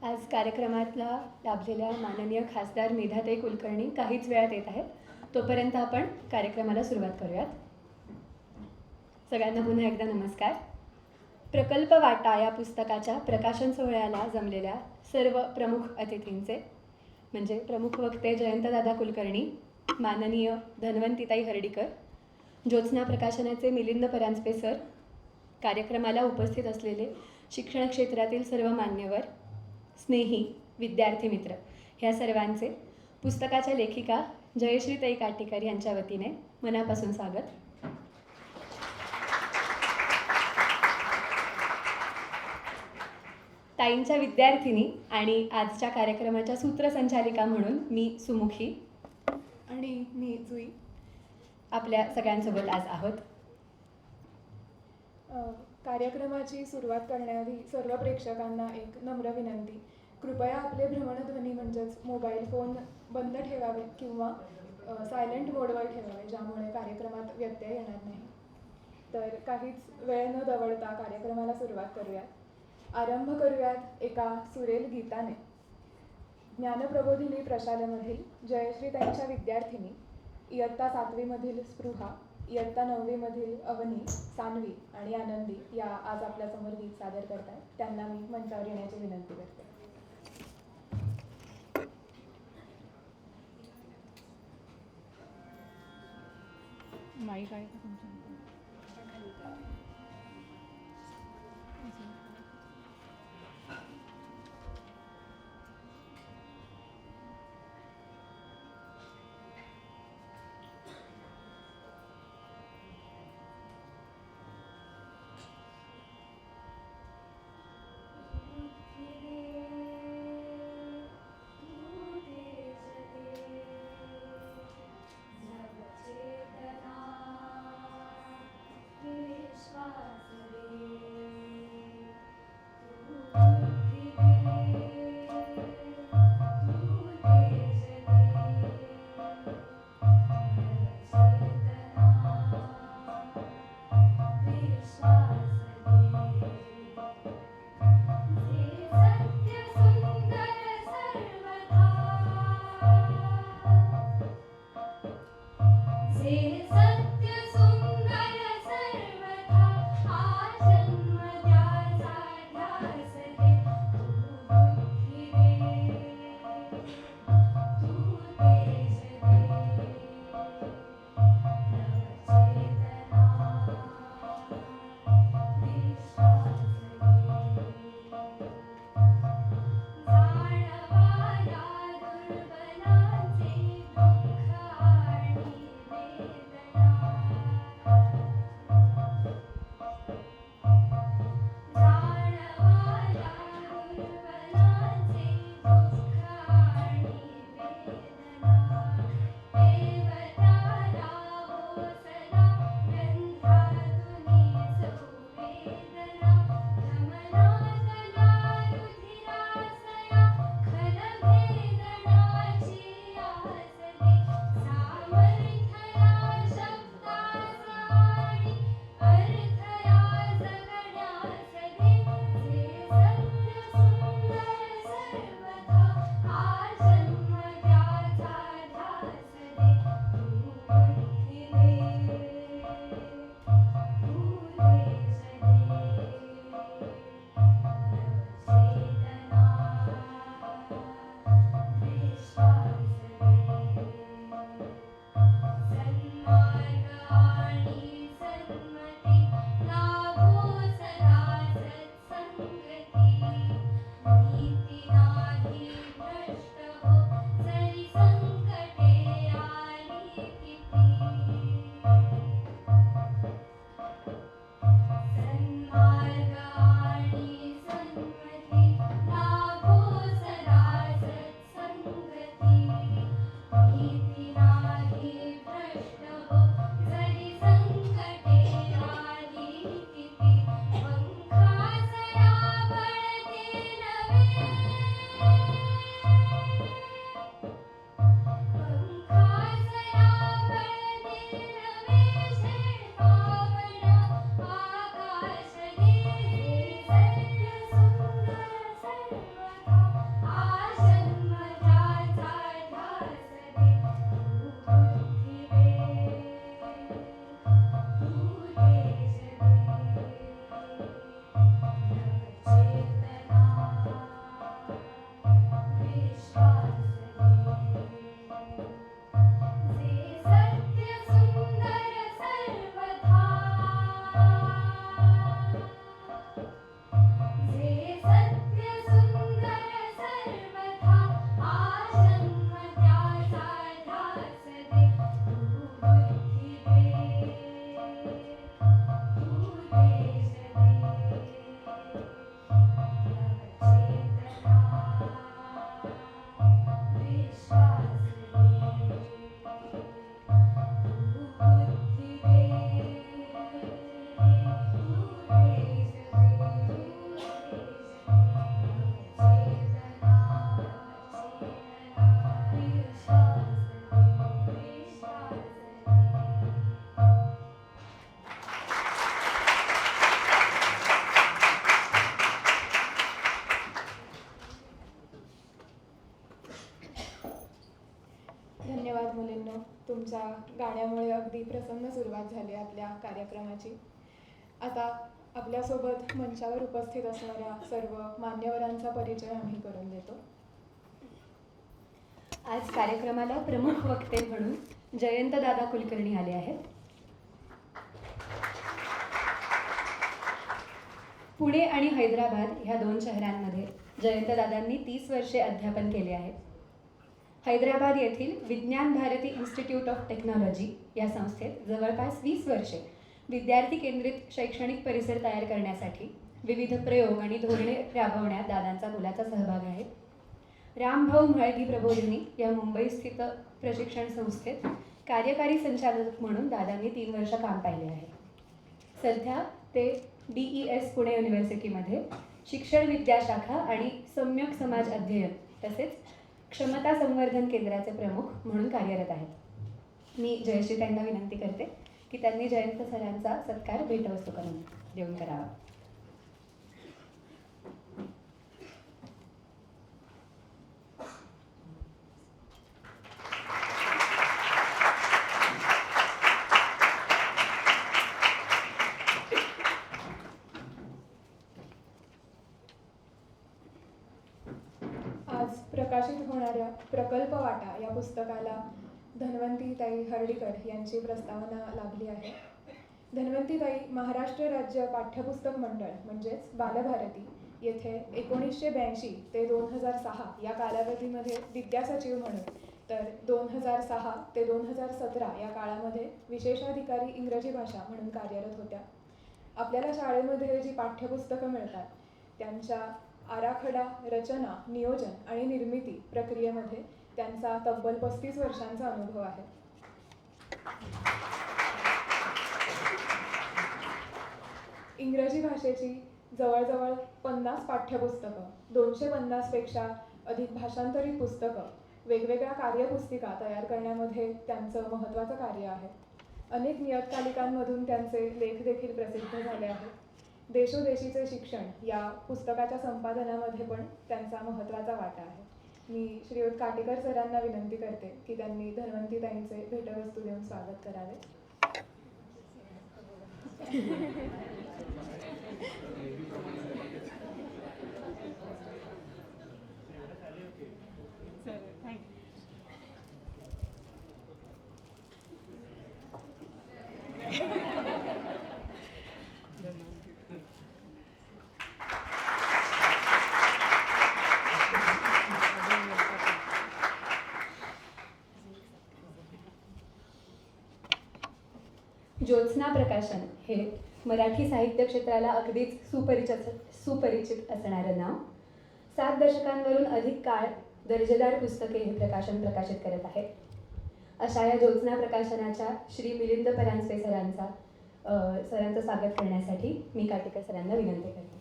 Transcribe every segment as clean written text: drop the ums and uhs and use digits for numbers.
आज कार्यक्रमातला लाभलेल्या माननीय खासदार मेधाताई कुलकर्णी काहीच वेळात येत आहेत. तोपर्यंत आपण कार्यक्रमाला सुरुवात करूयात. सगळ्यांना पुन्हा एकदा नमस्कार. प्रकल्प वाटा या पुस्तकाच्या प्रकाशन सोहळ्याला जमलेल्या सर्व प्रमुख अतिथींचे म्हणजे प्रमुख वक्ते जयंतदादा कुलकर्णी, माननीय धन्वंतीताई हर्डीकर, ज्योत्स्ना प्रकाशनाचे मिलिंद परांजपे सर, कार्यक्रमाला उपस्थित असलेले शिक्षण क्षेत्रातील सर्व मान्यवर, स्नेही, विद्यार्थी मित्र ह्या सर्वांचे पुस्तकाच्या लेखिका जयश्रीताई काटीकर यांच्या वतीने मनापासून स्वागत. ताईंच्या विद्यार्थिनी आणि आजच्या कार्यक्रमाच्या सूत्रसंचालिका म्हणून मी सुमुखी आणि मी जुई आपल्या सगळ्यांसोबत आज आहोत. कार्यक्रमाची सुरुवात करण्याआधी सर्व प्रेक्षकांना एक नम्र विनंती. कृपया आपले भ्रमणध्वनी म्हणजेच मोबाईल फोन बंद ठेवावे किंवा सायलेंट मोडवर ठेवावे, ज्यामुळे कार्यक्रमात व्यत्यय येणार नाही. तर काहीच वेळ न दवडता कार्यक्रमाला सुरुवात करूयात. आरंभ करूयात एका सुरेल गीताने. ज्ञानप्रबोधिनी प्रशालेमधील जयश्रीताईंच्या विद्यार्थिनी इयत्ता 7वीमधील स्पृहा, इयत्ता 9वीमधील अवनी, सान्वी आणि आनंदी या आज आपल्यासमोर गीत सादर करत आहेत. त्यांना मी मंचावर येण्याची विनंती करते. माईक आहे का तुमच्या? गाण्यामुळे अगदी प्रसन्न सुरुवात झाली आपल्या कार्यक्रमाची. आता आपल्यासोबत मंचावर उपस्थित असणाऱ्या सर्व मान्यवरांचा परिचय आम्ही करून देतो. आज कार्यक्रमाला प्रमुख वक्ते म्हणून जयंतदादा कुलकर्णी आले आहेत. पुणे आणि हैदराबाद ह्या 2 शहरांमध्ये जयंतदादांनी 30 वर्षे अध्यापन केले आहे. हैदराबाद येथील विज्ञान भारती इन्स्टिट्यूट ऑफ टेक्नॉलॉजी या संस्थेत जवळपास 20 वर्षे विद्यार्थी केंद्रित शैक्षणिक परिसर तयार करण्यासाठी विविध प्रयोग आणि धोरणे राबवण्यात दादांचा मोलाचा सहभाग आहे. रामभाऊ म्हाळगी प्रबोधिनी या मुंबई स्थित प्रशिक्षण संस्थेत कार्यकारी संचालक म्हणून दादांनी 3 वर्ष काम पाहिले आहे. सध्या ते DES पुणे युनिव्हर्सिटीमध्ये शिक्षण विद्याशाखा आणि सम्यक समाज अध्ययन तसेच क्षमता संवर्धन केंद्राचे प्रमुख म्हणून कार्यरत आहेत. मी जयश्री ताईंना विनंती करते की त्यांनी जयंत सरांचा सत्कार भेटवस्तू करून देऊन करावा. आज प्रकाशित होणाऱ्या प्रकल्प वाटा या पुस्तकाला धन्वंतीताई हर्डीकर यांची प्रस्तावना लाभली आहे. धन्वंतीताई महाराष्ट्र राज्य पाठ्यपुस्तक मंडळ म्हणजेच बालभारती येथे 1982 ते 2006 या कालावधीमध्ये विद्यासचिव म्हणून तर 2006 ते 2017 या काळामध्ये विशेषाधिकारी इंग्रजी भाषा म्हणून कार्यरत होत्या. आपल्याला शाळेमध्ये जी पाठ्यपुस्तकं मिळतात त्यांच्या आराखडा, रचना, नियोजन आणि निर्मिती प्रक्रियेमध्ये त्यांचा तब्बल 35 वर्षांचा अनुभव आहे. इंग्रजी भाषेची जवळजवळ 50 पाठ्यपुस्तकं, 250 पेक्षा अधिक भाषांतरित पुस्तकं, वेगवेगळ्या कार्यपुस्तिका तयार करण्यामध्ये त्यांचं महत्त्वाचं कार्य आहे. अनेक नियतकालिकांमधून त्यांचे लेख देखील प्रसिद्ध झाले आहेत. देशोदेशीचे शिक्षण या पुस्तकाच्या संपादनामध्ये पण त्यांचा महत्त्वाचा वाटा आहे. मी श्रीयुत काटेकर सरांना विनंती करते की त्यांनी धन्वंतीताईंचे भेटवस्तू देऊन स्वागत करावे. ज्योत्स्ना प्रकाशन हे मराठी साहित्य क्षेत्राला अगदीच सुपरिचित असणारं नाव. 7 दशकांवरून अधिक काळ दर्जेदार पुस्तके हे प्रकाशन प्रकाशित करत आहे. अशा या ज्योत्स्ना प्रकाशनाच्या श्री मिलिंद परांजपे सरांचं स्वागत करण्यासाठी मी काटेकर सरांना विनंती करते.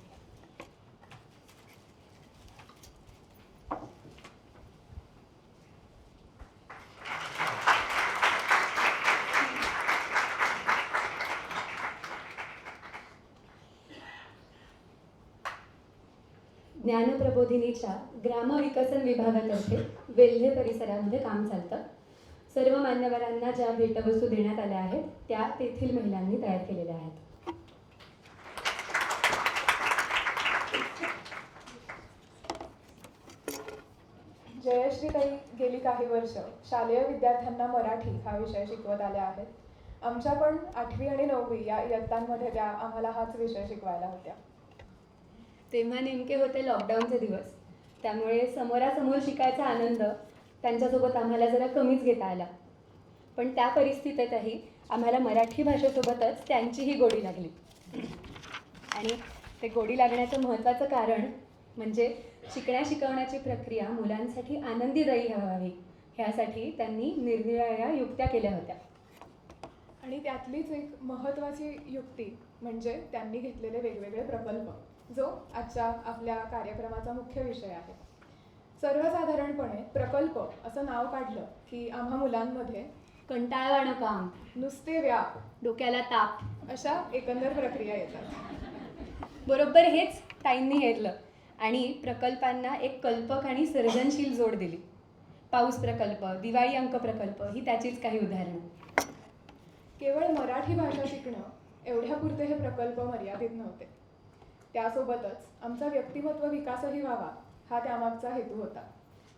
ज्ञानप्रबोधिनीच्या ग्रामविकसन विभागातर्फे वेल्हे परिसरामध्ये काम चालतं. सर्व मान्यवरांना ज्या भेटवस्तू देण्यात आल्या आहेत त्या तेथील महिलांनी तयार केलेल्या आहेत. जयश्रीताई गेली काही वर्ष शालेय विद्यार्थ्यांना मराठी हा विषय शिकवत आल्या आहेत. आमच्या पण 8वी आणि 9वी या इयत्तांमध्ये त्या आम्हाला हाच विषय शिकवायला होत्या. तेव्हा नेमके होते लॉकडाऊनचे दिवस, त्यामुळे समोरासमोर शिकायचा आनंद त्यांच्यासोबत आम्हाला जरा कमीच घेता आला. पण त्या परिस्थितीतही आम्हाला मराठी भाषेसोबतच त्यांचीही गोडी लागली. आणि ते गोडी लागण्याचं महत्त्वाचं कारण म्हणजे शिकवण्याची प्रक्रिया मुलांसाठी आनंदीदायी व्हावी ह्यासाठी त्यांनी निरनिराळ्या युक्त्या केल्या होत्या. आणि त्यातलीच एक महत्त्वाची युक्ती म्हणजे त्यांनी घेतलेले वेगवेगळे प्रकल्प, जो आजच्या आपल्या कार्यक्रमाचा मुख्य विषय आहे. सर्वसाधारणपणे प्रकल्प असं नाव काढलं की आम्हा मुलांमध्ये कंटाळवाणं काम, नुसते व्याप, डोक्याला ताप अशा एकंदर प्रक्रिया येतात. बरोबर हेच ताईंनी हेरलं आणि प्रकल्पांना एक कल्पक आणि सर्जनशील जोड दिली. पाऊस प्रकल्प, दिवाळी अंक प्रकल्प ही त्याचीच काही उदाहरणं. मराठी भाषा शिकणं एवढ्यापुरते हे प्रकल्प मर्यादित नव्हते. त्यासोबतच आमचा व्यक्तिमत्व विकासही व्हावा हा त्यामागचा हेतू होता.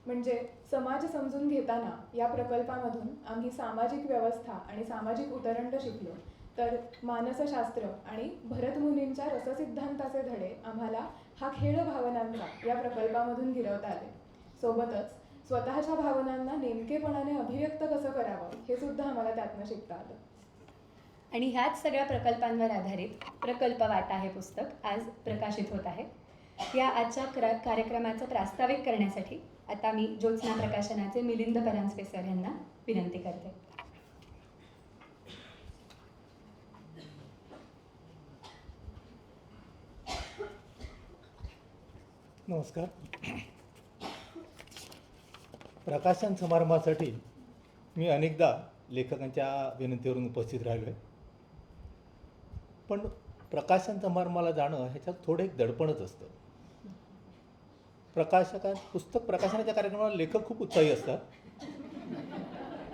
म्हणजे समाज समजून घेताना या प्रकल्पामधून आम्ही सामाजिक व्यवस्था आणि सामाजिक उतरंड शिकलो, तर मानसशास्त्र आणि भरतमुनींच्या रससिद्धांताचे धडे आम्हाला हा खेळ भावनांचा या प्रकल्पामधून गिरवता आले. सोबतच स्वतःच्या भावनांना नेमकेपणाने अभिव्यक्त कसं करावं हे सुद्धा आम्हाला त्यातनं शिकता आलं. आणि ह्याच सगळ्या प्रकल्पांवर आधारित प्रकल्प वाटा हे पुस्तक आज प्रकाशित होत आहे. या आजच्या कार्यक्रमाचं प्रास्ताविक करण्यासाठी आता मी ज्योत्स्ना प्रकाशनाचे मिलिंद परांजपे सर यांना विनंती करते. नमस्कार. प्रकाशन समारंभासाठी मी अनेकदा लेखकांच्या विनंतीवरून उपस्थित राहिलो आहे, पण प्रकाशन समारंभाला जाणं ह्याच्यात थोडं एक दडपणच असतं. पुस्तक प्रकाशनाच्या कार्यक्रमाला लेखक खूप उत्साही असतात,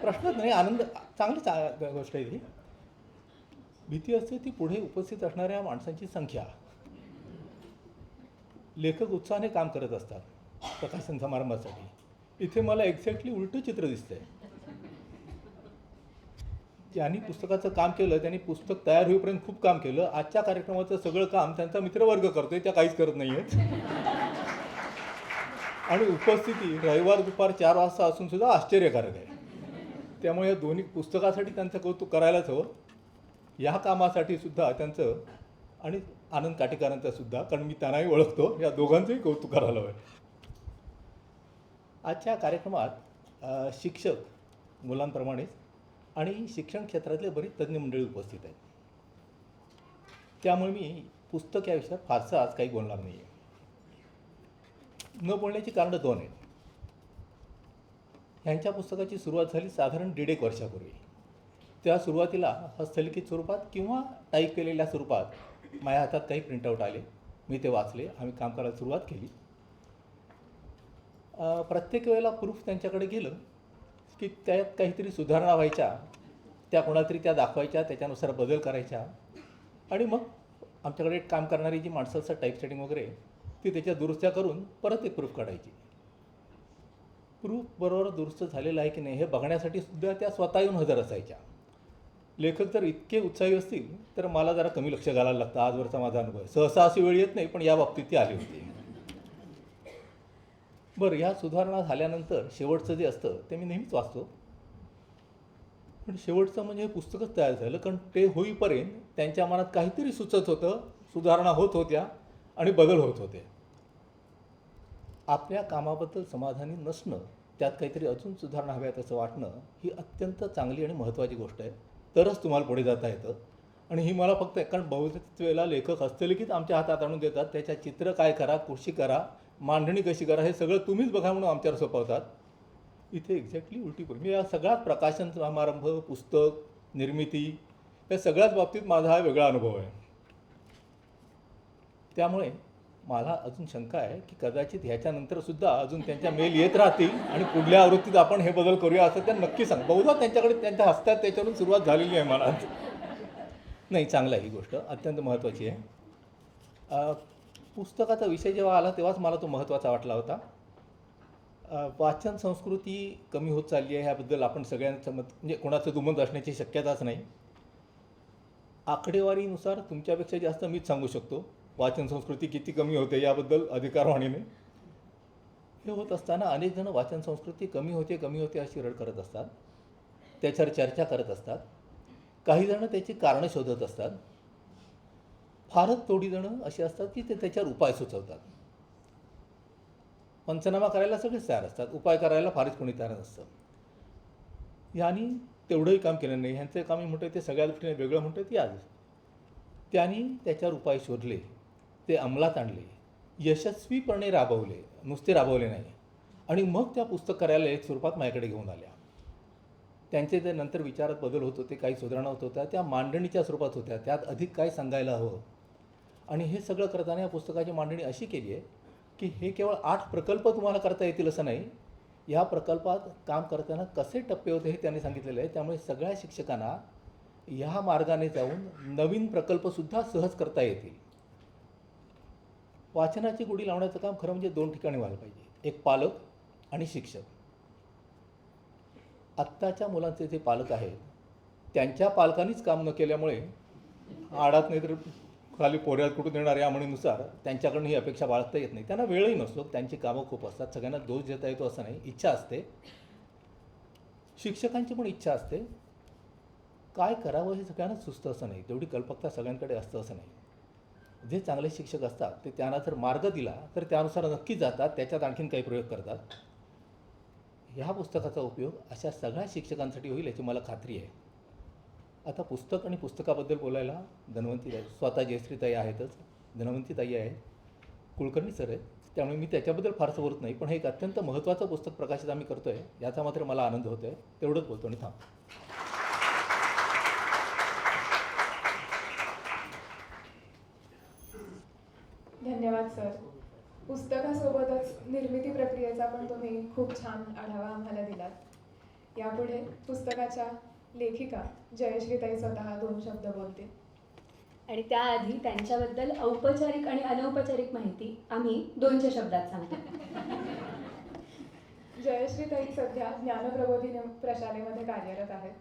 प्रश्नच नाही, आनंद चांगली गोष्ट आहे ती. भीती असते ती पुढे उपस्थित असणाऱ्या माणसांची संख्या. लेखक उत्साहाने काम करत असतात प्रकाशन समारंभासाठी. इथे मला एक्झॅक्टली उलटं चित्र दिसतंय. ज्यांनी पुस्तकाचं काम केलं त्यांनी पुस्तक तयार होईपर्यंत खूप काम केलं. आजच्या कार्यक्रमाचं सगळं काम त्यांचा मित्रवर्ग करतोय, त्या काहीच करत नाही आहेत. आणि उपस्थिती रविवार दुपार 4 वाजता असून सुद्धा आश्चर्यकारक आहे. त्यामुळे या दोन्ही पुस्तकासाठी त्यांचं कौतुक करायलाच हवं, या कामासाठी सुद्धा त्यांचं आणि आनंद काटेकरांचं सुद्धा, कारण मी त्यांनाही ओळखतो, या दोघांचंही कौतुक करायला हवं. आजच्या कार्यक्रमात शिक्षक मुलांप्रमाणेच आणि शिक्षण क्षेत्रातले बरीच तज्ज्ञ मंडळी उपस्थित आहेत. त्यामुळे मी पुस्तक या विषयात फारसं आज काही बोलणार नाही आहे. न बोलण्याची कारणं 2 आहेत. ह्यांच्या पुस्तकाची सुरुवात झाली साधारण 1.5 वर्षापूर्वी. त्या सुरुवातीला हस्तलिखित स्वरूपात किंवा टाईप केलेल्या स्वरूपात माझ्या हातात काही प्रिंटआउट आले, मी ते वाचले, आम्ही काम करायला सुरुवात केली. प्रत्येक वेळेला प्रूफ त्यांच्याकडे गेलं की त्यात काहीतरी सुधारणा व्हायच्या, त्या कोणाला तरी त्या दाखवायच्या, त्याच्यानुसार बदल करायच्या, आणि मग आमच्याकडे काम करणारी जी माणसं असतात टाईप सेटिंग वगैरे, ती त्याच्या दुरुस्त्या करून परत एक प्रूफ काढायची. प्रूफ बरोबर दुरुस्त झालेलं आहे की नाही हे बघण्यासाठी सुद्धा त्या स्वतः येऊन हजर असायच्या. लेखक जर इतके उत्साही असतील तर मला जरा कमी लक्ष घालायला लागतं. आजवरचा माझा अनुभव आहे. सहसा अशी वेळ येत नाही, पण या बाबतीत ती आली होती. बरं, ह्या सुधारणा झाल्यानंतर शेवटचं जे असतं ते मी नेहमीच वाचतो, पण शेवटचं म्हणजे हे पुस्तकच तयार झालं, कारण ते होईपर्यंत त्यांच्या मनात काहीतरी सुचत होतं, सुधारणा होत होत्या आणि बदल होत होते. आपल्या कामाबद्दल समाधानी नसणं, त्यात काहीतरी अजून सुधारणा हव्यात असं वाटणं, ही अत्यंत चांगली आणि महत्त्वाची गोष्ट आहे. तरच तुम्हाला पुढे जाता येतं. आणि ही मला फक्त, कारण बहुतेक वेळेला लेखक हस्तलिखित आमच्या हातात आणून देतात, त्याच्या चित्र काय करा, कशी करा, मांडणी कशी करा, हे सगळं तुम्हीच बघा म्हणून आमच्यावर सोपवतात. इथे एक्झॅक्टली उलटी परिस्थिती. या सगळ्यात प्रकाशन समारंभ, पुस्तक निर्मिती, या सगळ्याच बाबतीत माझा हा वेगळा अनुभव आहे. त्यामुळे मला अजून शंका आहे की कदाचित ह्याच्यानंतरसुद्धा अजून त्यांच्या मेल येत राहतील आणि पुढल्या आवृत्तीत आपण हे बदल करूया असं त्या नक्की सांग. बहुधा त्यांच्याकडे त्यांच्या हस्तात त्याच्यावरून सुरुवात झालेली आहे मला. नाही, चांगलं आहे, ही गोष्ट अत्यंत महत्त्वाची आहे. पुस्तकाचा विषय जेव्हा आला तेव्हाच मला तो महत्त्वाचा वाटला होता. वाचन संस्कृती कमी होत चालली आहे ह्याबद्दल आपण सगळ्यांचं मत, म्हणजे कोणाचं दुमत असण्याची शक्यताच नाही. आकडेवारीनुसार तुमच्यापेक्षा जास्त मीच सांगू शकतो वाचन संस्कृती किती कमी होते याबद्दल अधिकारवाणीने. हे होत असताना अनेक जण वाचन संस्कृती कमी होते अशी रड करत असतात, त्याच्यावर चर्चा करत असतात. काही जण त्याची कारणं शोधत असतात. फारच थोडी जणं अशी असतात की ते त्याच्यावर उपाय सुचवतात. पंचनामा करायला सगळेच तयार असतात, उपाय करायला फारच कोणी तयार नसतं. यांनी तेवढंही काम केलं नाही. ह्यांचं काम मी म्हणतो ते सगळ्या दृष्टीने वेगळं म्हणतो ती आज. त्यांनी त्याच्यावर उपाय शोधले, ते अंमलात आणले, यशस्वीपणे राबवले, नुसते राबवले नाही, आणि मग त्या पुस्तक करायला एक स्वरूपात माझ्याकडे घेऊन आल्या. त्यांचे ते नंतर विचारात बदल होत होते, काही सुधारणा होत होत्या, त्या मांडणीच्या स्वरूपात होत्या, त्यात अधिक काय सांगायला हवं. आणि हे सगळं करताना या पुस्तकाची मांडणी अशी केली आहे की हे केवळ 8 प्रकल्प तुम्हाला करता येतील असं नाही, या प्रकल्पात काम करताना कसे टप्पे होते हे त्यांनी सांगितलेलं आहे. त्यामुळे सगळ्या शिक्षकांना ह्या मार्गाने जाऊन नवीन प्रकल्पसुद्धा सहज करता येतील. वाचनाची गुढी लावण्याचं काम खरं म्हणजे 2 ठिकाणी व्हायला पाहिजे, एक पालक आणि शिक्षक. आत्ताच्या मुलांचे जे पालक आहेत त्यांच्या पालकांनीच काम न केल्यामुळे आडात नाही तर खाली पोऱ्यात कुठून येणार या म्हणीनुसार त्यांच्याकडून ही अपेक्षा बाळगता येत नाही. त्यांना वेळही नसतो, त्यांची कामं खूप असतात, सगळ्यांना दोष देता येतो असं नाही. इच्छा असते, शिक्षकांची पण इच्छा असते. काय करावं हे सगळ्यांना सुचतं असं नाही, तेवढी कल्पकता सगळ्यांकडे असतं असं नाही. जे चांगले शिक्षक असतात ते त्यांना जर मार्ग दिला तर त्यानुसार नक्कीच जातात, त्याच्यात आणखीन काही प्रयोग करतात. ह्या पुस्तकाचा उपयोग अशा सगळ्या शिक्षकांसाठी होईल याची मला खात्री आहे. आता पुस्तक आणि पुस्तकाबद्दल बोलायला धन्वंतीताई, स्वतः जयश्रीताई आहेतच, धन्वंतीताई आहे, कुलकर्णी सर आहेत, त्यामुळे मी त्याच्याबद्दल फारसं बोलत नाही. पण हे एक अत्यंत महत्त्वाचं पुस्तक प्रकाशित आम्ही करतो आहे याचा मात्र मला आनंद होतो आहे. तेवढंच बोलतो आणि थांबतो. धन्यवाद सर. पुस्तकासोबतच निर्मिती प्रक्रियेचा पण तुम्ही खूप छान आढावा आम्हाला दिलात. यापुढे पुस्तकाच्या लेखिका जयश्रीताई स्वतः 2 शब्द बोलतील. आणि त्याआधी त्यांच्याबद्दल औपचारिक आणि अनौपचारिक माहिती आम्ही 200 शब्दात सांगतो. जयश्रीताई सध्या ज्ञानप्रबोधिनी प्रशालेमध्ये कार्यरत आहेत.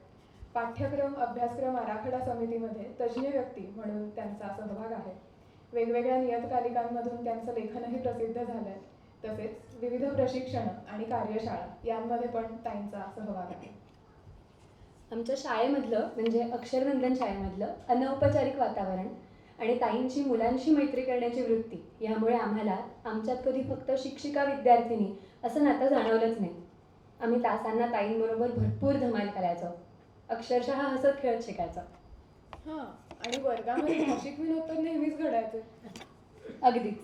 पाठ्यक्रम अभ्यासक्रम आराखडा समितीमध्ये तज्ज्ञ व्यक्ती म्हणून त्यांचा सहभाग आहे. वेगवेगळ्या नियतकालिकांमधून त्यांचं लेखनही प्रसिद्ध झालं आहे. तसेच विविध प्रशिक्षण आणि कार्यशाळा यांमध्ये पण ताईंचा सहभाग आहे. आमच्या शाळेमधलं म्हणजे अक्षरनंदन शाळेमधलं अनौपचारिक वातावरण आणि ताईंची मुलांशी मैत्री करण्याची वृत्ती यामुळे आम्हाला आमच्यात कधी फक्त शिक्षिका विद्यार्थिनी असं नातं जाणवलंच नाही. आम्ही तासांना ताईंबरोबर भरपूर धमाल करायचो, अक्षरशः हसत खेळत शिकायचो. हां, आणि वर्गामध्ये भाषिक विनोद तर नेहमीच घडायचे. अगदीच.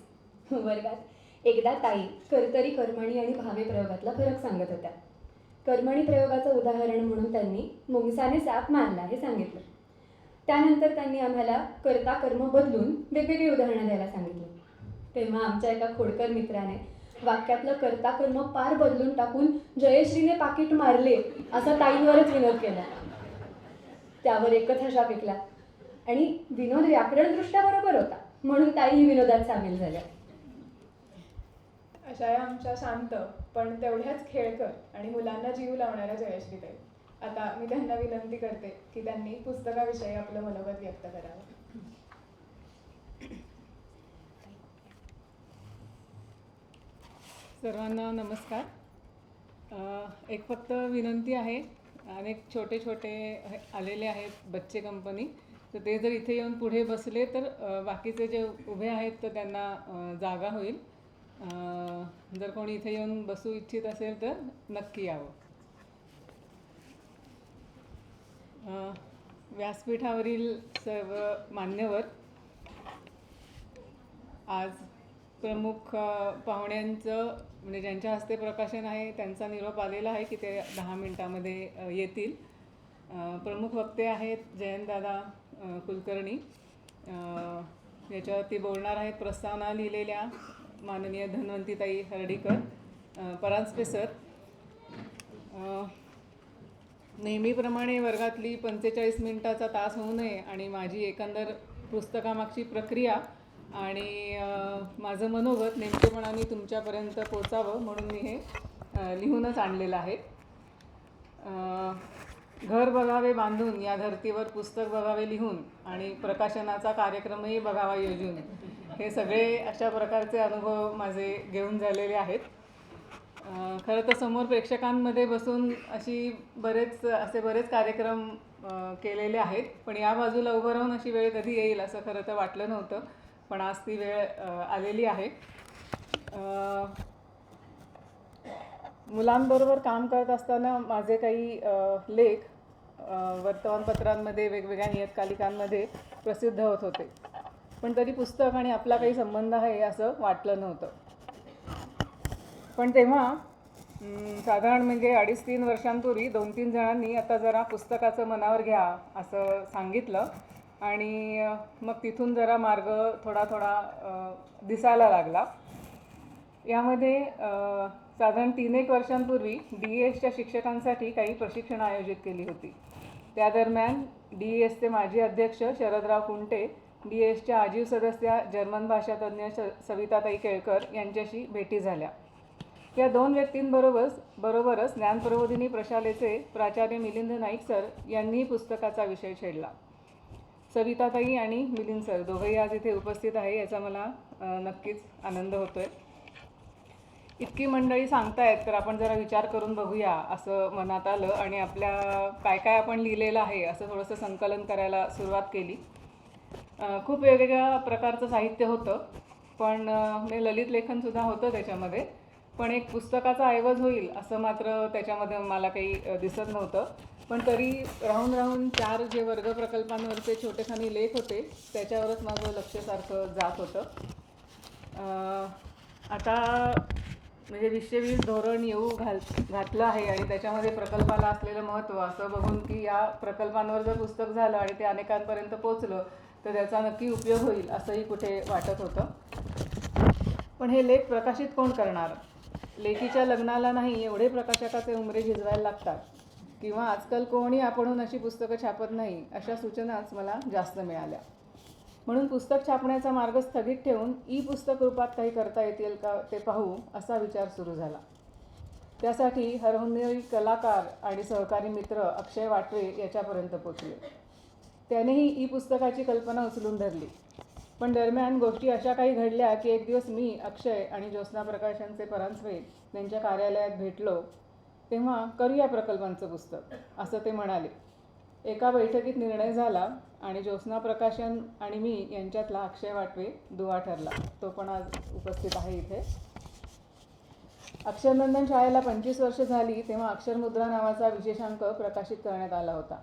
वर्गात एकदा ताई कर्तरी कर्मणी आणि भावे प्रयोगातला फरक सांगत होत्या. कर्मणी प्रयोगाचं उदाहरण म्हणून त्यांनी मुंगसाने साप मारला हे सांगितलं. त्यानंतर त्यांनी आम्हाला कर्ता कर्म बदलून वेगवेगळी उदाहरणं द्यायला सांगितली. तेव्हा आमच्या एका खोडकर मित्राने वाक्यातलं कर्ता कर्म पार बदलून टाकून जयश्रीने पाकिट मारले असा ताईंवरच विनोद केला. त्यावर एकच हशा पिकला आणि विनोद व्याकरणदृष्ट्या बरोबर होता म्हणून ताई विनोदात सामील झाल्या. अशा या आमच्या शांत पण तेवढ्याच खेळकर आणि मुलांना जीव लावणाऱ्या जयश्रीताई. आता मी त्यांना विनंती करते की त्यांनी पुस्तकाविषयी आपलं मनोगत व्यक्त करावं. सर्वांना नमस्कार. एक फक्त विनंती आहे, अनेक छोटे छोटे आलेले आहेत बच्चे कंपनी, तर ते जर इथे येऊन पुढे बसले तर बाकीचे जे उभे आहेत तर त्यांना जागा होईल. जर कोणी इथे येऊन बसू इच्छित असेल तर नक्की यावं. व्यासपीठावरील सर्व मान्यवर, आज प्रमुख पाहुण्यांचं म्हणजे ज्यांच्या हस्ते प्रकाशन आहे त्यांचा निरोप आलेला आहे की ते 10 मिनिटामध्ये येतील. प्रमुख वक्ते आहेत जयंतदादा कुलकर्णी, याच्यावरती बोलणार आहेत प्रस्तावना लिहिलेल्या माननीय धन्वंतीताई हर्डीकर, परांजपे सर. नेहमीप्रमाणे वर्गातली 45 मिनिटाचा तास होऊ नये आणि माझी एकंदर पुस्तकामागची प्रक्रिया आणि माझं मनोगत नेमकेपणाने तुमच्यापर्यंत पोचावं म्हणून मी हे लिहूनच आणलेलं आहे. घर बघावे बांधून या धर्तीवर पुस्तक बघावे लिहून आणि प्रकाशनाचा कार्यक्रमही बघावा योजून, हे सगळे अशा प्रकारचे अनुभव माझे घेऊन झालेले आहेत. खरं तर समोर प्रेक्षकांमध्ये बसून असे बरेच कार्यक्रम केलेले आहेत, पण या बाजूला उभं राहून अशी वेळ कधी येईल असं खरं तर वाटलं नव्हतं, पण आज ती वेळ आलेली आहे. मुलांबरोबर काम करत असताना माझे काही लेख वर्तमानपत्रांमध्ये वेगवेगळ्या नियतकालिकांमध्ये प्रसिद्ध होत होते, पण तरी पुस्तक आणि आपला काही संबंध आहे असं वाटलं नव्हतं. पण तेव्हा साधारण म्हणजे 2.5-3 वर्षांपूर्वी 2-3 जणांनी आता जरा पुस्तकाचं मनावर घ्या असं सांगितलं आणि मग तिथून जरा मार्ग थोडा दिसायला लागला. यामध्ये साधारण 3-1 वर्षांपूर्वी DESच्या शिक्षकांसाठी काही प्रशिक्षण आयोजित केली होती. त्या दरम्यान DESचे माजी अध्यक्ष शरदराव कुंटे, DESच्या आजीव सदस्या जर्मन भाषा तज्ज्ञ सविताताई केळकर यांच्याशी भेटी झाल्या. या 2 व्यक्तींबरोबरच ज्ञानप्रबोधिनी प्रशालेचे प्राचार्य मिलिंद नाईक सर यांनी पुस्तकाचा विषय छेडला. सविताताई आणि मिलिंद सर दोघंही आज इथे उपस्थित आहे, याचा मला नक्कीच आनंद होतोय. इतकी मंडळी सांगतायत तर आपण जरा विचार करून बघूया असं मनात आलं आणि आपल्या काय आपण लिहिलेलं आहे असं थोडंसं संकलन करायला सुरुवात केली. खूप वेगवेगळ्या प्रकारचं साहित्य होतं, पण ललित लेखनसुद्धा होतं त्याच्यामध्ये, पण एक पुस्तकाचा ऐवज होईल असं मात्र त्याच्यामध्ये मला काही दिसत नव्हतं. पण तरी राहून 4 जे वर्ग प्रकल्पांवरचे छोटेखानी लेख होते त्याच्यावरच माझं लक्ष सारखं जात होतं. आता म्हणजे 2020 धोरण घातलं आहे आणि त्याच्यामध्ये प्रकल्पाला असलेलं महत्त्व असं बघून की या प्रकल्पांवर जर पुस्तक झालं आणि ते अनेकांपर्यंत पोचलं तर त्याचा नक्की उपयोग होईल असंही कुठे वाटत होतं. पण हे लेख प्रकाशित कोण करणार? लेखीच्या लग्नाला नाही एवढे प्रकाशकाचे उमरे झिजवायला लागतात, किंवा आजकाल कोणी आपणहून अशी पुस्तकं छापत नाही, अशा सूचनाच मला जास्त मिळाल्या. म्हणून पुस्तक छापण्याचा मार्ग स्थगित ठेवून पुस्तक रूपात काही करता येतील का ते पाहू असा विचार सुरू झाला. त्यासाठी हरहुन्नरी कलाकार आणि सहकारी मित्र अक्षय वाटवे याच्यापर्यंत पोचले. त्यानेही पुस्तकाची कल्पना उचलून धरली. पण दरम्यान गोष्टी अशा काही घडल्या की एक दिवस मी, अक्षय आणि ज्योत्स्ना प्रकाशनचे परांजपे त्यांच्या कार्यालयात भेटलो. तेव्हा करूया प्रकल्पांचं पुस्तक असं ते म्हणाले. एका बैठकीत निर्णय झाला आणि ज्योत्स्ना प्रकाशन आणि मी यांच्यातला अक्षय वाटवे दुवा ठरला. तो पण आज उपस्थित आहे इथे. अक्षरनंदन शाळेला 25 वर्ष झाली तेव्हा अक्षरमुद्रा नावाचा विशेषांक प्रकाशित करण्यात आला होता.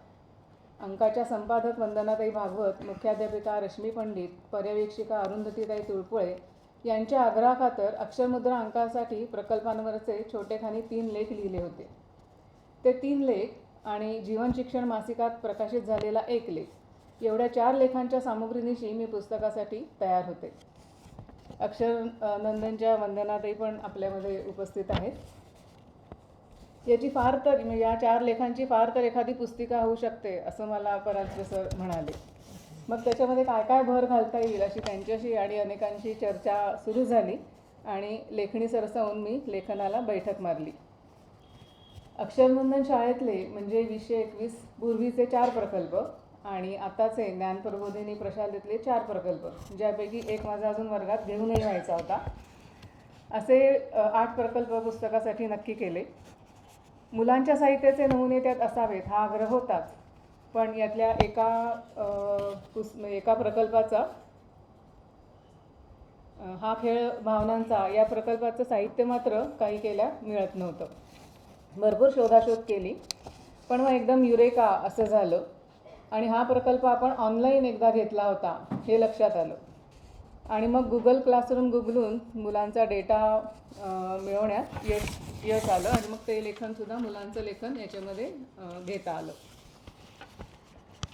अंकाच्या संपादक वंदनाताई भागवत, मुख्याध्यापिका रश्मी पंडित, पर्यवेक्षिका अरुंधतीताई तुळपुळे यांच्या आग्रहाखातर अक्षरमुद्रा अंकासाठी प्रकल्पांवरचे छोटेखानी 3 लेख लिहिले होते. ते 3 लेख आणि जीवन शिक्षण मासिकात प्रकाशित झालेला 1 लेख, एवढ्या 4 लेखांच्या सामुग्रीनिशी मी पुस्तकासाठी तयार होते. अक्षरनंदनच्या वंदनाताई पण आपल्यामध्ये उपस्थित आहेत. या 4 लेखांची फार तर एखादी पुस्तिका होऊ शकते असं मला परांजपे सर म्हणाले. मग त्याच्यामध्ये काय भर घालता येईल अशी त्यांच्याशी आणि अनेकांशी चर्चा सुरू झाली आणि लेखणी सरसावून मी लेखनाला बैठक मारली. अक्षरनंदन शाळेतले म्हणजे 2021 पूर्वीचे 4 प्रकल्प आणि आताचे ज्ञानप्रबोधिनी प्रशालेतले 4 प्रकल्प, ज्यापैकी एक माझा अजून वर्गात घेऊनही व्हायचा होता, असे 8 प्रकल्प पुस्तकासाठी नक्की केले. मुलांच्या साहित्याचे नमुने त्यात असावेत हा आग्रह होताच, पण यातल्या एका प्रकल्पाचा हा खेळ भावनांचा या प्रकल्पाचं साहित्य मात्र काही केल्या मिळत नव्हतं. भरपूर शोधाशोध केली, पण मग एकदम युरेका असं झालं आणि हा प्रकल्प आपण ऑनलाईन एकदा घेतला होता हे लक्षात आलं. आणि मग गुगल क्लासरूम गुगलून मुलांचा डेटा मिळवण्यात यश आलं आणि मग ते लेखनसुद्धा मुलांचं लेखन याच्यामध्ये घेता आलं.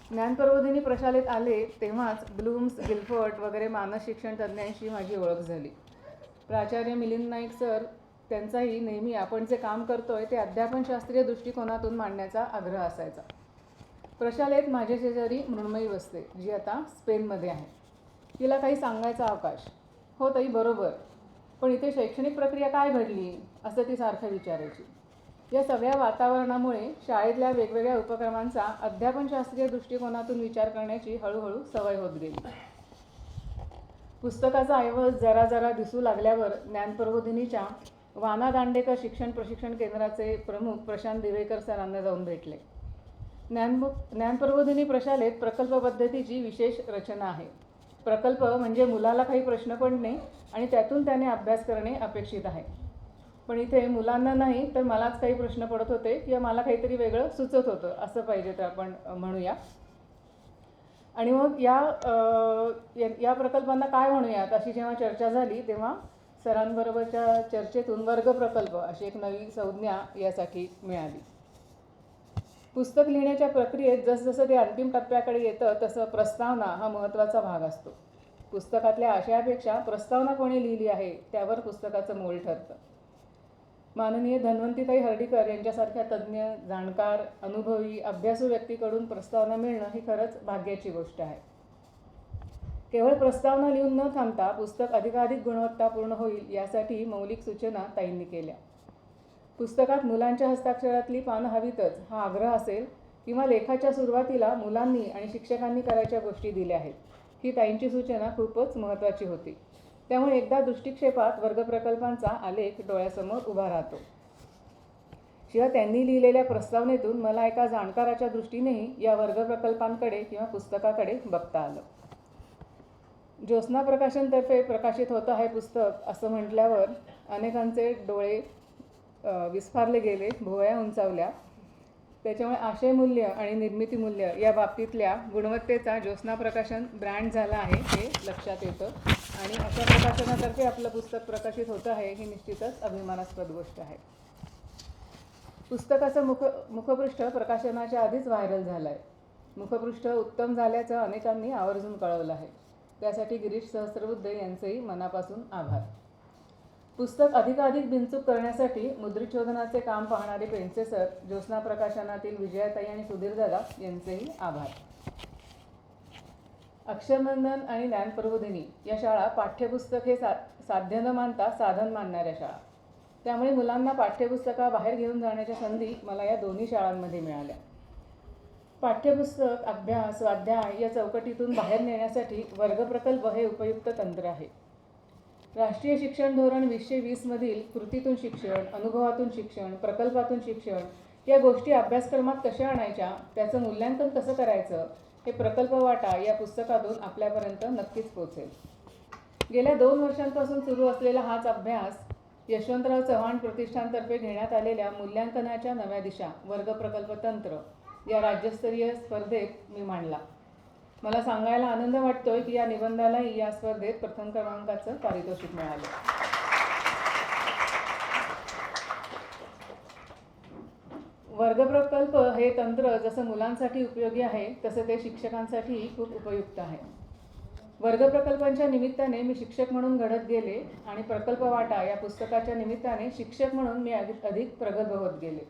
ज्ञानप्रबोधिनी प्रशालेत आले तेव्हाच ब्लूम्स, गिल्फर्ट वगैरे मानस शिक्षण तज्ज्ञांशी माझी ओळख झाली. प्राचार्य मिलिंद नाईक सर त्यांचाही नेहमी आपण जे काम करतोय ते अध्यापनशास्त्रीय दृष्टिकोनातून मांडण्याचा आग्रह असायचा. प्रशालेत माझ्या शेजारी मृण्मयी बसते, जी आता स्पेनमध्ये आहे. तिला काही सांगायचा अवकाश. हो ताई बरोबर, पण इथे शैक्षणिक प्रक्रिया काय घडली असं ती सारखं विचारायची. या सगळ्या वातावरणामुळे शाळेतल्या वेगवेगळ्या उपक्रमांचा अध्यापनशास्त्रीय दृष्टिकोनातून विचार करण्याची हळूहळू सवय होत गेली. पुस्तकाचा ऐवज जरा दिसू लागल्यावर ज्ञानप्रबोधिनीच्या वाना दांडेकर शिक्षण प्रशिक्षण केंद्राचे प्रमुख प्रशांत दिवेकर सरांना जाऊन भेटले. ज्ञानप्रबोधिनी प्रशालेत प्रकल्प पद्धतीची विशेष रचना आहे. प्रकल्प म्हणजे मुलाला काही प्रश्न पडणे आणि त्यातून त्याने अभ्यास करणे अपेक्षित आहे. पण इथे मुलांना नाही तर मलाच काही प्रश्न पडत होते किंवा मला काहीतरी वेगळं सुचत होतं असं पाहिजे तर आपण म्हणूया. आणि मग या प्रकल्पांना काय म्हणूयात अशी जेव्हा चर्चा झाली तेव्हा सरांबरोबरच्या चर्चेतून वर्ग प्रकल्प अशी एक नवी संज्ञा यासाठी मिळाली. पुस्तक लिहिण्याच्या प्रक्रियेत जसजसं ते अंतिम टप्प्याकडे येतं तसं प्रस्तावना हा महत्त्वाचा भाग असतो. पुस्तकातल्या आशयापेक्षा प्रस्तावना कोणी लिहिली आहे त्यावर पुस्तकाचं मोल ठरतं. माननीय धन्वंतीताई हर्डीकर यांच्यासारख्या तज्ज्ञ, जाणकार, अनुभवी, अभ्यासू व्यक्तीकडून प्रस्तावना मिळणं ही खरंच भाग्याची गोष्ट आहे. केवळ प्रस्तावना लिहून न थांबता पुस्तक अधिकाधिक गुणवत्तापूर्ण होईल यासाठी मौलिक सूचना ताईंनी केल्या. पुस्तकात मुलांच्या हस्ताक्षरातली पानं हवीतच हा आग्रह असेल किंवा लेखाच्या सुरुवातीला मुलांनी आणि शिक्षकांनी करायच्या गोष्टी दिल्या आहेत, ही ताईंची सूचना खूपच महत्त्वाची होती. त्यामुळे एकदा दृष्टिक्षेपात वर्गप्रकल्पांचा आलेख डोळ्यासमोर उभा राहतो. शिवाय त्यांनी लिहिलेल्या प्रस्तावनेतून मला एका जाणकाराच्या दृष्टीनेही या वर्गप्रकल्पांकडे किंवा पुस्तकाकडे बघता आलं. ज्योत्स्ना प्रकाशनतर्फे प्रकाशित होतं आहे पुस्तक असं म्हटल्यावर अनेकांचे डोळे विस्फारले गेले, भुवया उंचावल्या. त्याच्यामुळे आशयमूल्य आणि निर्मितीमूल्य या बाबतीतल्या गुणवत्तेचा ज्योत्स्ना प्रकाशन ब्रँड झाला आहे हे लक्षात येतं. आणि अशा प्रकाशनातर्फे आपलं पुस्तक प्रकाशित होतं आहे ही निश्चितच अभिमानास्पद गोष्ट आहे. पुस्तकाचं मुखपृष्ठ प्रकाशनाच्या आधीच व्हायरल झालं आहे. मुखपृष्ठ उत्तम झाल्याचं अनेकांनी आवर्जून कळवलं आहे. त्यासाठी गिरीश सहस्त्रबुद्धे यांचेही मनापासून आभार. पुस्तक अधिकाधिक बिनचूक करण्यासाठी मुद्रितशोधनाचे काम पाहणारे पेंडसे सर, ज्योत्स्ना प्रकाशनातील विजयाताई आणि सुधीरदादा यांचेही आभार. अक्षरनंदन आणि ज्ञानप्रबोधिनी या शाळा पाठ्यपुस्तक हे साध्य न मानता साधन मानणाऱ्या शाळा. त्यामुळे मुलांना पाठ्यपुस्तकाबाहेर घेऊन जाण्याच्या संधी मला या दोन्ही शाळांमध्ये मिळाल्या. पाठ्यपुस्तक, अभ्यास, स्वाध्याय या चौकटीतून बाहेर नेण्यासाठी वर्गप्रकल्प हे उपयुक्त तंत्र आहे. राष्ट्रीय शिक्षण धोरण 2020मधील कृतीतून शिक्षण, अनुभवातून शिक्षण, प्रकल्पातून शिक्षण या गोष्टी अभ्यासक्रमात कशा आणायच्या, त्याचं मूल्यांकन कसं करायचं हे प्रकल्प वाटा या पुस्तकातून आपल्यापर्यंत नक्कीच पोचेल. गेल्या 2 वर्षांपासून सुरू असलेला हाच अभ्यास यशवंतराव चव्हाण प्रतिष्ठानतर्फे घेण्यात आलेल्या मूल्यांकनाच्या नव्या दिशा वर्गप्रकल्प तंत्र या राज्यस्तरीय स्पर्धेत मी मांडला. मला सांगायला आनंद वाटतोय की या निबंधालाही या स्पर्धेत प्रथम क्रमांकाचं पारितोषिक मिळालं. वर्गप्रकल्प हे तंत्र जसं मुलांसाठी उपयोगी आहे तसं ते शिक्षकांसाठीही खूप उपयुक्त आहे. वर्गप्रकल्पांच्या निमित्ताने मी शिक्षक म्हणून घडत गेले आणि प्रकल्प वाटा या पुस्तकाच्या निमित्ताने शिक्षक म्हणून मी अधिक प्रगल्भ होत गेले.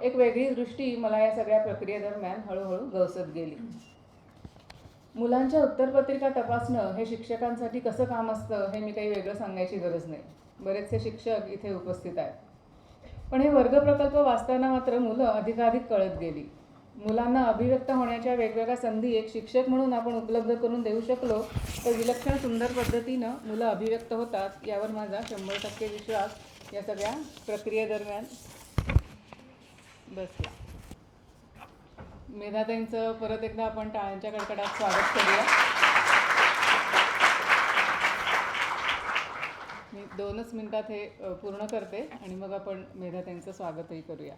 एक वेगळी दृष्टी मला या सगळ्या प्रक्रियेदरम्यान हळूहळू गवसत गेली. मुलांच्या उत्तरपत्रिका तपासणं हे शिक्षकांसाठी कसं काम असतं हे मी काही वेगळं सांगायची गरज नाही. बरेचसे शिक्षक इथे उपस्थित आहेत. पण हे वर्गप्रकल्प वाचताना मात्र मुलं अधिकाधिक कळत गेली. मुलांना अभिव्यक्त होण्याच्या वेगवेगळ्या संधी एक शिक्षक म्हणून आपण उपलब्ध करून देऊ शकलो तर विलक्षण सुंदर पद्धतीनं मुलं अभिव्यक्त होतात यावर माझा 100% विश्वास या सगळ्या प्रक्रियेदरम्यान बसला. मेधाताईंचं परत एकदा आपण टाळ्यांच्या कडकडात स्वागत करूया. मी 2च मिनिटात हे पूर्ण करते आणि मग आपण मेधाताईंचं स्वागतही करूया.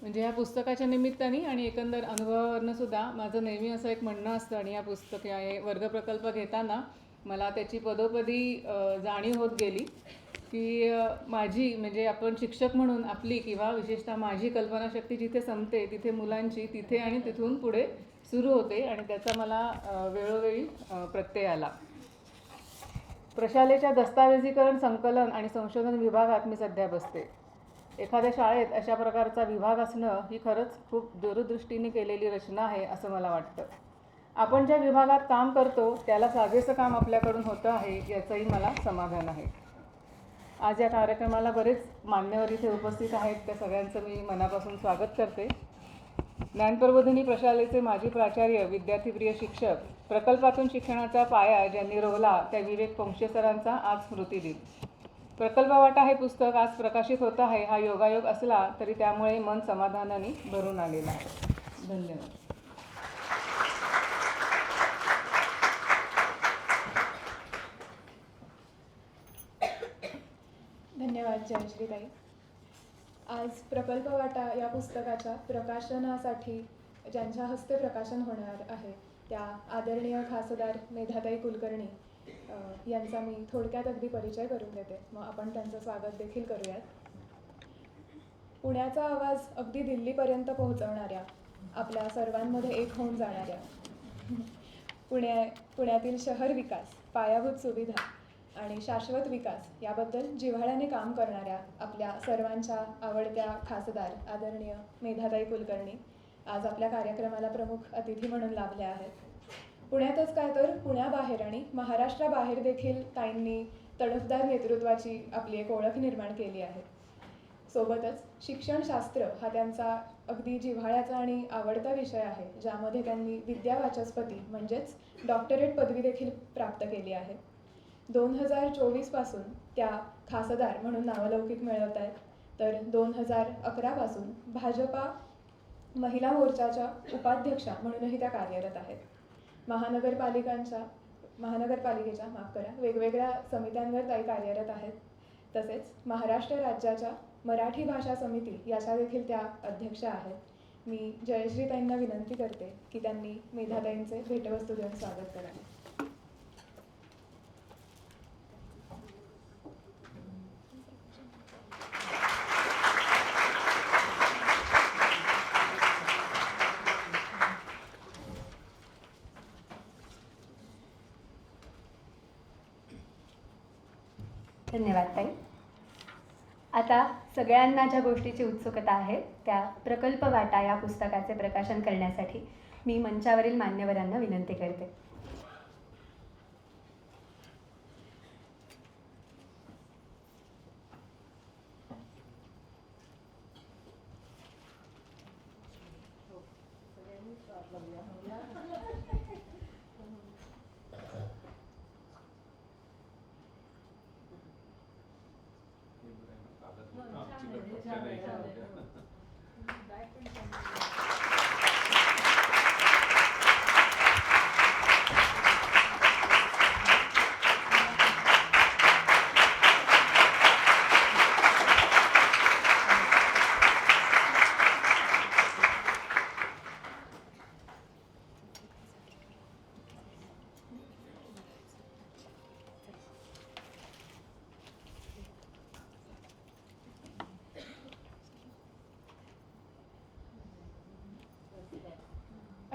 म्हणजे या पुस्तकाच्या निमित्ताने आणि एकंदर अनुभवावरनं सुद्धा माझं नेहमी असं एक म्हणणं असतं आणि या पुस्तक या वर्गप्रकल्प घेताना मला त्याची पदोपदी जाणीव होत गेली की माझी म्हणजे आपण शिक्षक म्हणून आपली किंवा विशेषतः माझी कल्पनाशक्ती जिथे संपते तिथे मुलांची तिथे आणि तिथून पुढे सुरू होते आणि त्याचा मला वेळोवेळी प्रत्यय आला. प्रशालेच्या दस्तावेजीकरण, संकलन आणि संशोधन विभागात मी सध्या बसते. एखाद्या शाळेत अशा प्रकारचा विभाग असणं ही खरंच खूप दूरदृष्टीने केलेली रचना आहे असं मला वाटतं. आपण ज्या विभागात काम करतो त्याला साजेसं काम आपल्याकडून होतं आहे याचंही मला समाधान आहे. आज या कार्यक्रमाला बरेच मान्यवर इथे उपस्थित आहेत. त्या सगळ्यांचं मी मनापासून स्वागत करते. ज्ञानप्रबोधिनी प्रशालेचे माजी प्राचार्य, विद्यार्थीप्रिय शिक्षक, प्रकल्पातून शिक्षणाचा पाया ज्यांनी रोवला त्या विवेक पोंक्षे सरांचा आज स्मृतिदिन. प्रकल्प वाटा हे पुस्तक आज प्रकाशित होत आहे हा योगायोग असला तरी त्यामुळे मन समाधानाने भरून आलेलं आहे. धन्यवाद. धन्यवाद जयश्रीताई. आज प्रकल्प वाटा या पुस्तकाच्या प्रकाशनासाठी ज्यांच्या हस्ते प्रकाशन होणार आहे त्या आदरणीय खासदार मेधाताई कुलकर्णी यांचा मी थोडक्यात अगदी परिचय करून देते. मग आपण त्यांचं स्वागत देखील करूयात. पुण्याचा आवाज अगदी दिल्लीपर्यंत पोहोचवणाऱ्या, आपल्या सर्वांमध्ये एक होऊन जाणाऱ्या, पुण्यातील शहर विकास पायाभूत सुविधा आणि शाश्वत विकास याबद्दल जिव्हाळ्याने काम करणाऱ्या आपल्या सर्वांच्या आवडत्या खासदार आदरणीय मेधाताई कुलकर्णी आज आपल्या कार्यक्रमाला प्रमुख अतिथी म्हणून लाभल्या आहेत. पुण्यातच काय तर पुण्याबाहेर आणि महाराष्ट्राबाहेर देखील ताईंनी तडफदार नेतृत्वाची आपली एक ओळख निर्माण केली आहे. सोबतच शिक्षणशास्त्र हा त्यांचा अगदी जिव्हाळ्याचा आणि आवडता विषय आहे, ज्यामध्ये त्यांनी विद्यावाचस्पती म्हणजेच डॉक्टरेट पदवी देखील प्राप्त केली आहे. 2024 पासून त्या खासदार म्हणून नावलौकिक मिळवत आहेत, तर 2011 पासून भाजपा महिला मोर्चाच्या उपाध्यक्षा म्हणूनही त्या कार्यरत आहेत. महानगरपालिकेच्या वेगवेगळ्या समित्यांवर ताई कार्यरत आहेत. तसेच महाराष्ट्र राज्याच्या मराठी भाषा समिती याच्या देखील त्या अध्यक्ष आहेत. मी जयश्री ताईंना विनंती करते की त्यांनी मेधाताईंचे भेटवस्तू देऊन स्वागत करावे. धन्यवाद ताई. आता सगळ्यांना ज्या गोष्टीची उत्सुकता आहे त्या प्रकल्प वाटा या पुस्तकाचे प्रकाशन करण्यासाठी मी मंचावरील मान्यवरांना विनंती करते.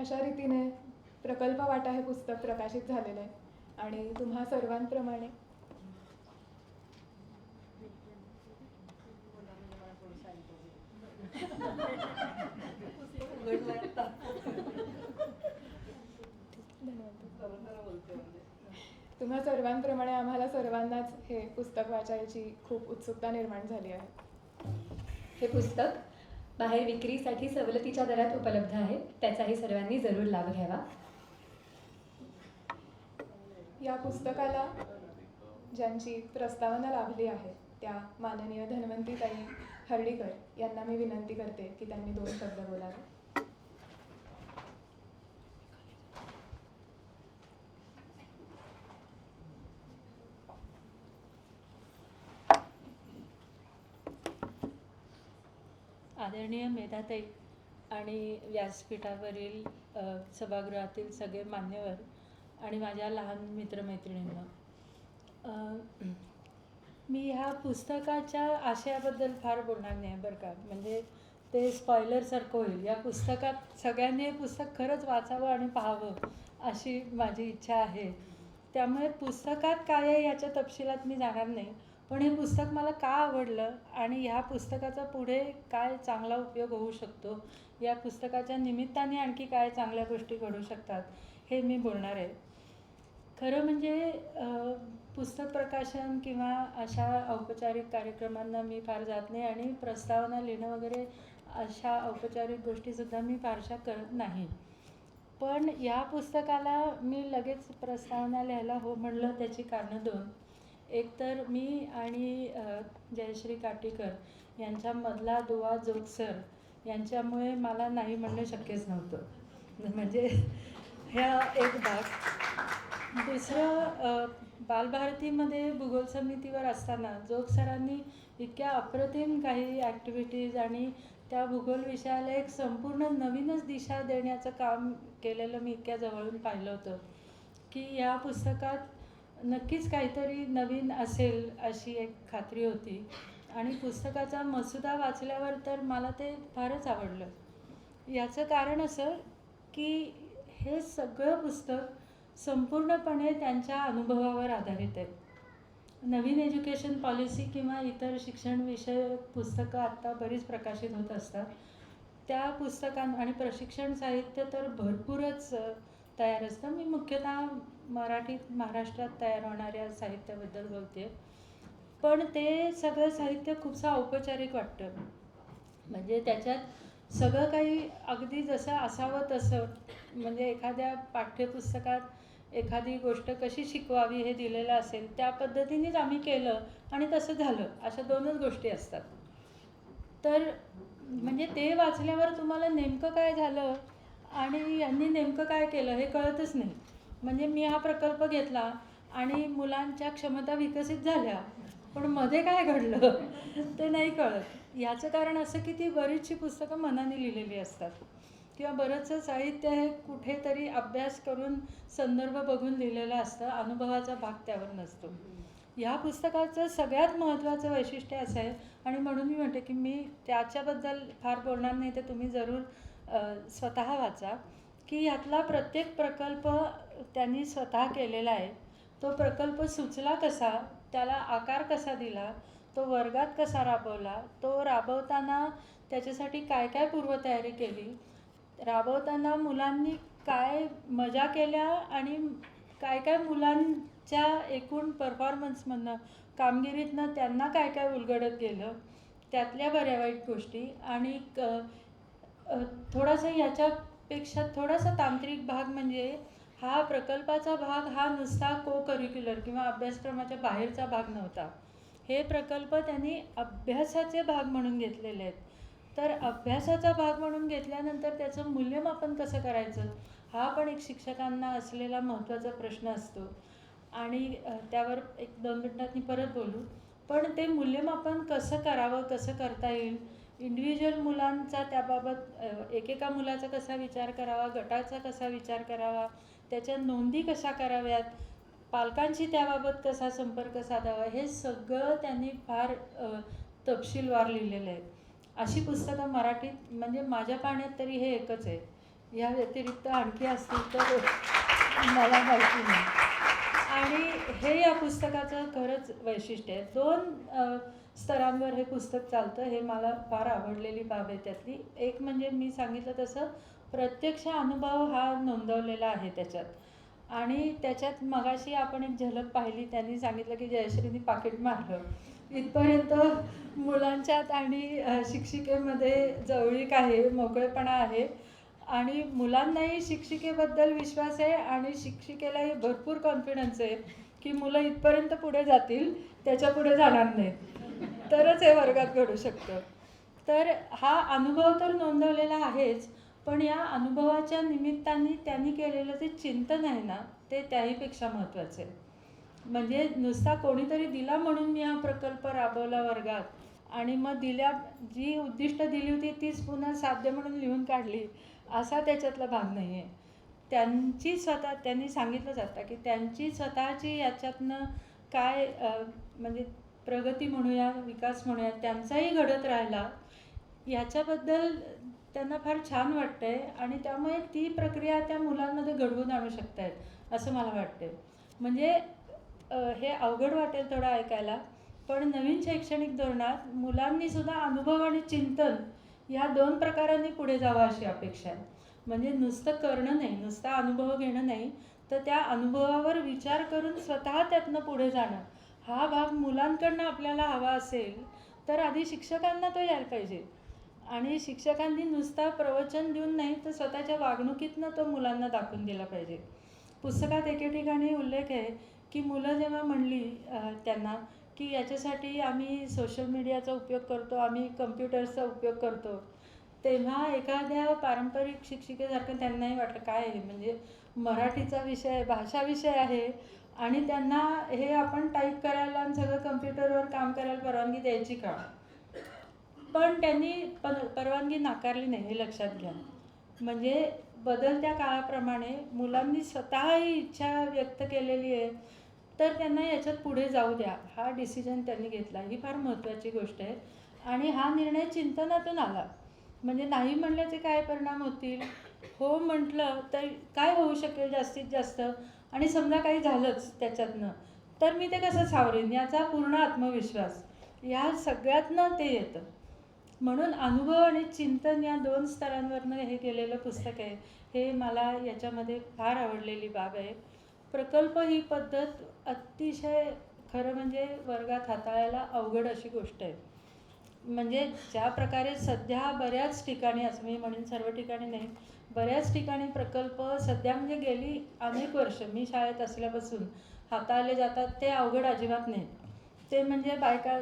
अशा रीतीने प्रकल्प वाटा हे पुस्तक प्रकाशित झालेलं आहे आणि तुम्हा सर्वांप्रमाणे तुम्हा सर्वांप्रमाणे आम्हाला सर्वांनाच हे पुस्तक वाचायची खूप उत्सुकता निर्माण झाली आहे. हे पुस्तक बाहेर विक्रीसाठी सवलतीच्या दरात उपलब्ध आहे, त्याचाही सर्वांनी जरूर लाभ घ्यावा. या पुस्तकाला ज्यांची प्रस्तावना लाभली आहे त्या माननीय धन्वंतीताई हर्डीकर यांना मी विनंती करते की त्यांनी 2 शब्द बोलावे. आदरणीय मेधाताई आणि व्यासपीठावरील सभागृहातील सगळे मान्यवर आणि माझ्या लहान मित्रमैत्रिणींना, मी ह्या पुस्तकाच्या आशयाबद्दल फार बोलणार नाही बरं का, म्हणजे ते स्पॉयलरसारखं होईल. या पुस्तकात सगळ्यांनी हे पुस्तक खरंच वाचावं आणि पाहावं अशी माझी इच्छा आहे. त्यामुळे पुस्तकात काय आहे याच्या तपशिलात मी जाणार नाही, पण हे पुस्तक मला का आवडलं आणि ह्या पुस्तकाचा पुढे काय चांगला उपयोग होऊ शकतो, या पुस्तकाच्या निमित्ताने आणखी काय चांगल्या गोष्टी घडू शकतात हे मी बोलणार आहे. खरं म्हणजे पुस्तक प्रकाशन किंवा अशा औपचारिक कार्यक्रमांना मी फार जात नाही आणि प्रस्तावना लिहिणं वगैरे अशा औपचारिक गोष्टीसुद्धा मी फारशा करत नाही. पण या पुस्तकाला मी लगेच प्रस्तावना लिहायला हो म्हणलं त्याची कारणं 2. एक तर मी आणि जयश्री काटीकर यांच्यामधला दुवा जोगसर यांच्यामुळे मला नाही म्हणणं शक्यच नव्हतं, म्हणजे ह्या एक भाग. दुसरं, बालभारतीमध्ये भूगोल समितीवर असताना जोगसरांनी इतक्या अप्रतिम काही ॲक्टिव्हिटीज आणि त्या भूगोल विषयाला एक संपूर्ण नवीनच दिशा देण्याचं काम केलेलं मी इतक्या जवळून पाहिलं होतं की या पुस्तकात नक्कीच काहीतरी नवीन असेल अशी एक खात्री होती. आणि पुस्तकाचा मसुदा वाचल्यावर तर मला ते फारच आवडलं. याचं कारण असं की हे सगळं पुस्तक संपूर्णपणे त्यांच्या अनुभवावर आधारित आहे. नवीन एज्युकेशन पॉलिसी किंवा इतर शिक्षण विषयक पुस्तकं आत्ता बरीच प्रकाशित होत असतात. त्या आणि प्रशिक्षण साहित्य तर भरपूरच तयार असतं. मी मुख्यतः महाराष्ट्रात तयार होणाऱ्या साहित्याबद्दल बोलते. पण ते सगळं साहित्य खूपसं औपचारिक वाटतं. म्हणजे त्याच्यात सगळं काही अगदी जसं असावं तसं, म्हणजे एखाद्या पाठ्यपुस्तकात एखादी गोष्ट कशी शिकवावी हे दिलेलं असेल त्या पद्धतीनेच आम्ही केलं आणि तसं झालं, अशा 2च गोष्टी असतात. तर म्हणजे ते वाचल्यावर तुम्हाला नेमकं काय झालं आणि यांनी नेमकं काय केलं हे कळतच नाही. म्हणजे मी हा प्रकल्प घेतला आणि मुलांच्या क्षमता विकसित झाल्या, पण मध्ये काय घडलं ते नाही कळत. याचं कारण असं की ती बरीचशी पुस्तकं मनाने लिहिलेली असतात किंवा बरंचसं साहित्य हे कुठेतरी अभ्यास करून संदर्भ बघून लिहिलेलं असतं, अनुभवाचा भाग त्यावर नसतो. ह्या पुस्तकाचं सगळ्यात महत्त्वाचं वैशिष्ट्य असं आहे, आणि म्हणून मी म्हणते की मी त्याच्याबद्दल फार बोलणार नाही, तर तुम्ही जरूर स्वतः वाचा, की यातला प्रत्येक प्रकल्प त्यांनी स्वतः केलेला आहे. तो प्रकल्प सुचला कसा, त्याला आकार कसा दिला, तो वर्गात कसा राबवला, तो राबवताना त्याच्यासाठी काय काय पूर्वतयारी केली, राबवताना मुलांनी काय मजा केल्या आणि काय काय मुलांच्या एकूण परफॉर्मन्समधनं कामगिरीतनं त्यांना काय काय उलगडत गेलं, त्यातल्या बऱ्या वाईट गोष्टी, आणि थोडासा याच्यापेक्षा थोडासा तांत्रिक भाग म्हणजे हा प्रकल्पाचा भाग हा नुसता को-करिक्युलर किंवा अभ्यासक्रमाच्या बाहेरचा भाग नव्हता. हे प्रकल्प त्यांनी अभ्यासाचे भाग म्हणून घेतलेले आहेत. तर अभ्यासाचा भाग म्हणून घेतल्यानंतर त्याचं मूल्यमापन कसं करायचं हा पण एक शिक्षकांना असलेला महत्त्वाचा प्रश्न असतो, आणि त्यावर 1-2 मिनिटांनी परत बोलू. पण ते मूल्यमापन कसं करावं, कसं करता येईल, इंडिव्हिज्युअल मुलांचा त्याबाबत एकेका मुलाचा कसा विचार करावा, गटाचा कसा विचार करावा, त्याच्या नोंदी कशा कराव्यात, पालकांशी त्याबाबत कसा संपर्क साधावा, हे सगळं त्यांनी फार तपशीलवार लिहिलेलं आहे. अशी पुस्तकं मराठीत म्हणजे माझ्या पाहण्यात तरी हे एकच आहे. या व्यतिरिक्त आणखी असतील तर मला माहिती नाही. आणि हे या पुस्तकाचं खरंच वैशिष्ट्य आहे. 2 स्तरांवर हे पुस्तक चालतं, हे मला फार आवडलेली बाब आहे त्यातली. एक म्हणजे मी सांगितलं तसं प्रत्यक्ष अनुभव हा नोंदवलेला आहे त्याच्यात, आणि त्याच्यात मगाशी आपण एक झलक पाहिली, त्यांनी सांगितलं की जयश्रीनी पाकिट मारलं. इथपर्यंत मुलांच्यात आणि शिक्षिकेमध्ये जवळीक आहे, मोकळेपणा आहे, आणि मुलांनाही शिक्षिकेबद्दल विश्वास आहे आणि शिक्षिकेलाही भरपूर कॉन्फिडन्स आहे की मुलं इथपर्यंत पुढे जातील, त्याच्या पुढे जाणार नाहीत, तरच हे वर्गात घडू शकतं. तर हा अनुभव तर नोंदवलेला आहेच, पण या अनुभवाच्या निमित्ताने त्यांनी केलेलं जे चिंतन आहे ना, ते त्याहीपेक्षा महत्त्वाचं आहे. म्हणजे नुसता कोणीतरी दिला म्हणून मी हा प्रकल्प राबवला वर्गात, आणि मग जी उद्दिष्ट दिली होती तीच पुन्हा साध्य म्हणून लिहून काढली, असा त्याच्यातला भाग नाही आहे. त्यांनी सांगितलं जातं की त्यांची स्वतःची याच्यातनं काय म्हणजे प्रगती म्हणूया, विकास म्हणूया, त्यांचाही घडत राहिला याच्याबद्दल त्यांना फार छान वाटतं आहे, आणि त्यामुळे ती प्रक्रिया त्या मुलांमध्ये घडवून आणू शकतायत असं मला वाटतं. म्हणजे हे अवघड वाटेल थोडं ऐकायला, पण नवीन शैक्षणिक धोरणात मुलांनीसुद्धा अनुभव आणि चिंतन या 2 प्रकारांनी पुढे जावं अशी अपेक्षा आहे. म्हणजे नुसतं करणं नाही, नुसता अनुभव घेणं नाही, तर त्या अनुभवावर विचार करून स्वतः त्यातनं पुढे जाणं हा भाग मुलांकडनं आपल्याला हवा असेल तर आधी शिक्षकांना तो यायला पाहिजे, आणि शिक्षकांनी नुसता प्रवचन देऊन नाही तर स्वतःच्या वागणुकीतनं तो मुलांना दाखवून दिला पाहिजे. पुस्तकात एके ठिकाणी उल्लेख आहे की मुलं जेव्हा म्हणली त्यांना की याच्यासाठी आम्ही सोशल मीडियाचा उपयोग करतो, आम्ही कम्प्युटर्सचा उपयोग करतो, तेव्हा एखाद्या पारंपरिक शिक्षिकेसारखं त्यांनाही वाटलं काय आहे, म्हणजे मराठीचा विषय, भाषा विषय आहे, आणि त्यांना हे आपण टाईप करायला आणि सगळं कम्प्युटरवर काम करायला परवानगी द्यायची का? पण त्यांनी परवानगी नाकारली नाही, हे लक्षात घ्या. म्हणजे बदलत्या काळाप्रमाणे मुलांनी स्वतःही इच्छा व्यक्त केलेली आहे, तर त्यांना याच्यात पुढे जाऊ द्या, हा डिसिजन त्यांनी घेतला. ही फार महत्त्वाची गोष्ट आहे, आणि हा निर्णय चिंतनातून आला. म्हणजे नाही म्हणल्याचे काय परिणाम होतील, हो म्हटलं तर काय होऊ शकेल जास्तीत जास्त, आणि समजा काही झालंच त्याच्यातनं तर मी ते कसं सावरेन याचा पूर्ण आत्मविश्वास या सगळ्यातनं ते येतं. म्हणून अनुभव आणि चिंतन या 2 स्तरांवरनं हे केलेलं पुस्तक आहे. हे मला याच्यामध्ये फार आवडलेली बाब आहे. प्रकल्प ही पद्धत अतिशय खरं म्हणजे वर्गात हाताळायला अवघड अशी गोष्ट आहे. म्हणजे ज्या प्रकारे सध्या बऱ्याच ठिकाणी, असं मी म्हणेन सर्व ठिकाणी नाही, बऱ्याच ठिकाणी प्रकल्प सध्या म्हणजे गेली अनेक वर्ष मी शाळेत असल्यापासून हाताळले जातात ते अवघड अजिबात नाही. ते म्हणजे बायका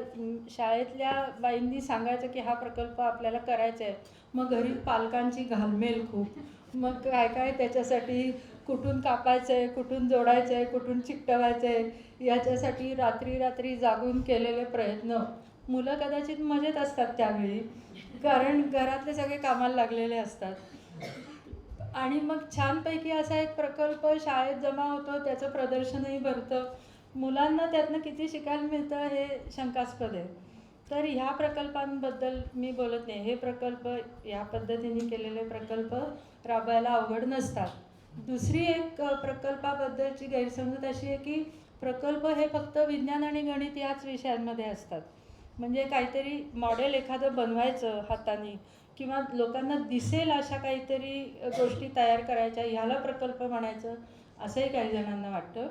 शाळेतल्या बाईंनी सांगायचं की हा प्रकल्प आपल्याला करायचा आहे. मग घरी पालकांची घालमेल खूप. मग काय काय त्याच्यासाठी कुठून कापायचं आहे, कुठून जोडायचं आहे, कुठून चिकटवायचं आहे याच्यासाठी रात्री रात्री जागून केलेले प्रयत्न. मुलं कदाचित मजेत असतात त्यावेळी कारण घरातले सगळे कामाला लागलेले असतात. आणि मग छानपैकी असा एक प्रकल्प शाळेत जमा होतो, त्याचं प्रदर्शनही भरतं. मुलांना त्यातनं किती शिकायला मिळतं हे शंकास्पद आहे. तर ह्या प्रकल्पांबद्दल मी बोलत नाही. हे प्रकल्प या पद्धतीने केलेले प्रकल्प राबवायला अवघड नसतात. दुसरी एक प्रकल्पाबद्दलची गैरसमजूत अशी आहे की प्रकल्प हे फक्त विज्ञान आणि गणित याच विषयांमध्ये असतात. म्हणजे काहीतरी मॉडेल एखादं बनवायचं हाताने किंवा लोकांना दिसेल अशा काहीतरी गोष्टी तयार करायच्या, ह्याला प्रकल्प म्हणायचं असंही काही जणांना वाटतं.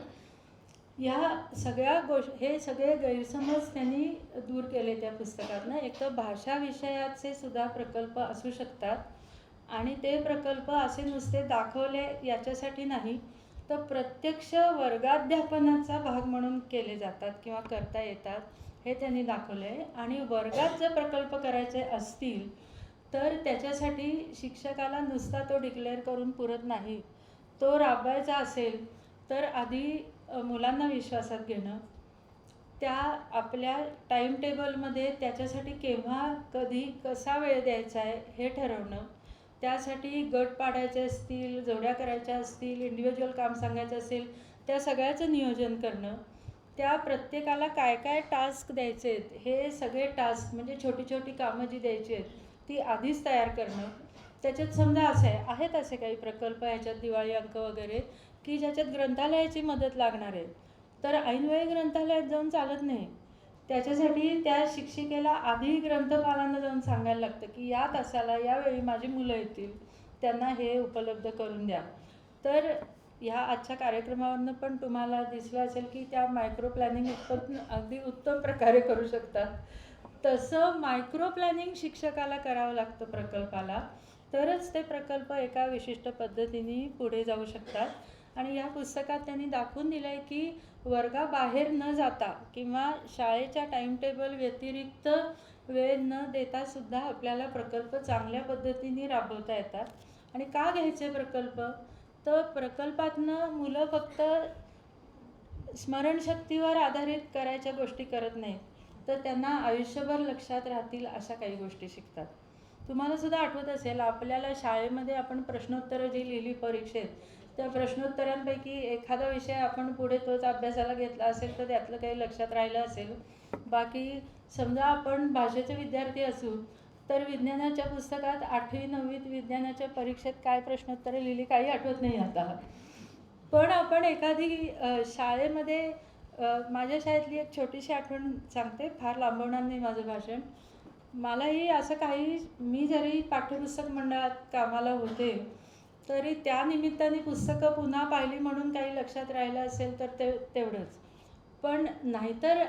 ह्या सगळ्या हे सगळे गैरसमज त्यांनी दूर केले त्या पुस्तकातनं. एक तर भाषा विषयाचे सुद्धा प्रकल्प असू शकतात आणि ते प्रकल्प असे नुसते दाखवले याच्यासाठी नाही तर प्रत्यक्ष वर्गाध्यापनाचा भाग म्हणून केले जातात किंवा करता येतात हे त्यांनी दाखवलं आहे. आणि वर्गात जर प्रकल्प करायचे असतील तर त्याच्यासाठी शिक्षकाला नुसता तो डिक्लेअर करून पुरत नाही. तो राबवायचा असेल तर आधी मुलांना विश्वासात घेणं, त्या आपल्या टाईम टेबलमध्ये त्याच्यासाठी केव्हा कधी कसा वेळ द्यायचा आहे हे ठरवणं, त्यासाठी गट पाडायचे असतील, जोड्या करायच्या असतील, इंडिव्हिज्युअल काम सांगायचं असेल त्या सगळ्याचं नियोजन करणं, त्या प्रत्येकाला काय काय टास्क द्यायचे आहेत हे सगळे टास्क म्हणजे छोटी छोटी कामं जी द्यायची आहेत ती आधीच तयार करणं. त्याच्यात समजा असं आहे, आहेत असे काही प्रकल्प ह्याच्यात दिवाळी अंक वगैरे की ज्याच्यात ग्रंथालयाची मदत लागणार आहे तर ऐनवेळी ग्रंथालयात जाऊन चालत नाही. त्याच्यासाठी त्या शिक्षिकेला आधी ग्रंथपालांना जाऊन सांगायला लागतं की या तासाला यावेळी माझी मुलं येतील, त्यांना हे उपलब्ध करून द्या. तर ह्या आजच्या कार्यक्रमावरनं पण तुम्हाला दिसलं असेल की त्या मायक्रो प्लॅनिंग अगदी उत्तम प्रकारे करू शकतात. तसं मायक्रो प्लॅनिंग शिक्षकाला करावं लागतं प्रकल्पाला, तरच ते प्रकल्प एका विशिष्ट पद्धतीने पुढे जाऊ शकतात. आणि या पुस्तकात त्यांनी दाखवून दिलं आहे की वर्गाबाहेर न जाता किंवा शाळेच्या टाईमटेबल व्यतिरिक्त वेळ न देता सुद्धा आपल्याला प्रकल्प चांगल्या पद्धतीने राबवता येतात. आणि का घ्यायचे प्रकल्प, तर प्रकल्पातनं मुलं फक्त स्मरणशक्तीवर आधारित करायच्या गोष्टी करत नाहीत तर त्यांना आयुष्यभर लक्षात राहतील अशा काही गोष्टी शिकतात. तुम्हाला सुद्धा आठवत असेल आपल्याला शाळेमध्ये आपण प्रश्नोत्तरं जी लिहिली परीक्षेत त्या प्रश्नोत्तरांपैकी एखादा विषय आपण पुढे तोच अभ्यासाला घेतला असेल तर त्यातलं काही लक्षात राहिलं असेल. बाकी समजा आपण भाषेचे विद्यार्थी असू तर विज्ञानाच्या पुस्तकात 8वी 9वीत विज्ञानाच्या परीक्षेत काय प्रश्नोत्तरं लिहिली काही आठवत नाही आता. पण आपण एखादी शाळेमध्ये माझ्या शाळेतली एक छोटीशी आठवण सांगते, फार लांबवणार नाही माझं भाषण. मलाही असं काही, मी जरी पाठ्यपुस्तक मंडळात कामाला होते तरी त्या निमित्ताने पुस्तकं पुन्हा पाहिली म्हणून काही लक्षात राहिलं असेल तर तेवढंच. पण नाहीतर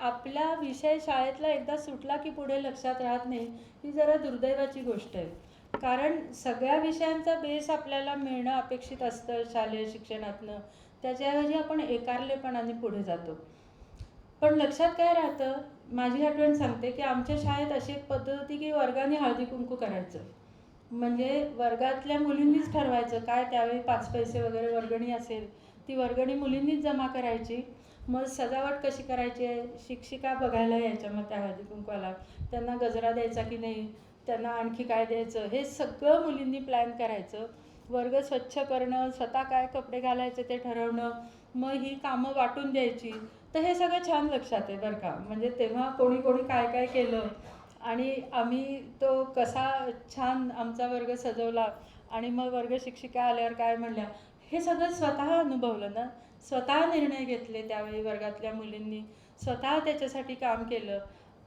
आपला विषय शाळेतला एकदा सुटला की पुढे लक्षात राहत नाही, ही जरा दुर्दैवाची गोष्ट आहे. कारण सगळ्या विषयांचा बेस आपल्याला मिळणं अपेक्षित असतं शालेय शिक्षणातनं, त्याच्याऐवजी आपण एकारलेपणाने पुढे जातो. पण लक्षात काय राहतं, माझी आठवण सांगते की आमच्या शाळेत अशी एक पद्धत होती की वर्गाने हळदी कुंकू करायचं. म्हणजे वर्गातल्या मुलींनीच ठरवायचं काय त्यावेळी 5 पैसे वगैरे वर्गणी असेल ती वर्गणी मुलींनीच जमा करायची. मग सजावट कशी करायची आहे, शिक्षिका बघायला यायच्या मग त्या हळदी कुंकवाला, त्यांना गजरा द्यायचा की नाही, त्यांना आणखी काय द्यायचं हे सगळं मुलींनी प्लॅन करायचं. वर्ग स्वच्छ करणं, स्वतः काय कपडे घालायचे ते ठरवणं, मग ही कामं वाटून द्यायची. तर हे सगळं छान लक्षात आहे बरं का. म्हणजे तेव्हा कोणी कोणी काय काय केलं आणि आम्ही तो कसा छान आमचा वर्ग सजवला आणि मग वर्ग शिक्षिका आल्यावर काय म्हणल्या हे सगळं स्वतः अनुभवलं ना, स्वतः निर्णय घेतले त्यावेळी वर्गातल्या मुलींनी, स्वतः त्याच्यासाठी काम केलं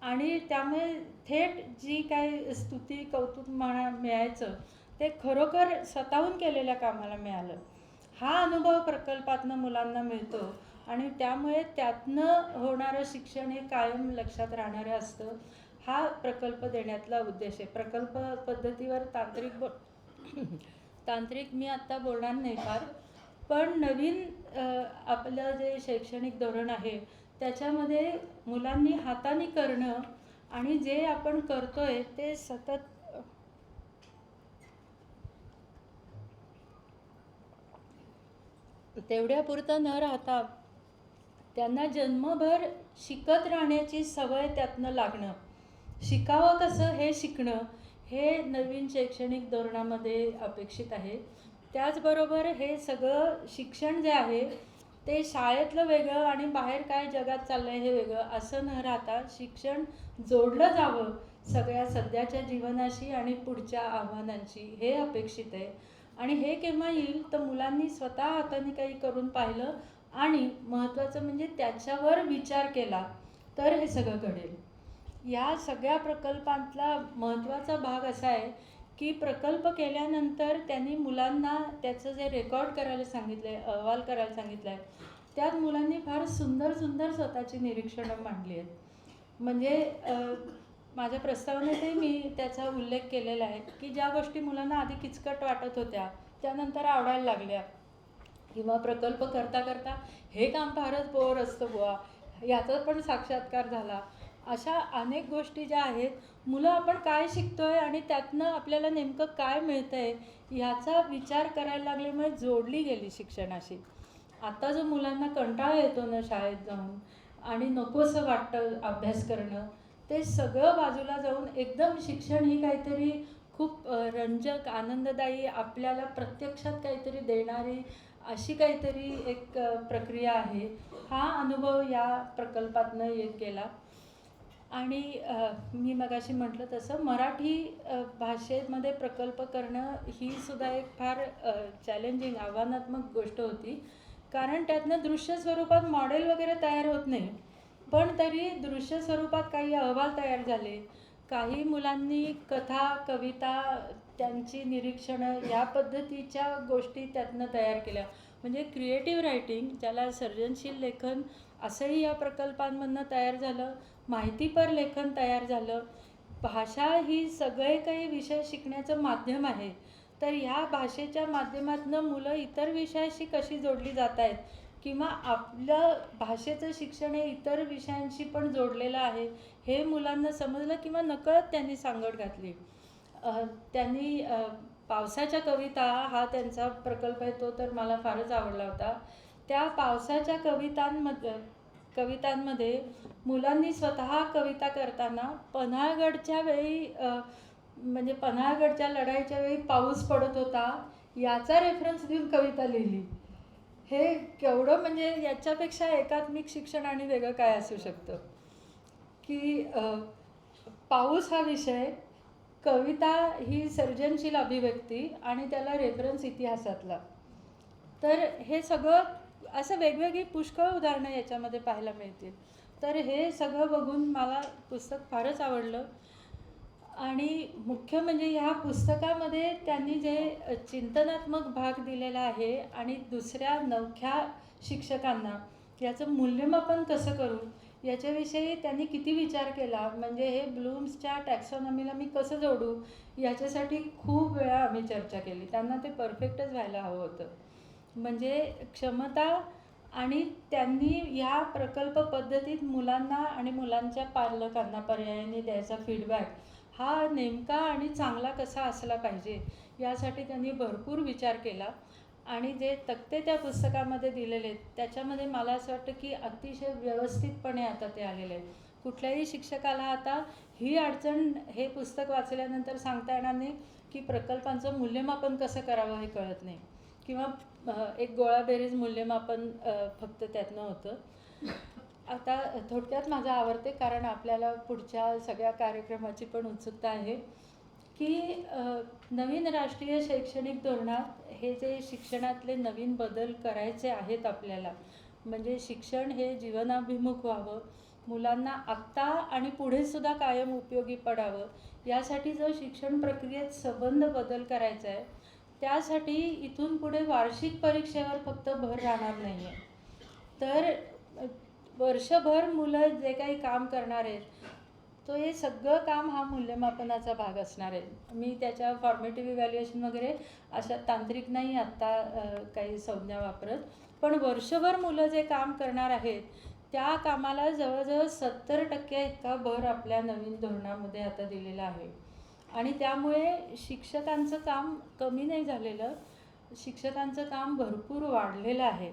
आणि त्यामुळे थेट जी काही स्तुती कौतुक मिळायचं ते खरोखर स्वतःहून केलेल्या कामाला मिळालं. हा अनुभव प्रकल्पातनं मुलांना मिळतो आणि त्यामुळे त्यातनं होणारं शिक्षण हे कायम लक्षात राहणारं असतं. हा प्रकल्प देण्यातला उद्देश आहे. प्रकल्प पद्धतीवर तांत्रिक मी आत्ता बोलणार नाही फार, पण नवीन आपलं जे शैक्षणिक धोरण आहे त्याच्यामध्ये मुलांनी हाताने करणं आणि जे आपण करतोय ते सतत तेवढ्यापुरतं न राहता त्यांना जन्मभर शिकत राहण्याची सवय त्यातनं लागणं, शिकावं कसं हे शिकणं हे नवीन शैक्षणिक धोरणामध्ये अपेक्षित आहे. त्याचबरोबर हे सगळं शिक्षण जे आहे ते शाळेतलं वेगळं आणि बाहेर काय जगात चाललं आहे हे वेगळं असं न राहता शिक्षण जोडलं जावं सगळ्या सध्याच्या जीवनाशी आणि पुढच्या आव्हानांशी, हे अपेक्षित आहे. आणि हे केव्हा येईल तर मुलांनी स्वतः हाताने काही करून पाहिलं आणि महत्त्वाचं म्हणजे त्याच्यावर विचार केला तर हे सगळं घडेल. या सगळ्या प्रकल्पांतला महत्त्वाचा भाग असा आहे की प्रकल्प केल्यानंतर त्यांनी मुलांना त्याचं जे रेकॉर्ड करायला सांगितलं आहे, अहवाल करायला सांगितलं आहे, त्यात मुलांनी फार सुंदर सुंदर स्वतःची निरीक्षणं मांडली आहेत. म्हणजे माझ्या प्रस्तावनेतही मी त्याचा उल्लेख केलेला आहे की ज्या गोष्टी मुलांना आधी किचकट वाटत होत्या त्यानंतर आवडायला लागल्या, किंवा प्रकल्प करता करता हे काम फारच बोर असतं बुवा याचा पण साक्षात्कार झाला. अशा अनेक गोष्टी ज्या आहेत मुलं आपण काय शिकतोय आणि त्यातनं आपल्याला नेमकं काय मिळतं आहे याचा विचार करायला लागल्यामुळे जोडली गेली शिक्षणाशी. आता जो मुलांना कंटाळा येतो ना शाळेत जाऊन आणि नकोसं वाटतं अभ्यास करणं, ते सगळं बाजूला जाऊन एकदम शिक्षण ही काहीतरी खूप रंजक आनंददायी आपल्याला प्रत्यक्षात काहीतरी देणारी अशी काहीतरी एक प्रक्रिया आहे. हा अनुभव या प्रकल्पातनं येत गेला. आणि मी मगाशी म्हटलं तसं मराठी भाषेमध्ये प्रकल्प करणं ही सुद्धा एक फार चॅलेंजिंग आव्हानात्मक गोष्ट होती, कारण त्यातनं दृश्य स्वरूपात मॉडेल वगैरे तयार होत नाही, पण तरी दृश्य स्वरूपात काही अहवाल तयार झाले. काही मुलांनी कथा कविता त्यांची निरीक्षणं या पद्धतीच्या गोष्टी त्यातनं तयार केल्या. म्हणजे क्रिएटिव्ह रायटिंग ज्याला सर्जनशील लेखन असंही या प्रकल्पांमधनं तयार झालं, माहितीपर लेखन तयार झालं. भाषा ही सगळे काही विषय शिकण्याचं माध्यम आहे, तर ह्या भाषेच्या माध्यमातून मुलं इतर विषयाशी कशी जोडली जात आहेत किंवा आपलं भाषेचं शिक्षण हे इतर विषयांशी पण जोडलेलं आहे हे मुलांना समजलं किंवा नकळत त्यांनी सांगड घातली. त्यांनी पावसाच्या कविता हा त्यांचा प्रकल्प आहे, तो तर मला फारच आवडला होता. त्या पावसाच्या कवितांमध्ये मुलांनी स्वतः कविता करताना पन्हाळगडच्या वेळी म्हणजे पन्हाळगडच्या लढाईच्या वेळी पाऊस पडत होता याचा रेफरन्स देऊन कविता लिहिली. हे केवढं म्हणजे याच्यापेक्षा एकात्मिक शिक्षण आणि वेगळं काय असू शकतं की पाऊस हा विषय, कविता ही सर्जनशील अभिव्यक्ती आणि त्याला रेफरन्स इतिहासातला. तर हे सगळं असं वेगवेगळी पुष्कळ उदाहरणं याच्यामध्ये पाहायला मिळतील. तर हे सगळं बघून मला पुस्तक फारच आवडलं. आणि मुख्य म्हणजे ह्या पुस्तकामध्ये त्यांनी जे चिंतनात्मक भाग दिलेला आहे आणि दुसऱ्या नवख्या शिक्षकांना याचं मूल्यमापन कसं करू याच्याविषयी त्यांनी किती विचार केला. म्हणजे हे ब्लूम्सच्या टॅक्सॉनॉमीला मी कसं जोडू याच्यासाठी खूप वेळा आम्ही चर्चा केली. त्यांना ते परफेक्टच व्हायला हवं होतं. म्हणजे क्षमता आणि त्यांनी ह्या प्रकल्प पद्धतीत मुलांना आणि मुलांच्या पालकांना पर्यायाने द्यायचा फीडबॅक हा नेमका आणि चांगला कसा असला पाहिजे यासाठी त्यांनी भरपूर विचार केला. आणि जे तक्ते त्या पुस्तकामध्ये दिलेले आहेत त्याच्यामध्ये मला असं वाटतं की अतिशय व्यवस्थितपणे आता ते आलेले आहेत. कुठल्याही शिक्षकाला आता ही अडचण हे पुस्तक वाचल्यानंतर सांगता येणार नाही की प्रकल्पांचं मूल्यमापन कसं करावं हे कळत नाही, किंवा एक गोळाबेरीज मूल्यमापन फक्त त्यातनं होतं. आता थोडक्यात माझं आवडते, कारण आपल्याला पुढच्या सगळ्या कार्यक्रमाची पण उत्सुकता आहे की नवीन राष्ट्रीय शैक्षणिक धोरणात हे जे शिक्षणातले नवीन बदल करायचे आहेत आपल्याला, म्हणजे शिक्षण हे जीवनाभिमुख व्हावं, मुलांना आत्ता आणि पुढेसुद्धा कायम उपयोगी पडावं, यासाठी जो शिक्षण प्रक्रियेत सबंध बदल करायचा आहे, त्यासाठी इथून पुढे वार्षिक परीक्षेवर फक्त भर राहणार नाही आहे. तर वर्षभर मुलं जे काही काम करणार आहेत, तो हे सगळं काम हा मूल्यमापनाचा भाग असणार आहे. मी त्याच्या फॉर्मेटिव्ह इव्हॅल्युएशन वगैरे अशा तांत्रिक नाही आत्ता काही संज्ञा वापरत, पण वर्षभर मुलं जे काम करणार आहेत त्या कामाला जवळजवळ 70% इतका भर आपल्या नवीन धोरणामध्ये आता दिलेला आहे. आणि त्यामुळे शिक्षकांचं काम कमी नाही झालेलं, शिक्षकांचं काम भरपूर वाढलेलं आहे.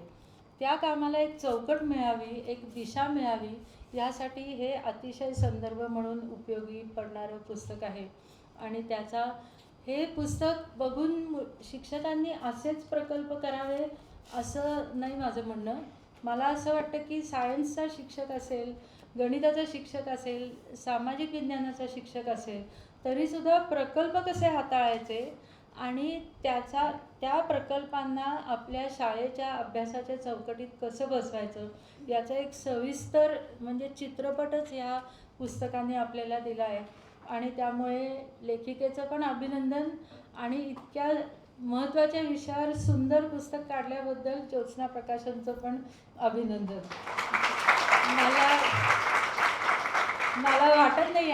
त्या कामाला एक चौकट मिळावी, एक दिशा मिळावी, यासाठी हे अतिशय संदर्भ म्हणून उपयोगी पडणारं पुस्तक आहे. आणि हे पुस्तक बघून शिक्षकांनी असेच प्रकल्प करावे असं नाही माझं म्हणणं. मला असं वाटतं की सायन्सचा शिक्षक असेल, गणिताचा शिक्षक असेल, सामाजिक विज्ञानाचा शिक्षक असेल, तरीसुद्धा प्रकल्प कसे हाताळायचे आणि त्या प्रकल्पांना आपल्या शाळेच्या अभ्यासाच्या चौकटीत कसं बसवायचं, याचा एक सविस्तर म्हणजे चित्रपटच ह्या पुस्तकाने आपल्याला दिला आहे. आणि त्यामुळे लेखिकेचं पण अभिनंदन आणि इतक्या महत्त्वाच्या विषयावर सुंदर पुस्तक काढल्याबद्दल ज्योत्स्ना प्रकाशनचं पण अभिनंदन. मला वाटत नाही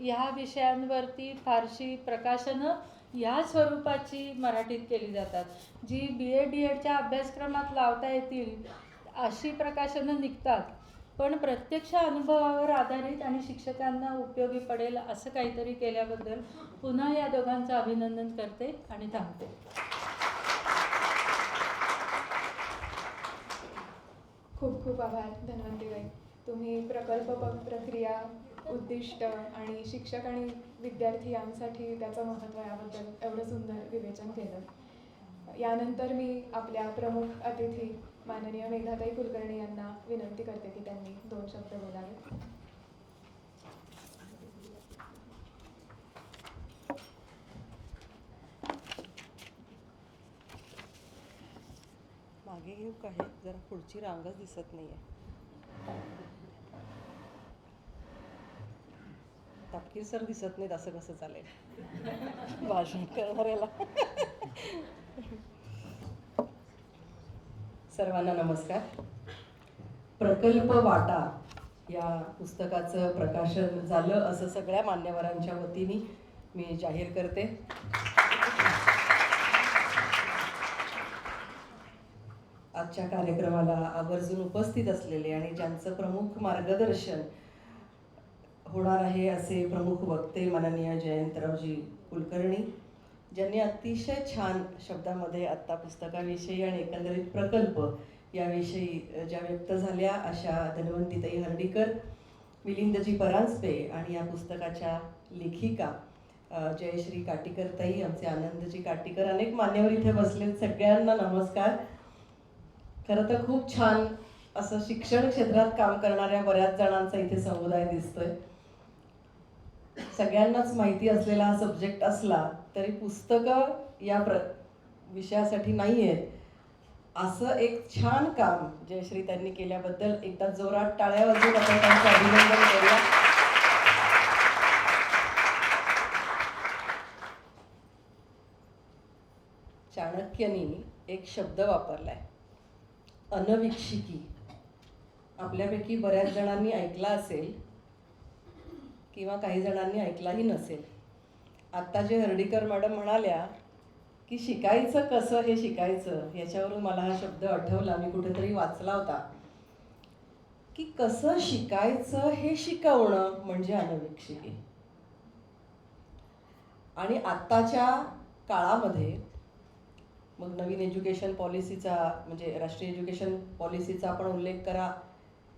ह्या विषयांवरती फारशी प्रकाशनं ह्या स्वरूपाची मराठीत केली जातात. जी BA DEdच्या अभ्यासक्रमात लावता येतील अशी प्रकाशनं निघतात, पण प्रत्यक्ष अनुभवावर आधारित आणि शिक्षकांना उपयोगी पडेल असं काहीतरी केल्याबद्दल पुन्हा या दोघांचं अभिनंदन करते आणि थांबते. खूप खूप आभार धन्वंतीबाई. तुम्ही प्रकल्प प्रक्रिया, उद्दिष्ट आणि शिक्षक आणि विद्यार्थी यांसाठी त्याचं महत्त्व याबद्दल एवढं सुंदर विवेचन केलं. यानंतर मी आपल्या प्रमुख अतिथी माननीय मेधाताई कुलकर्णी यांना विनंती करते की त्यांनी 2 शब्द बोलावे. मागे घेऊ का हे? जरा पुढची रांगच दिसत नाही आहे. तपकीर सर दिसत नाहीत, असं कसं चालेल भाषण करणाऱ्याला. सर्वांना नमस्कार. प्रकल्प वाटा या पुस्तकाचं प्रकाशन झालं असं सगळ्या मान्यवरांच्या वतीने मी जाहीर करते. आजच्या कार्यक्रमाला आवर्जून उपस्थित असलेले आणि ज्यांचं प्रमुख मार्गदर्शन होणार आहे असे प्रमुख वक्ते माननीय जयंतरावजी कुलकर्णी, ज्यांनी अतिशय छान शब्दामध्ये आत्ता पुस्तकाविषयी आणि एकंदरीत प्रकल्प याविषयी ज्या व्यक्त झाल्या, अशा धन्वंतीताई हर्डीकर, मिलिंदजी परांजपे आणि या पुस्तकाच्या लेखिका जयश्री काटीकरताई, आमचे आनंदजी काटीकर, अनेक मान्यवर इथे बसलेत, सगळ्यांना नमस्कार. खरं तर खूप छान असं शिक्षण क्षेत्रात काम करणाऱ्या बऱ्याच जणांचा इथे समुदाय दिसतोय. सगळ्यांनाच माहिती असलेला हा सब्जेक्ट असला तरी पुस्तकं या विषयासाठी नाही आहेत, असं एक छान काम जयश्री त्यांनी केल्याबद्दल एकदा जोरात टाळ्या वाजवून आपण त्यांचं अभिनंदन करूया. चाणक्यनी एक शब्द वापरलाय, अनविक्षिकी. आपल्यापैकी बऱ्याच जणांनी ऐकला असेल किंवा काही जणांनी ऐकलाही नसेल. आत्ता जे हर्डीकर मॅडम म्हणाल्या की शिकायचं कसं हे शिकायचं, याच्यावरून मला हा शब्द आठवला. मी कुठेतरी वाचला होता की कसं शिकायचं हे शिकवणं म्हणजे अनविक्षिकी. आणि आत्ताच्या काळामध्ये मग नवीन एज्युकेशन पॉलिसीचा म्हणजे राष्ट्रीय एज्युकेशन पॉलिसीचा आपण उल्लेख करा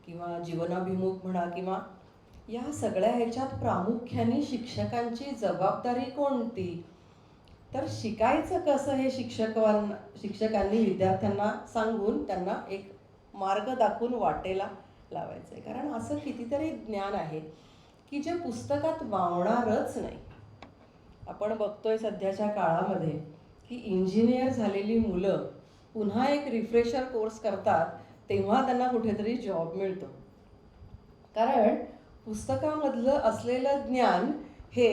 किंवा जीवनाभिमुख म्हणा, किंवा या सगळ्या ह्याच्यात प्रामुख्याने शिक्षकांची जबाबदारी कोणती, तर शिकायचं कसं हे शिक्षकांनी विद्यार्थ्यांना सांगून त्यांना एक मार्ग दाखवून वाटेला लावायचं आहे. कारण असं कितीतरी ज्ञान आहे की जे पुस्तकात वावणारच नाही. आपण बघतोय सध्याच्या काळामध्ये की इंजिनियर झालेली मुलं पुन्हा एक रिफ्रेशर कोर्स करतात तेव्हा त्यांना कुठेतरी जॉब मिळतो. कारण पुस्तकामधलं असलेलं ज्ञान हे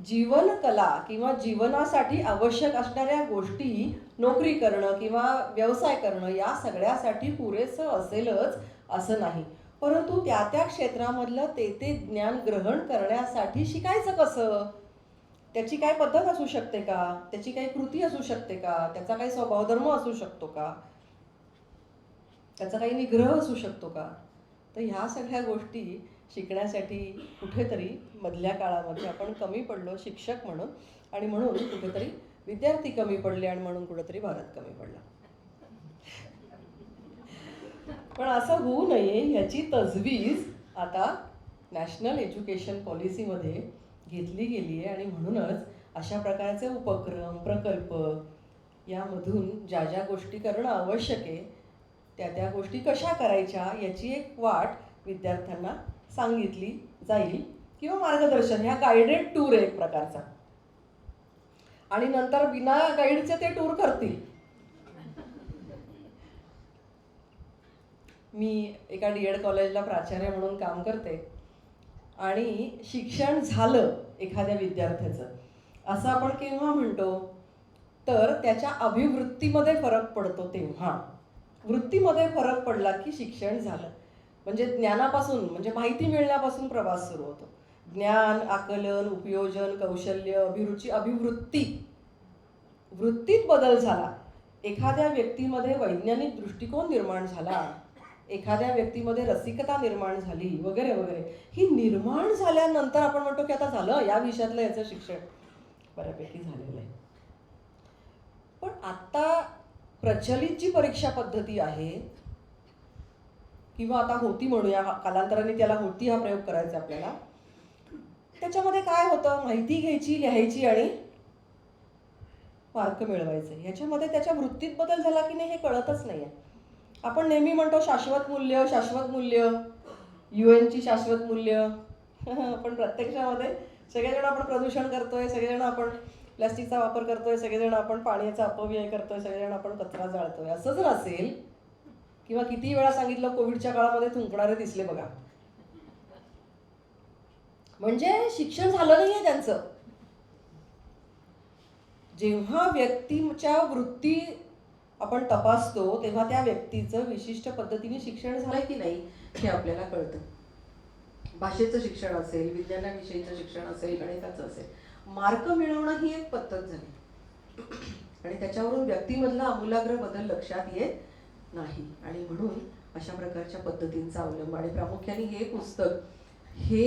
जीवनकला किंवा जीवनासाठी आवश्यक असणाऱ्या गोष्टी नोकरी करणं किंवा व्यवसाय करणं या सगळ्यासाठी पुरेसं असेलच असं नाही, परंतु त्या त्या क्षेत्रामधलं ते ज्ञान ग्रहण करण्यासाठी शिकायचं कसं, त्याची काय पद्धत असू शकते का, त्याची काही कृती असू शकते का, त्याचा काही स्वभावधर्म असू शकतो का, त्याचा काही निग्रह असू शकतो का. तर ह्या सगळ्या गोष्टी शिकण्यासाठी कुठेतरी मधल्या काळामध्ये आपण कमी पडलो शिक्षक म्हणून, आणि म्हणून कुठेतरी विद्यार्थी कमी पडले आणि म्हणून कुठेतरी भारत कमी पडला. पण असं होऊ नये ह्याची तजवीज आता नॅशनल एज्युकेशन पॉलिसीमध्ये घेतली गेली आहे, आणि म्हणूनच अशा प्रकारचे उपक्रम प्रकल्प यामधून ज्या ज्या गोष्टी करणं आवश्यक आहे त्या गोष्टी कशा करायच्या याची एक वाट विद्यार्थ्यांना सांगितली जाईल किंवा मार्गदर्शन, ह्या गायडेड टूर आहे एक प्रकारचा. आणि नंतर बिना गाईडचे ते टूर करतील. मी एका DED कॉलेजला प्राचार्य म्हणून काम करते, आणि शिक्षण झालं एखाद्या विद्यार्थ्याचं असं आपण केव्हा म्हणतो, तर त्याच्या अभिवृत्तीमध्ये फरक पडतो तेव्हा. वृत्तीमध्ये फरक पडला की शिक्षण झालं. म्हणजे ज्ञानापासून, म्हणजे माहिती मिळण्यापासून प्रवास सुरू होतो. ज्ञान, आकलन, उपयोजन, कौशल्य, अभिरुची, अभिवृत्ती, वृत्तीत बदल झाला, एखाद्या व्यक्तीमध्ये वैज्ञानिक दृष्टिकोन निर्माण झाला, एखाद्या व्यक्तीमध्ये रसिकता निर्माण झाली वगैरे वगैरे. ही निर्माण झाल्यानंतर आपण म्हणतो की आता झालं या विषयातलं याचं शिक्षण बऱ्यापैकी झालेलं आहे. पण आता प्रचलित जी परीक्षा पद्धती आहे, किंवा आता होती म्हणूया, कालांतराने त्याला होती हा प्रयोग करायचा आपल्याला, त्याच्यामध्ये काय होतं, माहिती घ्यायची, लिहायची आणि मार्क मिळवायचे. ह्याच्यामध्ये त्याच्या वृत्तीत बदल झाला की नाही हे कळतच नाही आहे. आपण नेहमी म्हणतो शाश्वत मूल्य, शाश्वत मूल्य, UN ची शाश्वत मूल्य. पण प्रत्यक्षामध्ये सगळेजण आपण प्रदूषण करतोय, सगळेजण आपण प्लॅस्टिकचा वापर करतोय, सगळेजण आपण पाण्याचा अपव्यय करतोय, सगळेजण आपण कचरा जाळतोय. असं जर असेल, किंवा किती वेळा सांगितलं कोविडच्या काळामध्ये थुंकणारे दिसले बघा, म्हणजे शिक्षण झालं नाहीये त्यांचं. जेव्हा व्यक्तीच्या वृत्ती आपण तपासतो तेव्हा त्या व्यक्तीचं विशिष्ट पद्धतीने शिक्षण झालंय की नाही हे आपल्याला कळतं. भाषेचं शिक्षण असेल, विज्ञानाविषयीचं शिक्षण असेल, गणिताचं असेल, मार्क मिळवणं ही एक पद्धत झाली, आणि त्याच्यावरून व्यक्तीमधला आमूलाग्र बदल लक्षात येत नाही. आणि म्हणून अशा प्रकारच्या पद्धतींचा अवलंब, आणि प्रामुख्याने हे पुस्तक हे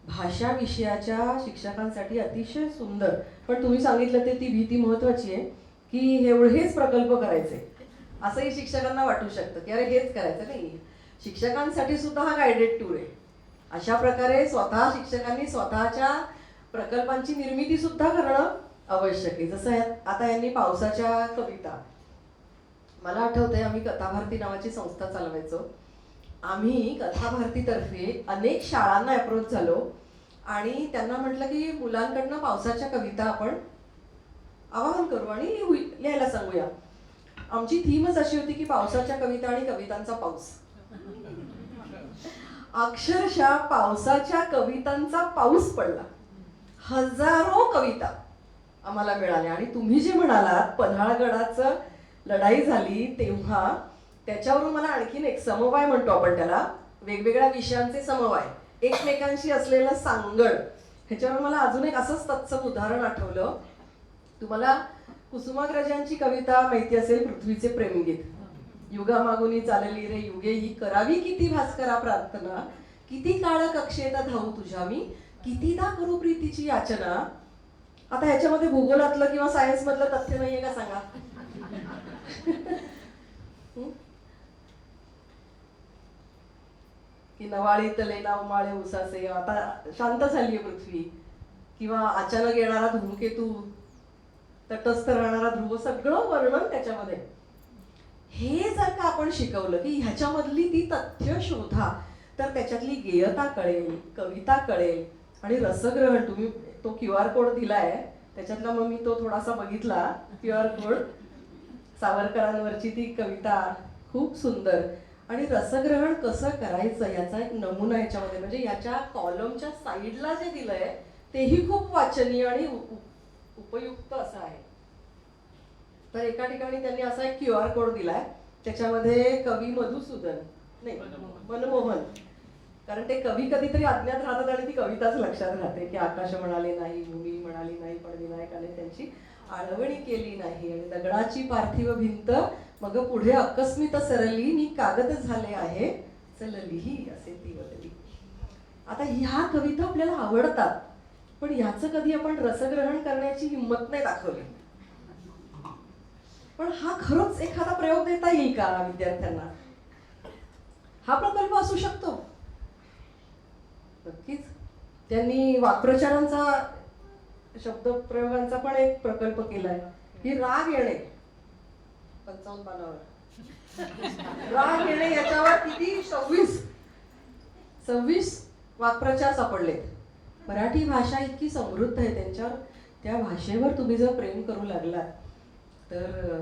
भाषा विषयाच्या शिक्षकांसाठी अतिशय सुंदर. पण तुम्ही सांगितलं ते ती भीती महत्त्वाची आहे की एवढेच प्रकल्प करायचे असंही शिक्षकांना वाटू शकतं की अरे हेच करायचं नाही. शिक्षकांसाठी सुद्धा हा गायडेड टूर आहे. अशा प्रकारे स्वतः शिक्षकांनी स्वतःच्या प्रकल्पांची निर्मिती सुद्धा करणं आवश्यक आहे. जसं आता यांनी पावसाच्या कविता, मला आठवतंय आम्ही कथाभारती नावाची संस्था चालवायचो. आम्ही कथाभारतीतर्फे अनेक शाळांना अप्रोच झालो आणि त्यांना म्हटलं की मुलांकडनं पावसाच्या कविता आपण आवाहन करू आणि लिहायला सांगूया. आमची थीमच अशी होती की पावसाच्या कविता आणि कवितांचा पाऊस. अक्षरशः पावसाच्या कवितांचा पाऊस पडला. हजारो कविता आम्हाला मिळाल्या. आणि तुम्ही जे म्हणालात पन्हाळगडाचं लढाई झाली तेव्हा त्याच्यावरून मला आणखीन एक समवाय म्हणतो आपण त्याला, वेगवेगळ्या विषयांचे समवाय, एकमेकांशी असलेलं सांगड, ह्याच्यावर मला अजून एक असंच तत्सम उदाहरण आठवलं. तुम्हाला कुसुमाग्रजांची कविता माहिती असेल, पृथ्वीचे प्रेमगीत. युगामागुनी चालली रे युगे ही करावी किती भास्करा प्रार्थना, किती काळ कक्षेत धावू तुझ्या मी, कितीदा करू प्रीतीची याचना. आता ह्याच्यामध्ये भूगोलातलं किंवा सायन्स मधलं तथ्य नाहीये का सांगा? की नवाळी तलेला उमाळे उसासे, आता शांत झालीये पृथ्वी, किंवा अचानक येणारा धूमकेतू, तटस्थ राहणारा ध्रुव, सगळं वर्णन त्याच्यामध्ये. हे जर का आपण शिकवलं की ह्याच्यामधली ती तथ्य शोधा तर त्याच्यातली गेयता कळेल, कविता कळेल आणि रसग्रहण, तुम्ही तो QR कोड दिलाय त्याच्यातला, मग मी तो थोडासा बघितला QR कोड, सावरकरांवरची ती कविता खूप सुंदर. आणि रसग्रहण कसं करायचं याचा एक नमुना याच्यामध्ये, म्हणजे याच्या कॉलमच्या साईडला जे दिलंय तेही खूप वाचनीय आणि उपयुक्त असं आहे. तर एका ठिकाणी त्यांनी असा एक QR कोड दिलाय, त्याच्यामध्ये कवी मधुसूदन नाही मनमोहन, कारण ते कवी कधीतरी अज्ञात राहतात आणि ती कविताच लक्षात राहते की आकाश म्हणाले नाही, भूमी म्हणाली नाही, पण विनायकाने त्यांची आळवणी केली नाही. आणि दगडाची पार्थिव भिंत मग पुढे अकस्मित सरली, मी कागद झाले आहे चललीही असे ती वदली. आता ह्या कविता आपल्याला आवडतात, पण ह्याचं कधी आपण रसग्रहण करण्याची हिंमत नाही दाखवली. पण हा खरंच एखादा प्रयोग देता येईल का विद्यार्थ्यांना? हा प्रकल्प असू शकतो नक्कीच. त्यांनी वाक्प्रचारांचा, शब्दप्रयोगांचा पण एक प्रकल्प केलाय की राग येणे 55 पानावर राग येणे, याच्यावर किती 26 वाक्प्रचार सापडलेत. मराठी भाषा इतकी समृद्ध आहे, त्यांच्यावर, त्या भाषेवर तुम्ही जर प्रेम करू लागलात तर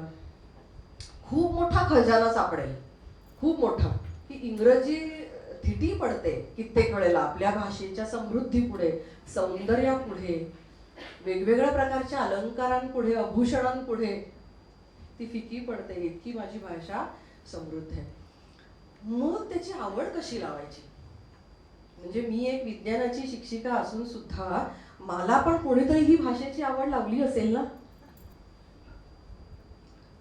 खूप मोठा खजाना सापडेल, खूप मोठा. की इंग्रजी थिटी पडते कित्येक वेळेला आपल्या भाषेच्या समृद्धीपुढे, सौंदर्यापुढे, वेगवेगळ्या प्रकारच्या अलंकारांपुढे, आभूषणांपुढे ती फिकी पडते. इतकी माझी भाषा समृद्ध आहे. मग त्याची आवड कशी लावायची? म्हणजे मी एक विज्ञानाची शिक्षिका असून सुद्धा मला पण कोणीतरी ही भाषेची आवड लावली असेल ना.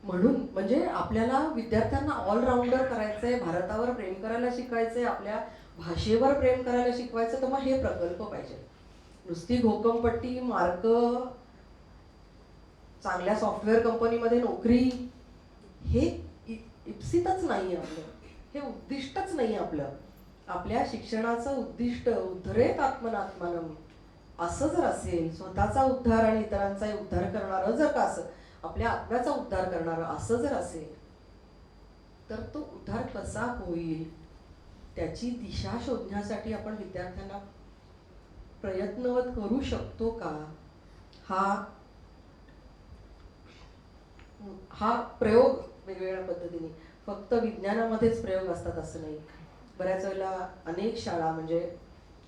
म्हणून म्हणजे आपल्याला विद्यार्थ्यांना ऑलराऊंडर करायचंय, भारतावर प्रेम करायला शिकवायचंय, आपल्या भाषेवर प्रेम करायला शिकवायचं, तर मग हे प्रकल्प पाहिजे. नुसती घोकमपट्टी, मार्क, चांगल्या सॉफ्टवेअर कंपनीमध्ये नोकरी, हे इप्सितच नाही आपलं, हे उद्दिष्टच नाही आपलं. आपल्या शिक्षणाचं उद्दिष्ट उद्धरेत आत्मनात्मानम असं जर असेल, स्वतःचा उद्धार आणि इतरांचाही उद्धार करणारं जर का असं, आपल्या आत्म्याचा उद्धार करणारं असं जर असेल, तर तो उद्धार कसा होईल त्याची दिशा शोधण्यासाठी आपण विद्यार्थ्यांना प्रयत्नवत करू शकतो का? हा प्रयोग वेगवेगळ्या पद्धतीने, फक्त विज्ञानामध्येच प्रयोग असतात असं नाही. बऱ्याच वेळेला अनेक शाळा, म्हणजे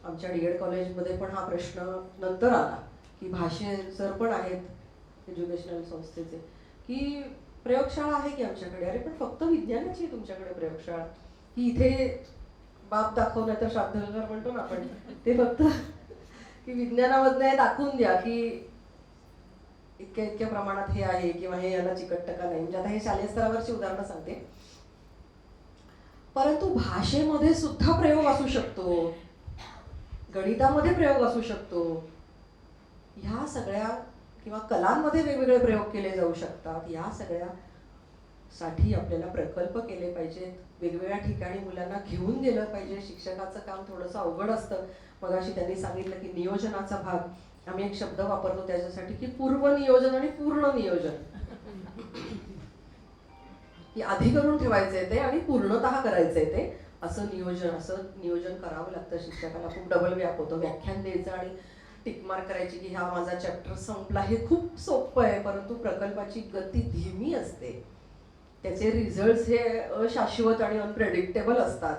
आमच्या DED कॉलेजमध्ये पण हा प्रश्न नंतर आला की भाषेसर पण आहेत एज्युकेशनल संस्थेचे, की प्रयोगशाळा आहे की आमच्याकडे. अरे पण फक्त विज्ञानाची तुमच्याकडे प्रयोगशाळा, की इथे बाप दाखव नाही तर श्राद्धघर म्हणतो ना आपण, ते फक्त की विज्ञानामधनं दाखवून द्या की इतक्या प्रमाणात हे आहे किंवा हे याला चिकटतं का नाही. म्हणजे आता हे शालेय स्तरावरची उदाहरणं सांगते, परंतु भाषेमध्ये सुद्धा प्रयोग असू शकतो, गणितामध्ये प्रयोग असू शकतो, ह्या सगळ्या, किंवा कलांमध्ये वेगवेगळे प्रयोग केले जाऊ शकतात. या सगळ्यासाठी आपल्याला प्रकल्प केले पाहिजेत, वेगवेगळ्या ठिकाणी मुलांना घेऊन गेलं पाहिजे. शिक्षकाचं काम थोडंसं अवघड असतं. मगाशी त्यांनी सांगितलं की नियोजनाचा भाग, आम्ही एक शब्द वापरतो त्याच्यासाठी की पूर्वनियोजन आणि पूर्ण नियोजन, की आधी करून ठेवायचंय ते आणि पूर्णतः करायचंय ते, असं नियोजन करावं लागतं शिक्षकाला. खूप डबल व्याप होतो, व्याख्यान द्यायचं आणि टिकमार्क करायची की हा माझा चॅप्टर संपला, हे खूप सोपं आहे. परंतु प्रकल्पाची गती धीमी असते, त्याचे रिझल्ट्स हे अशाश्वत आणि अनप्रेडिक्टेबल असतात.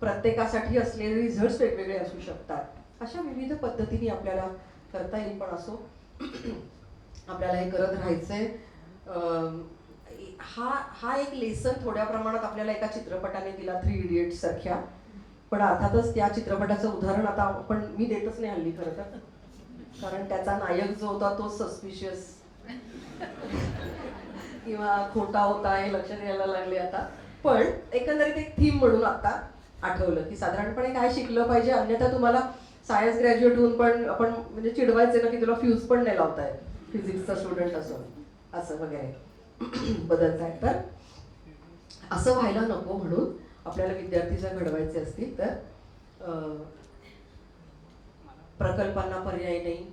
प्रत्येकासाठी असलेले रिझल्ट्स वेगवेगळे असू शकतात. अशा विविध पद्धतीने आपल्याला करता येईल. पण असो, आपल्याला हे करत राहायचंय. हा एक लेसन थोड्या प्रमाणात आपल्याला एका चित्रपटाने दिला, 3 इडियट्स सारख्या. पण अर्थातच त्या चित्रपटाचं उदाहरण आता आपण मी देतच नाही हल्ली खरं तर, कारण त्याचा नायक जो होता तो सस्पिशियस किंवा खोटा होता हे लक्षात यायला लागले आता. पण एकंदरीत एक थीम म्हणून आता आठवलं की साधारणपणे काय शिकलं पाहिजे. अन्यथा तुम्हाला सायन्स ग्रॅज्युएट होऊन पण आपण म्हणजे चिडवायचे ना की तुला फ्यूज पण नाही लावताय फिजिक्सचा स्टुडंट असून, असं वगैरे बदलताय. तर असं व्हायला नको, म्हणून आपल्याला विद्यार्थी जर घडवायचे असतील तर प्रकल्पांना पर्याय नाही,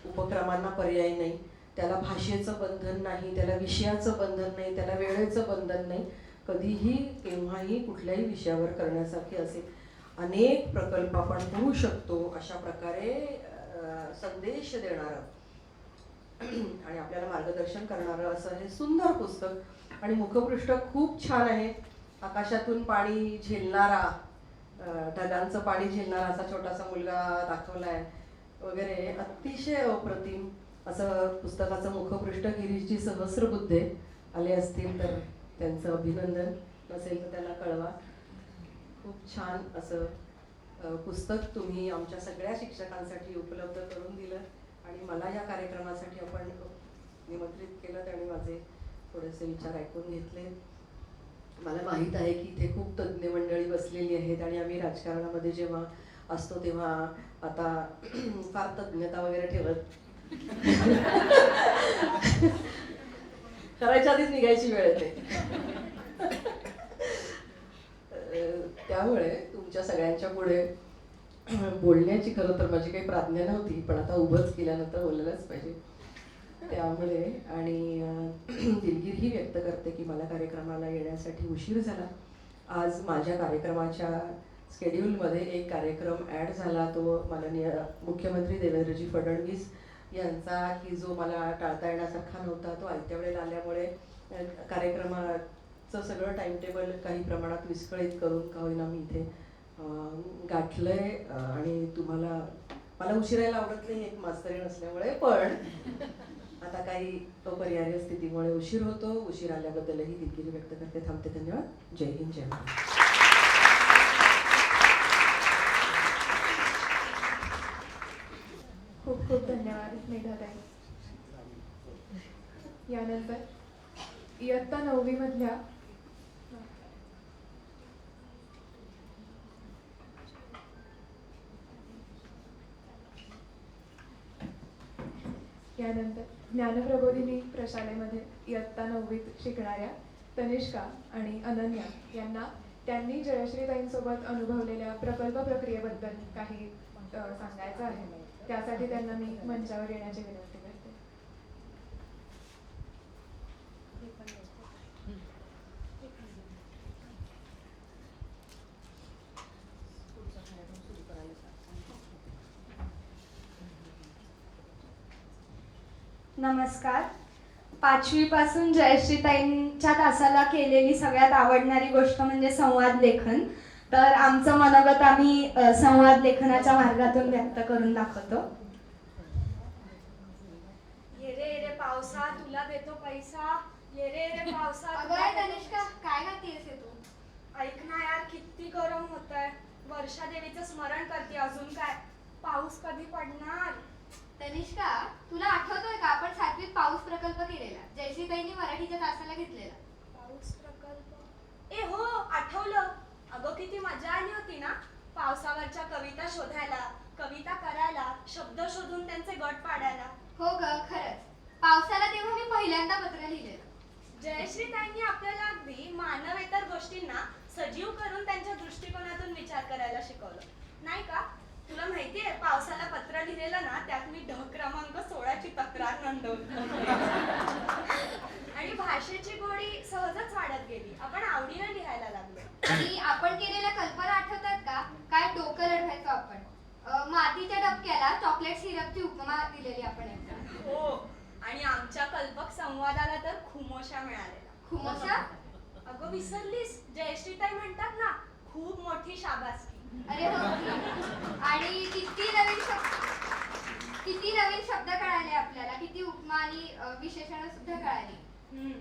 उपक्रमांना पर्याय नाही. त्याला भाषेचं बंधन नाही, त्याला विषयाचं बंधन नाही, त्याला वेळेचं बंधन नाही. कधीही केव्हाही कुठल्याही विषयावर करण्यासारखे असे अनेक प्रकल्प आपण करू शकतो. अशा प्रकारे संदेश देणारं आणि आपल्याला मार्गदर्शन करणारं असं हे सुंदर पुस्तक आणि मुखपृष्ठ खूप छान आहे. आकाशातून पाणी झेलणारा, ढगांचं पाणी झेलणारा असा छोटासा मुलगा दाखवलाय वगैरे, अतिशय अप्रतिम असं पुस्तकाचं मुखपृष्ठ. गिरीशजी सहस्रबुद्धे आले असतील तर त्यांचं अभिनंदन, नसेल तर त्यांना कळवा. खूप छान असं पुस्तक तुम्ही आमच्या सगळ्या शिक्षकांसाठी उपलब्ध करून दिलं आणि मला या कार्यक्रमासाठी आपण निमंत्रित केलं आणि माझे थोडेसे विचार ऐकून घेतले. मला माहीत आहे की इथे खूप तज्ज्ञ मंडळी बसलेली आहेत आणि आम्ही राजकारणामध्ये जेव्हा असतो तेव्हा आता फार तज्ज्ञता वगैरे ठेवत करायच्या आधीच निघायची वेळ येते. त्यामुळे तुमच्या सगळ्यांच्या पुढे बोलण्याची खरं तर माझी काही प्राज्ञा नव्हती, पण आता उभंच केल्यानंतर बोलायलाच पाहिजे. त्यामुळे आणि दिलगिरी व्यक्त करते की मला कार्यक्रमाला येण्यासाठी उशीर झाला. आज माझ्या कार्यक्रमाच्या स्केड्यूलमध्ये एक कार्यक्रम ॲड झाला, तो माननीय मुख्यमंत्री देवेंद्रजी फडणवीस यांचा, की जो मला टाळता येण्यासारखा नव्हता. तो आयत्या वेळेला आल्यामुळे कार्यक्रमाचं सगळं टाईमटेबल काही प्रमाणात विस्कळीत करून का होईना मी इथे गाठलंय. आणि तुम्हाला मला उशीर यायला आवडत नाही एक मास्तरीण असल्यामुळे, पण आता काही अपरिहार्य स्थितीमुळे उशीर होतो. उशीर आल्याबद्दलही दिलगिरी व्यक्त करते. थांबते. धन्यवाद. जय हिंद, जय महाराष्ट्र. खूप खूप धन्यवाद मेधाताई. यानंतर इयत्ता 9वी मधल्या ज्ञानप्रबोधिनी प्रशालेमध्ये इयत्ता 9वीत शिकणाऱ्या तनिष्का आणि अनन्या यांना त्यांनी जयश्रीताईंसोबत अनुभवलेल्या प्रकल्प प्रक्रियेबद्दल काही सांगायचं आहे. त्यासाठी त्यांना मी मंचावर येण्याची विनंती करते. नमस्कार. 5वी पासून जयश्रीताईंच्या तासाला केलेली सगळ्यात आवडणारी गोष्ट म्हणजे संवाद लेखन. तर आमचं मनोगत आम्ही संवाद लेखनाच्या मार्गातून व्यक्त करून दाखवतो. ये रे पावसा तुला देतो पैसा, ये रे पावसा. अगं तनिष्का, काय गातीयेस तू? ऐक ना यार, किती गरम होतंय. वर्षा देवीचं स्मरण करते. अजून काय, पाऊस कधी पडणार? तनिष्का, तुला आठवतोय का आपण 7वीत पाऊस प्रकल्प केलेला, जयश्रीताईंनी मराठीच्या तासाला घेतलेला? पाऊस प्रकल्प? ए हो, आठवलं. अगं किती मजा आली होती ना पावसावरच्या कविता शोधायला, कविता करायला, शब्द शोधून त्यांचे गट पाडायला. हो ग, खरंच. पावसाला तेव्हा मी पहिल्यांदा पत्र लिहिलेलं. जयश्रीताईंनी आपल्याला अगदी मानवेतर गोष्टींना सजीव करून त्यांच्या दृष्टिकोनातून विचार करायला शिकवलं, नाही का? तुला माहितीये, पावसाला पत्र लिहिलेलं ना, त्यात मी क्रमांक 16ची तक्रार नोंदवली. आणि भाषेची गोडी सहजच वाढत गेली. आपण आवडीनं लिहायला लागलो. आणि आपण केलेल्या कल्पना आठवतात का? काय डोकं लढवायचो आपण. मातीच्या डबक्याला चॉकलेट सिरपची उपमा दिलेली आपण एकदा. हो, आणि आमच्या कल्पक संवादाला तर खुमोशा मिळालेला. खुमोशा? अगं विसरलीस, जयश्रीताई म्हणतात ना, खूप मोठी शाबासकी. अरे हो. आणि किती नवीन शब्द कळाले आपल्याला, किती उपमा आणि विशेषणं सुद्धा कळाली.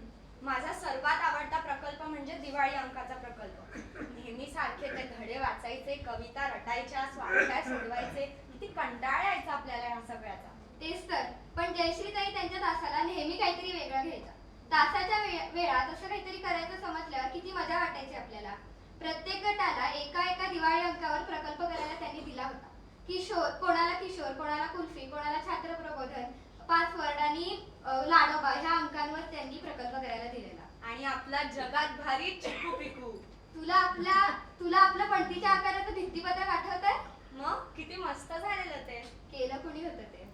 माझा सर्वात आवडता प्रकल्प म्हणजे दिवाळी अंकाचा प्रकल्प. नेहमी सारखे ते धडे वाचायचे, कविता रटायच्या, स्वाध्याय सोडवायचे. किती कंटाळा यायचा आपल्याला या सगळ्याचा. तेच तर. पण जयश्रीताई त्यांच्या तासाला नेहमी काहीतरी वेगळं घ्यायचं. तासाच्या वेळात असं काहीतरी करायचं समजल्यावर किती मजा वाटायची आपल्याला. प्रत्येक गटाला एका दिवाळी अंकावर प्रकल्प करायला त्यांनी दिला होता. किशोर, कोणाला कुल्फी, कोणाला छात्र प्रबोधन, पासवर्ड आणि लाडोबा ह्या अंकांवर त्यांनी प्रकल्प करायला दिलेला. आणि आपला जगात भारी चिकू पिकू. तुला आपलं पणतीच्या आकाराचं भित्तीपत्रक आठवतंय? मग किती मस्त झालेलं ते. केलं कुणी होतं ते.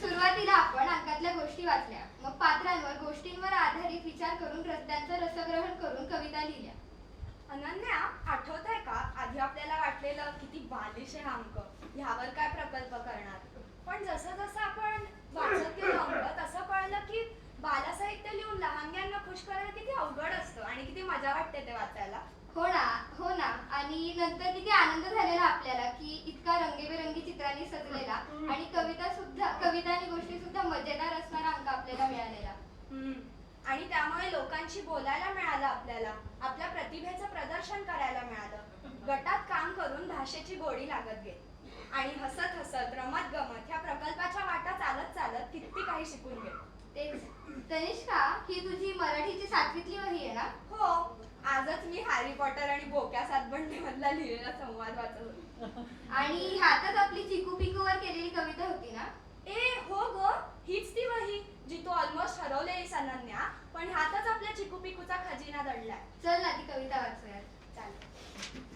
सुरुवातीला आपण अंकातल्या गोष्टी वाचल्या, मग पात्रांवर, गोष्टींवर आधारित विचार करून रस्त्यांचं रसग्रहण करून कविता लिहिल्या. अनन्या, आठवतंय का आधी आपल्याला वाटलेलं किती बालिश आहे हा अंक. ह्यावर काय प्रकल्प करणार. पण जसं जसं आपण वाचत गेलो अंक तसं कळलं की बालसाहित्य लिहून लहानग्यांना खुश करणं किती अवघड असतं आणि किती मजा वाटते ते वाचायला. हो ना. आणि नंतर किती आनंद झालेला आपल्याला की इतका रंगीबेरंगी चित्रांनी सजलेला आणि कविता आणि गोष्टी सुद्धा मजेदार असणारा अंक आपल्याला मिळालेला. आणि त्यामुळे लोकांशी बोलायला मिळालं, आपल्याला आपल्या प्रतिभेचं प्रदर्शन करायला मिळालं. गटात काम करून भाषेची गोडी लागत गेली आणि हसत हसत रमत गमत ह्या प्रकल्पाच्या वाटा चालत चालत किती काही शिकून गेलो. तेच. तनिष्का, ही तुझी मराठीची 7वीतली वही आहे ना? हो, आजच मी हॅरी पॉटर आणि बोक्या सातबंडीमधला लिहिलेला संवाद वाचत होते. आणि ह्यातच आपली चिकू पिकूवर केलेली कविता होती ना? हो ग, हीच ती वही जी तू ऑलमोस्ट हरवलेलीस अनन्या, पण ह्यातच आपल्या चिकू पिकूचा खजिना दडलाय. चल ना ती कविता वाचूयात. चालेल.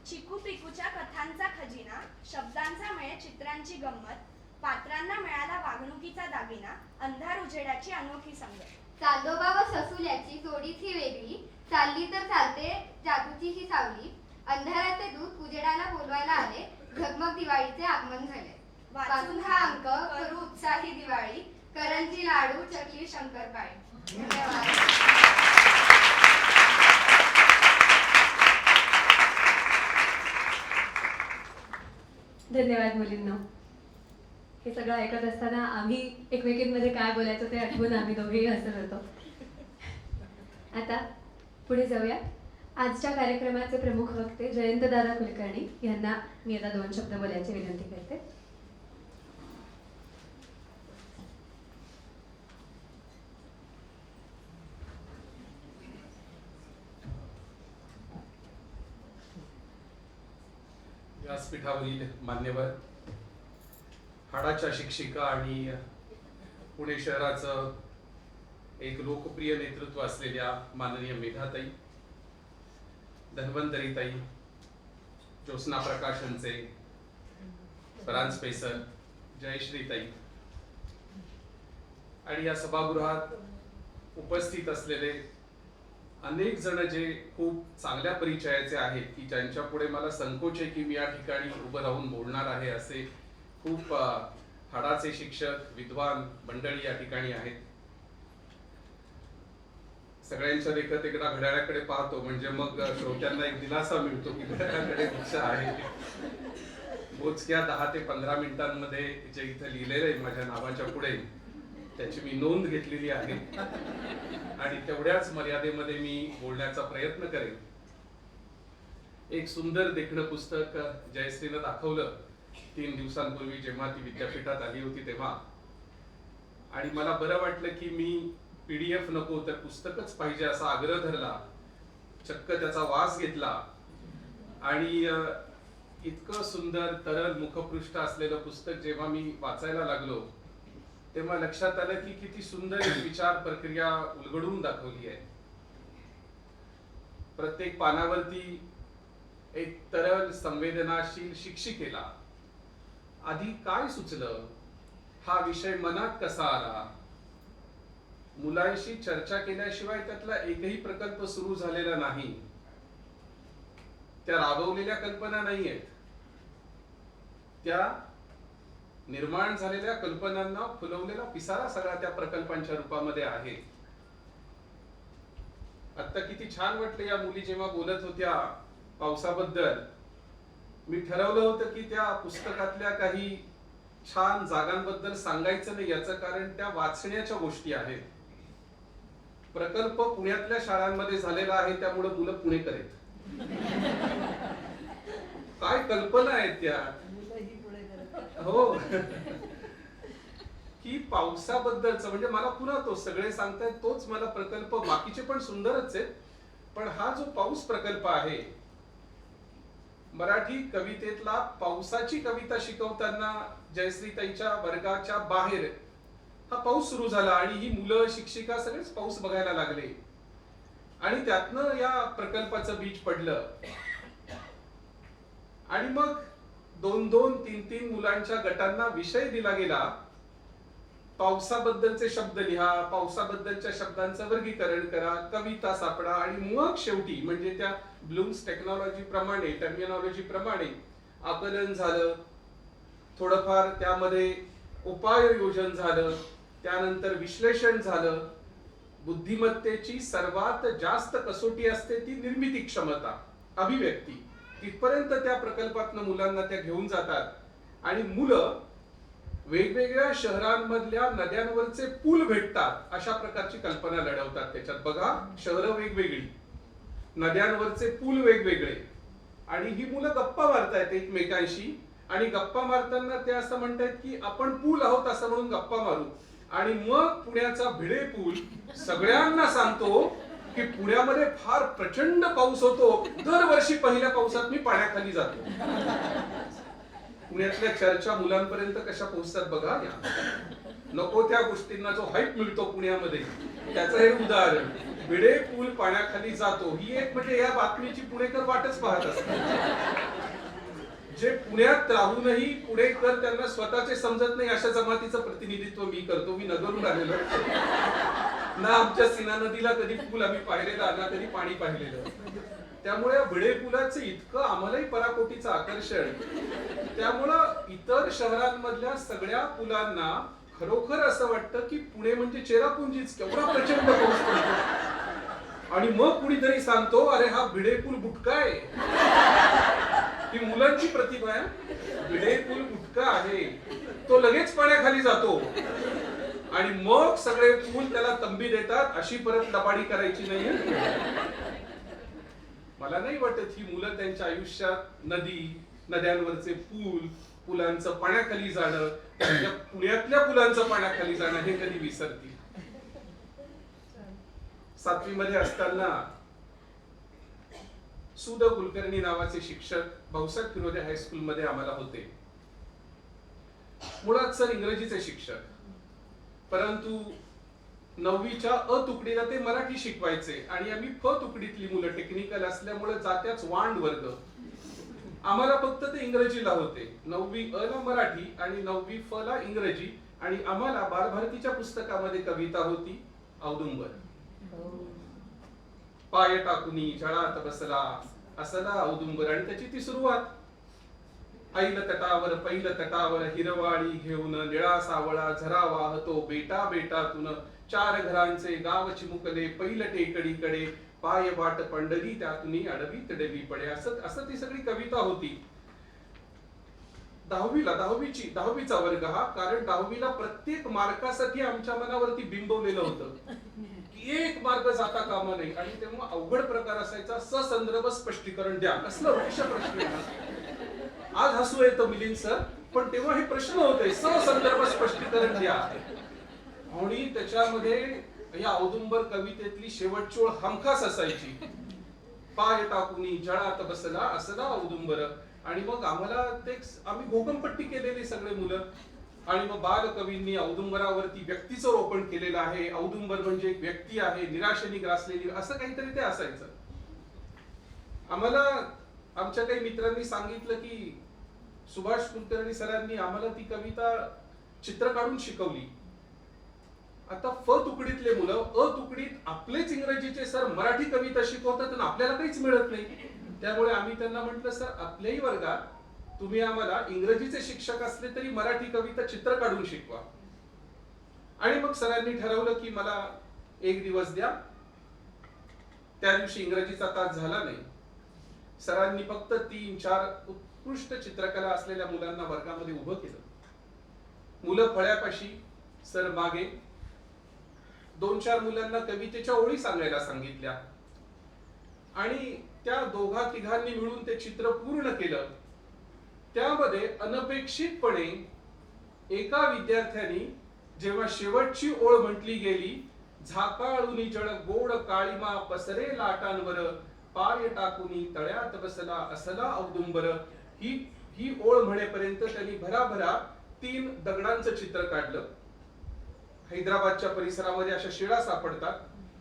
चिकू पिकूच्या कथांचा खजिना, शब्दांचा मेळ, चित्रांची गंमत, पात्रांना मिळाला वागणुकीचा दागिना, अंधार उजेडाची अनोखी संगत. चांदोबा व ससुल्याची जोडीच ही वेगळी, चालली तर चालते जादूची ही सावली, अंधाराचे दूत उजेडाला बोलवायला आले, झगमग दिवाळीचे आगमन झाले. वाचून हा अंक करू उत्साही दिवाळी, करंजी लाडू चकली शंकरपाळी. धन्यवाद. धन्यवाद मुलींनो. हे सगळं ऐकत असताना आम्ही एकमेकींमध्ये काय बोलायचं ते आठवून आम्ही दोघेही हसत होतो. आता पुढे जाऊया. आजच्या कार्यक्रमाचे प्रमुख वक्ते जयंतदादा कुलकर्णी यांना मी आता 2 शब्द बोलायची विनंती करते. व्यासपीठावरील मान्यवर, हाडाच्या शिक्षिका आणि पुणे शहराचं एक लोकप्रिय नेतृत्व असलेल्या माननीय मेधाताई, धन्वंतरीताई, ज्योत्स्ना प्रकाशनचे परांज पेसर, जयश्रीताई आणि या सभागृहात उपस्थित असलेले अनेक जण जे खूप चांगल्या परिचयाचे आहेत, की ज्यांच्या पुढे मला संकोच आहे की मी या ठिकाणी उभं राहून बोलणार आहे, असे खूप हाडाचे शिक्षक, विद्वान मंडळी या ठिकाणी आहेत. सगळ्यांच्या देखत एकदा घड्याळाकडे पाहतो म्हणजे मग श्रोत्यांना एक दिलासा मिळतो की घड्याळाकडे लक्ष आहे. मोजक्या 10 ते 15 मिनिटांमध्ये जे इथं लिहिलेलं आहे माझ्या नावाच्या पुढे, त्याची मी नोंद घेतलेली आहे आणि तेवढ्याच मर्यादेमध्ये मी बोलण्याचा प्रयत्न करेन. एक सुंदर देखणं पुस्तक जयश्रीनं दाखवलं 3 दिवसांपूर्वी जेव्हा ती विद्यापीठात आली होती तेव्हा, आणि मला बरं वाटलं की मी PDF नको तर पुस्तकच पाहिजे असा आग्रह धरला, चक्क त्याचा वास घेतला आणि इतकं सुंदर तरल मुखपृष्ठ असलेलं पुस्तक जेव्हा मी वाचायला लागलो तेव्हा लक्षात आलं की किती सुंदर एक विचार प्रक्रिया उलगडून दाखवली आहे. प्रत्येक पानावरती एक तरल संवेदनाशील शिक्षिकेला आधी काय सुचलं, हा विषय मनात कसा आला, मुलांशी चर्चा केल्याशिवाय त्यातला एकही प्रकल्प सुरू झालेला नाही, त्या राबवलेल्या कल्पना नाही आहेत, त्या निर्माण झालेल्या कल्पनांना फुलवलेला पिसारा सगळा त्या प्रकल्पांच्या रूपामध्ये आहे. आता किती छान वाटलं या मुली जेव्हा बोलत होत्या पावसाबद्दल. मी ठरवलं होतं की त्या पुस्तकातल्या काही छान जागांबद्दल सांगायचं नाही, याचं कारण त्या वाचण्याच्या गोष्टी आहेत. प्रकल्प पुण्यातल्या शाळांमध्ये झालेला आहे त्यामुळे मुलं पुणेकर आहेत. काय कल्पना आहेत त्या, हो की पावसाबद्दलचं म्हणजे मला पुन्हा तो सगळे सांगतायत तोच मला प्रकल्प, बाकीचे पण सुंदरच आहेत, पण हा जो पाऊस प्रकल्प आहे, मराठी कवितेतला पावसाची कविता शिकवताना जयश्रीताईच्या वर्गाच्या बाहेर हा पाऊस सुरू झाला आणि ही मुलं, शिक्षिका सगळेच पाऊस बघायला लागले आणि त्यातनं या प्रकल्पाचं बीज पडलं. आणि मग 2-2, 3-3 मुलांच्या गटांना विषय दिला गेला, पावसाबद्दलचे शब्द लिहा, पावसाबद्दलच्या शब्दांचं वर्गीकरण करा, कविता सापडा आणि मग शेवटी म्हणजे त्या ब्लूम्स टेक्नॉलॉजी प्रमाणे, टर्मिनॉलॉजी प्रमाणे आकलन झालं, थोडंफार त्यामध्ये उपाययोजन झालं, त्यानंतर विश्लेषण झालं. बुद्धिमत्तेची सर्वात जास्त कसोटी असते ती निर्मिती क्षमता, अभिव्यक्ती. तिथपर्यंत त्या प्रकल्पातनं मुलांना त्या घेऊन जातात आणि मुलं वेगवेगळ्या शहरांमधल्या नद्यांवरचे पूल भेटतात अशा प्रकारची कल्पना लढवतात. त्याच्यात बघा, शहरं वेगवेगळी, नद्यांवरचे पूल वेगवेगळे, आणि ही मुलं गप्पा मारतायत एकमेकांशी. आणि गप्पा मारताना ते असं म्हणतायत की आपण पूल आहोत असं म्हणून गप्पा मारू. आणि मग पुण्याचा भिडे पूल सगळ्यांना सांगतो की पुण्यामध्ये फार प्रचंड पाऊस होतो, दरवर्षी पहिल्या पावसात मी पाण्याखाली जातो. पुण्यातल्या चर्चा मुलांपर्यंत कशा पोहोचतात बघा. या नको त्या गोष्टींना जो हाईप मिळतो पुण्यामध्ये, त्याचं हे उदाहरण. भिडे पूल पाण्याखाली जातो ही एक, म्हणजे या बातमीची पुणेकर वाटच पाहत असतात. जे पुण्यात राहूनही पुणेकर त्यांना स्वतःचे समजत नाही अशा जमातीचं प्रतिनिधित्व मी करतो. मी नगरून आलेलो ना, आमच्या सीना नदीला कधी पूल आम्ही पाहिलेला ना कधी पाणी पाहिलेलं. त्यामुळे भिडे पुलाचं इतकं आम्हालाही पराकोटीचं आकर्षण. त्यामुळं इतर शहरांमधल्या सगळ्या पुलांना खरोखर असं वाटतं की पुणे म्हणजे चेरापुंजीच, केवढा प्रचंड पाऊस पडतो. आणि मग कुणीतरी सांगतो, अरे हा भिडे पूल बुटका आहे. ही मुलांची प्रतिभा आहे. भिडे पूल बुटका आहे, तो लगेच पाण्याखाली जातो. आणि मग सगळे पूल त्याला तंबी देतात, अशी परत लबाडी करायची नाहीये. मला नाही वाटत ही मुलं त्यांच्या आयुष्यात नदी, नद्यांवरचे पूल, पुलांचं पाण्याखाली जाणं, त्यांच्या पुण्यातल्या पुलांचं पाण्याखाली जाणं हे कधी विसरतील. 7वी मध्ये असताना सुद कुलकर्णी नावाचे शिक्षक भाऊसाहेब फिरोदे हायस्कूल मध्ये आम्हाला होते. मुळात सर इंग्रजीचे शिक्षक, परंतु 9वीच्या अ तुकडीला ते मराठी शिकवायचे आणि आम्ही फ तुकडीतली मुलं टेक्निकल असल्यामुळे जात्याच वांड वर्ग. आम्हाला फक्त ते इंग्रजीला होते. 9वी अ ला मराठी आणि 9वी फ ला इंग्रजी. आणि आम्हाला बालभारतीच्या पुस्तकामध्ये कविता होती औदुंबर. पाय टाकुनी झळात बसला असला औदुंबर. आणि त्याची ती सुरुवात, ऐल तटावर पैल तटावर हिरवाळी घेऊन निळा सावळा झरा वाहतो बेटा बेटातून 4 घरांचे गाव चिमुकले पैल टेकडीकडे पाय वाट पंढरी त्यातून अडवीत डवी पडे. असं ती सगळी कविता होती. 10वीचा वर्ग हा, कारण 10वीला प्रत्येक मार्कासाठी आमच्या मनावरती बिंबवलेलं होतं की 1 मार्क जाता कामा नाही. आणि तेव्हा अवघड प्रकार असायचा, ससंदर्भ स्पष्टीकरण द्या. कसलं विषय प्रश्न. आज हसू येतं मिलिंद सर, पण तेव्हा हे प्रश्न होते, ससंदर्भ स्पष्टीकरण द्या. आणि त्याच्यामध्ये या औदुंबर कवितेतली शेवटची ओळ हमखास असायची, पाय टाकुनी झळात बसला असला औदुंबर. आणि मग आम्हाला ते आम्ही घोकंपट्टी केलेली सगळे मुलं. आणि मग बालकवींनी औदुंबरावरती व्यक्तीचं रोपण केलेलं आहे. औदुंबर म्हणजे एक व्यक्ती आहे, निराशेने ग्रासलेली, असं काहीतरी ते असायचं. आम्हाला आमच्या काही मित्रांनी सांगितलं की सुभाष कुलकर्णी सरांनी आम्हाला ती कविता चित्र काढून शिकवली. आता फ तुकडीतले मुलं अ तुकडीत आपलेच इंग्रजीचे सर मराठी कविता शिकवतात आणि आपल्याला काहीच मिळत नाही. त्यामुळे आम्ही त्यांना म्हटलं, सर आपल्याही वर्गात तुम्ही आम्हाला इंग्रजीचे शिक्षक असले तरी मराठी कविता चित्र काढून शिकवा. आणि मग सरांनी ठरवलं की मला 1 दिवस द्या. त्या दिवशी इंग्रजीचा तास झाला नाही. सरांनी फक्त 3-4 उत्कृष्ट चित्रकला असलेल्या मुलांना वर्गामध्ये उभं केलं. मुलं फळ्यापाशी, सर मागे. 2-4 मुलांना कवितेच्या ओळी सांगायला सांगितल्या आणि त्या 2-3 मिळून ते चित्र पूर्ण केलं. त्यामध्ये अनपेक्षितपणे एका विद्यार्थ्याने जेव्हा शेवटची ओळ म्हटली गेली, झाकाळूनी जळ गोड काळीमा पसरे लाटांवर पाय टाकुनी तळ्यात बसला असला औदुंबर, ही ओळ म्हणेपर्यंत त्यांनी भराभरा 3 दगडांचं चित्र काढलं. हैदराबादच्या परिसरामध्ये अशा शिळा सापडतात,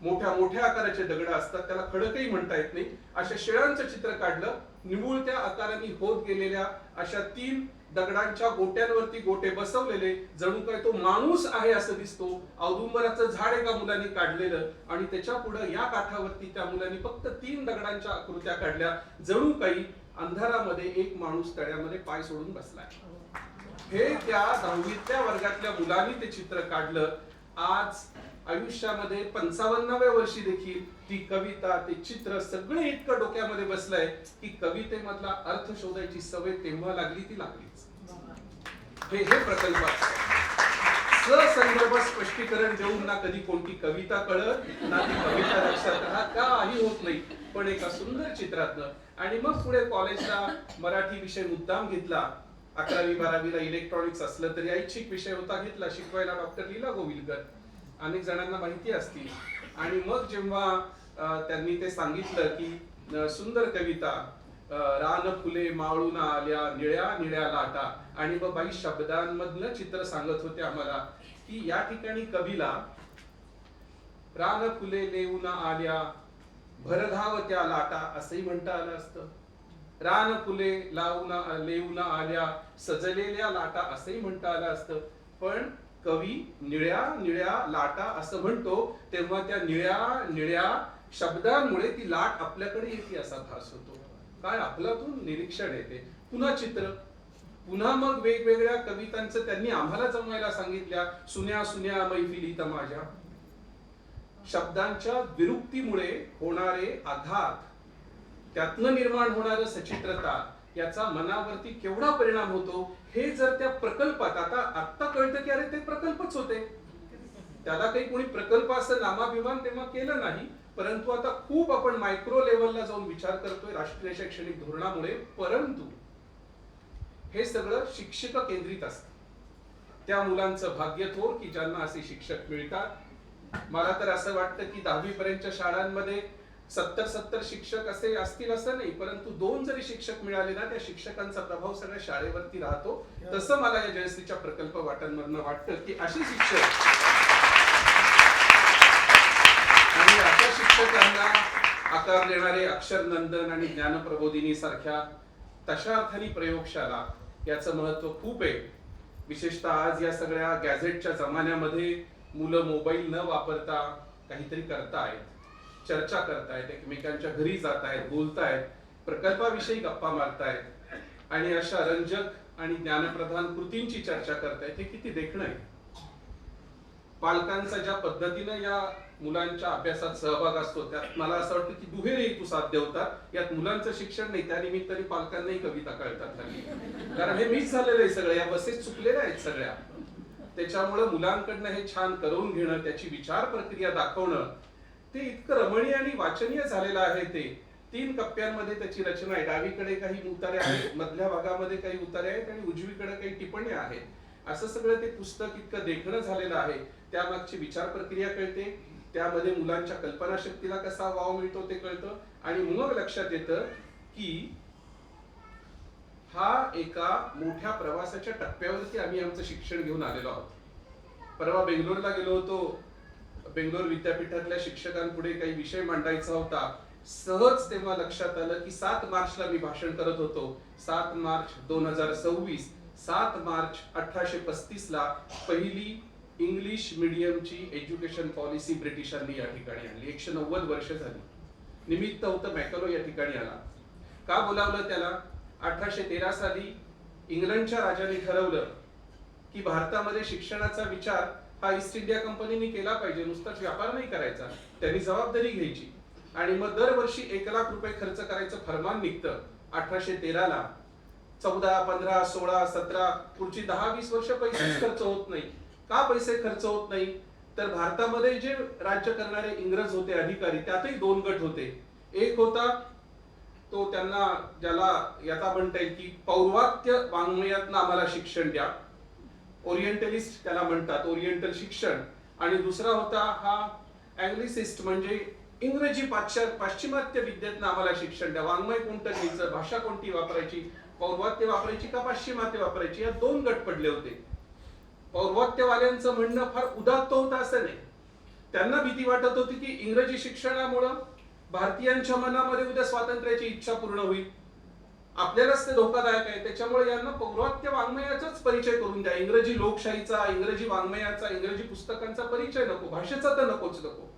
मोठ्या मोठ्या आकाराचे दगड असतात, त्याला खडकही म्हणता येत नाही. अशा शिळांचं चित्र काढलं. निमुळत्या आकाराने होत गेलेल्या अशा 3 दगडांच्या गोट्यांवरती गोटे बसवलेले, जणू काय तो माणूस आहे असं दिसतो. औदुंबराचं झाड एका मुलाने काढलेलं आणि त्याच्या पुढे या काठावरती त्या मुलांनी फक्त 3 दगडांच्या आकृत्या काढल्या, जणू काही अंधारामध्ये एक माणूस तळ्यामध्ये पाय सोडून बसलाय. हे त्या 10वीतल्या वर्गातल्या मुलांनी ते चित्र काढलं. आज आयुष्यामध्ये 55व्या वर्षी देखील ती कविता, ते चित्र सगळं इतकं डोक्यामध्ये बसलंय की कवितेमधला अर्थ शोधायची सवय तेव्हा लागली ती लागलीच. हे प्रकल्पात ससंदर्भ स्पष्टीकरण देऊन ना कधी कोणती कविता कळत ना ती कविता लक्षात राहत, काही होत नाही. पण एका सुंदर चित्रातनं. आणि मग पुढे कॉलेजला मराठी विषय मुद्दाम घेतला. 11वी 12वीला इलेक्ट्रॉनिक्स असलं तरी ऐच्छिक विषय होता, घेतला. शिकवायला डॉक्टर लीला गोविलकर अनेक जणांना माहिती असतील. आणि मग जेव्हा त्यांनी ते सांगितलं की सुंदर कविता, रान फुले माळून आल्या निळ्या निळ्या लाटा, आणि मग बाई शब्दांमधलं चित्र सांगत होते आम्हाला की या ठिकाणी कवीला रान फुले लेऊन आल्या भरधावत्या लाटा असंही म्हणता आलं असतं. रान फुले लेऊन आल्या सजलेल्या लाटा असंही म्हणता आलं असतं. पण कवी निळ्या निळ्या लाटा असं म्हणतो तेव्हा त्या निळ्या निळ्या शब्दांमुळे ती लाट आपल्याकडे येते असा भास होतो. काय आपल्यातून निरीक्षण येते. पुन्हा चित्र, पुन्हा मग वेगवेगळ्या कवितांचं त्यांनी आम्हाला जमवायला सांगितल्या. सुन्या सुन्या मैफिलीत माझ्या, शब्दांच्या विरुक्तीमुळे होणारे आघात, त्यातनं निर्माण होणारं सचित्रता, याचा मनावरती केवढा परिणाम होतो हे जर त्या प्रकल्पात, आता कळतं की अरे ते प्रकल्पच होते. त्याला काही कोणी प्रकल्प असं नामाभिमान तेव्हा केलं नाही, परंतु आता खूप आपण मायक्रो लेव्हलला जाऊन विचार करतोय राष्ट्रीय शैक्षणिक धोरणामुळे. परंतु हे सगळं शिक्षक केंद्रित असतं. त्या मुलांचं भाग्य थोर की ज्यांना असे शिक्षक मिळतात. मला तर असं वाटतं की 10वी पर्यंतच्या शाळांमध्ये 70 शिक्षक असे असतील असं नाही, परंतु 2 जरी शिक्षक मिळाले ना, त्या शिक्षकांचा प्रभाव सगळ्या शाळेवरती राहतो. तसं मला या जयश्रीच्या प्रकल्प वाटांमधनं वाटतं की अशी शिक्षक आणि अशा शिक्षकांना आकार देणारे अक्षरनंदन आणि ज्ञानप्रबोधिनी सारख्या तशा अर्थाने प्रयोगशाळा, याचं महत्व खूप आहे. विशेषतः आज या सगळ्या गॅझेटच्या जमान्यामध्ये मुलं मोबाईल न वापरता काहीतरी करतायत, चर्चा करतायत, एकमेकांच्या घरी जात आहेत, बोलतायत, प्रकल्पाविषयी गप्पा मारतायत आणि अशा रंजक आणि ज्ञानप्रधान कृतींची चर्चा करतायत. हे किती देखणं आहे. पालकांचा ज्या पद्धतीनं या मुलांच्या अभ्यासात सहभाग असतो त्यात मला असं वाटतं की दुहेरी हेतू साध्य होतात. यात मुलांचं शिक्षण नाही, त्या निमित्ताने पालकांनाही कविता कळतात हल्ली. कारण हे मिस झालेलं आहे सगळं, या बसेस चुकलेल्या आहेत सगळ्या. त्याच्यामुळे मुलांकडनं हे छान करून घेणं, त्याची विचार प्रक्रिया दाखवणं, ते इतकं रमणीय आणि वाचनीय झालेलं आहे. ते 3 कप्प्यांमध्ये त्याची रचना आहे. डावीकडे काही उतारे आहेत, मधल्या भागामध्ये काही उतारे आहेत आणि उजवीकडे काही टिप्पण्या आहेत. असं सगळं ते पुस्तक इतकं देखणं झालेलं आहे. त्यामागची विचार प्रक्रिया कळते, त्यामध्ये मुलांच्या कल्पनाशक्तीला कसा वाव मिळतो ते कळतं. आणि मग लक्षात येतं की हा एका मोठ्या प्रवासाच्या टप्प्यावरती आम्ही आमचं शिक्षण घेऊन आलेलो आहोत. परवा बेंगलोरला गेलो होतो. बेंगलोर विद्यापीठातल्या शिक्षकांपुढे काही विषय मांडायचा होता. सहज तेव्हा लक्षात आलं की 7 मार्चला मी भाषण करत होतो. 7 मार्च 2026, 7 मार्च 1835ला पहिली इंग्लिश मीडियमची एज्युकेशन पॉलिसी ब्रिटिशांनी या ठिकाणी आणली. 190 वर्ष झाली. निमित्त होतं मॅकलो या ठिकाणी आला. का बोलावलं त्याला? 1813 साली इंग्लंडच्या राजाने ठरवलं की भारतामध्ये शिक्षणाचा विचार हा ईस्ट इंडिया कंपनीने केला पाहिजे, नुसताच व्यापार नाही करायचा, त्यांनी जबाबदारी घ्यायची. आणि मग दरवर्षी 1 लाख रुपये खर्च करायचं फरमान निघतं 1813ला. 14, 15, 16, 17 पुढची 10-20 वर्ष पैसेच खर्च होत नाही. का पैसे खर्च होत नाही? तर भारतामध्ये जे राज्य करणारे इंग्रज होते अधिकारी, त्यातही 2 गट होते. एक होता तो त्यांना, ज्याला याचा म्हणता येईल की पौर्वात्य वाङ्मयातनं आम्हाला शिक्षण द्या, ओरिएंटलिस्ट त्याला म्हणतात, ओरिएंटल शिक्षण. आणि दुसरा होता हा अँग्लिसिस्ट, म्हणजे इंग्रजी पाश्चिमात्य विद्येतनं आम्हाला शिक्षण द्या. वाङ्मय कोणतं घ्यायचं, भाषा कोणती वापरायची, पौर्वात्य वापरायची का पाश्चिमात्य वापरायची, या 2 गट पडले होते. पौर्वात्यवाल्यांचं म्हणणं फार उदात्त होतं असं नाही. त्यांना भीती वाटत होती की इंग्रजी शिक्षणामुळं भारतीयांच्या मनामध्ये उद्या स्वातंत्र्याची इच्छा पूर्ण होईल, आपल्यालाच ते धोकादायक आहे. त्याच्यामुळे यांना पौर्वात्य वाङ्मयाचाच परिचय करून द्या. इंग्रजी लोकशाहीचा, इंग्रजी वाङ्मयाचा, इंग्रजी पुस्तकांचा परिचय नको, भाषेचा तर नकोच नको.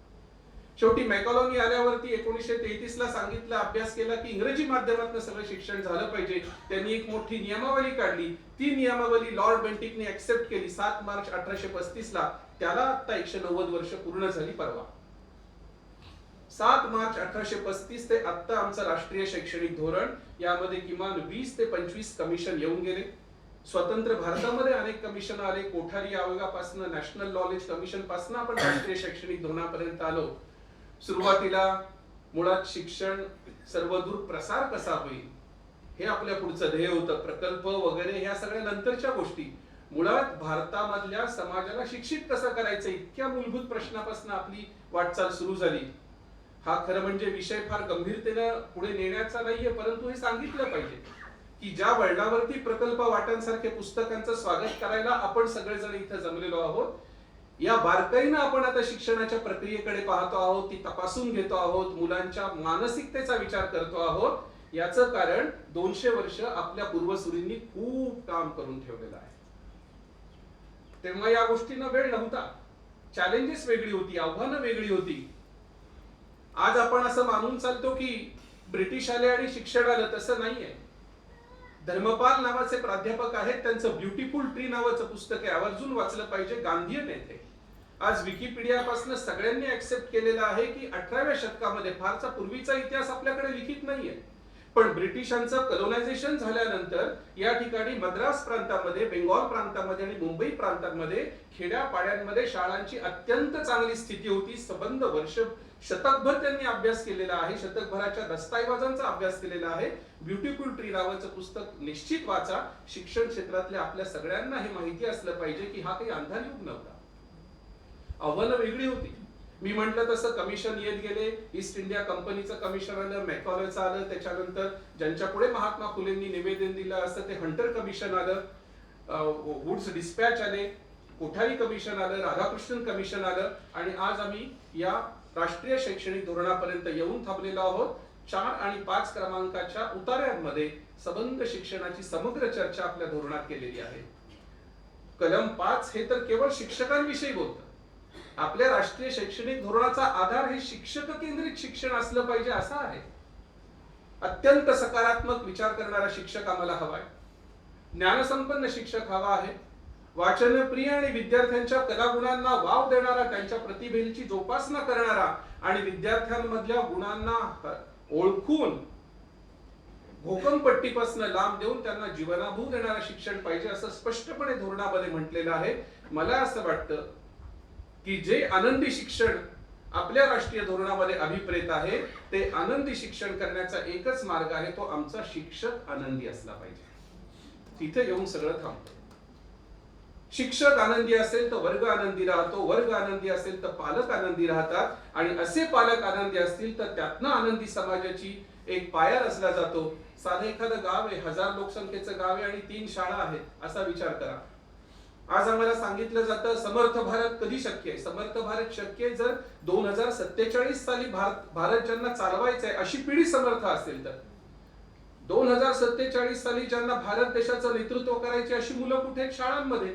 शेवटी मॅकॉलॉनी आल्यावरती 1933 ला सांगितलं, अभ्यास केला की इंग्रजी माध्यमातून सगळं शिक्षण झालं पाहिजे. त्यांनी एक मोठी नियमावली काढली. ती नियमावली लॉर्ड बेंटिकने ऍक्सेप्ट केली 7 मार्च 1835 ला. त्याला आता 190 वर्ष पूर्ण झाली परवा. 7 मार्च 1835 ते आता आमचं राष्ट्रीय शैक्षणिक धोरण, यामध्ये किमान 20 ते 25 कमिशन येऊन गेले. स्वतंत्र भारतामध्ये अनेक कमिशन आले. कोठारी आयोगापासून, नॅशनल नॉलेज कमिशन पासून आपण राष्ट्रीय शैक्षणिक धोरणापर्यंत आलो. सुरुवातीला मुळात शिक्षण सर्वदूर प्रसार कसा होईल हे आपल्या पुढचं ध्येय होतं. प्रकल्प वगैरे ह्या सगळ्या नंतरच्या गोष्टी. मुळात भारतामधल्या समाजाला शिक्षित कसं करायचं, इतक्या मूलभूत प्रश्नापासून आपली वाटचाल सुरू झाली. हा खरं म्हणजे विषय फार गंभीरतेनं पुढे नेण्याचा नाहीये, परंतु हे सांगितलं पाहिजे की ज्या वळणावरती प्रकल्प वाटांसारखे पुस्तकांचं स्वागत करायला आपण सगळेजण इथं जमलेलो आहोत, या बारकाईनं आपण आता शिक्षणाच्या प्रक्रियेकडे पाहतो आहोत, ती तपासून घेतो आहोत, मुलांच्या मानसिकतेचा विचार करतो आहोत. याचं कारण 200 वर्ष आपल्या पूर्वसुरींनी खूप काम करून ठेवलेलं आहे. तेव्हा या गोष्टींना वेळ नव्हता. चॅलेंजेस वेगळी होती, आव्हानं वेगळी होती. आज आपण असं मानून चालतो की ब्रिटिश आले आणि शिक्षण आलं, तसं नाहीये. धर्मपाल नावाचे प्राध्यापक आहेत, त्यांचं ब्युटिफुल ट्री नावाचं पुस्तक आहे, आवर्जून वाचलं पाहिजे. गांधीयन आहे ते. आज विकिपीडिया पासून सगळ्यांनी ऍक्सेप्ट केलेलं आहे की 18व्या शतकामध्ये, फारचा पूर्वीचा इतिहास आपल्याकडे लिखित नाहीये, पण ब्रिटिशांचं कलोनायझेशन झाल्यानंतर या ठिकाणी मद्रास प्रांतामध्ये, बेंगॉल प्रांतामध्ये आणि मुंबई प्रांतांमध्ये खेड्यापाड्यांमध्ये शाळांची अत्यंत चांगली स्थिती होती. संबंध वर्ष, शतकभर त्यांनी अभ्यास केलेला आहे, शतकभराच्या दस्तऐवजांचा अभ्यास केलेला आहे. ब्युटिफुल ट्री नावाचं पुस्तक निश्चित वाचा. शिक्षण क्षेत्रातल्या आपल्या सगळ्यांना हे माहिती असलं पाहिजे की हा काही अंधार युग नव्हता. आव्हानं वेगळी होती. मी म्हटलं तसं कमिशन येत गेले. ईस्ट इंडिया कंपनीचं कमिशन आलं, मॅकॉलेचं आलं, त्याच्यानंतर ज्यांच्या पुढे महात्मा फुलेंनी निवेदन दिलं असं ते हंटर कमिशन आलं, वुड्स डिस्पॅच आले, कोठारी कमिशन आलं, राधाकृष्णन कमिशन आलं, आणि आज आम्ही या राष्ट्रीय शैक्षणिक धोरणापर्यंत येऊन थांबलेलो आहोत. 4 आणि 5 क्रमांकाच्या उतार्यांमध्ये संबंध शिक्षणाची समग्र चर्चा आपल्या धोरणात केलेली आहे. कलम 5 हे तर केवळ शिक्षकांविषयी बोलतं. आपल्या राष्ट्रीय शैक्षणिक धोरणाचा आधार हे शिक्षक केंद्रित शिक्षण असलं पाहिजे असा आहे. अत्यंत सकारात्मक विचार करणारा शिक्षक आम्हाला हवाय. ज्ञानसंपन्न शिक्षक हवा आहे. वाचनप्रिय आणि विद्यार्थ्यांच्या कलागुणांना वाव देणारा, त्यांच्या प्रतिभेची जोपासना करणारा आणि विद्यार्थ्यांमधल्या गुणांना ओळखून भोकमपट्टीपासून लांब देऊन त्यांना जीवनाभूत देणारा शिक्षण पाहिजे असं स्पष्टपणे धोरणामध्ये म्हटलेलं आहे. मला असं वाटतं की जे आनंदी शिक्षण आपल्या राष्ट्रीय धोरणामध्ये अभिप्रेत आहे, ते आनंदी शिक्षण करण्याचा एकच मार्ग आहे, तो आमचा शिक्षक आनंदी असला पाहिजे. तिथे येऊन सगळं थांबतं. शिक्षक आनंदी असेल तर वर्ग आनंदी राहतो, वर्ग आनंदी असेल तर पालक आनंदी राहतात, आणि असे पालक आनंदी असतील तर त्यातनं आनंदी समाजाची एक पाया रचला जातो. साधं एखादं गाव आहे, 1000 लोकसंख्येचं गाव आहे आणि 3 शाळा आहेत असा विचार करा. आज आम्हाला सांगितलं जातं समर्थ भारत कधी शक्य आहे. समर्थ भारत शक्य आहे जर 2047 साली भारत ज्यांना चालवायचं आहे अशी पिढी समर्थ असेल तर. 2047 साली ज्यांना भारत देशाचं नेतृत्व करायचे अशी मुलं कुठे आहेत? शाळांमध्ये.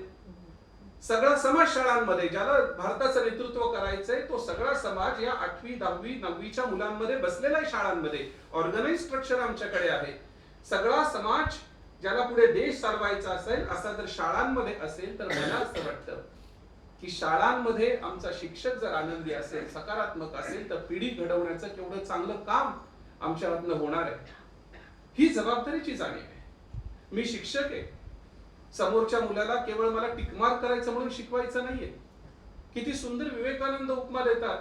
सगळा समाज शाळांमध्ये. ज्याला भारताचं नेतृत्व करायचंय तो सगळा समाज या 8वी 10वी 9वीच्या मुलांमध्ये बसलेला आहे शाळांमध्ये. ऑर्गनाइज स्ट्रक्चर आमच्याकडे आहे. सगळा समाज ज्याला पुढे देश चालवायचा असेल असा जर शाळांमध्ये असेल तर मला असं वाटतं की शाळांमध्ये आमचा शिक्षक जर आनंदी असेल, सकारात्मक असेल, तर पिढी घडवण्याचं केवढं चांगलं काम आमच्या हातनं होणार आहे. ही जबाबदारीची जाणीव आहे. मी शिक्षक आहे. समोरच्या मुलाला केवळ मला टिकमार्क करायचं म्हणून शिकवायचं नाहीये. किती सुंदर विवेकानंद उपमा देतात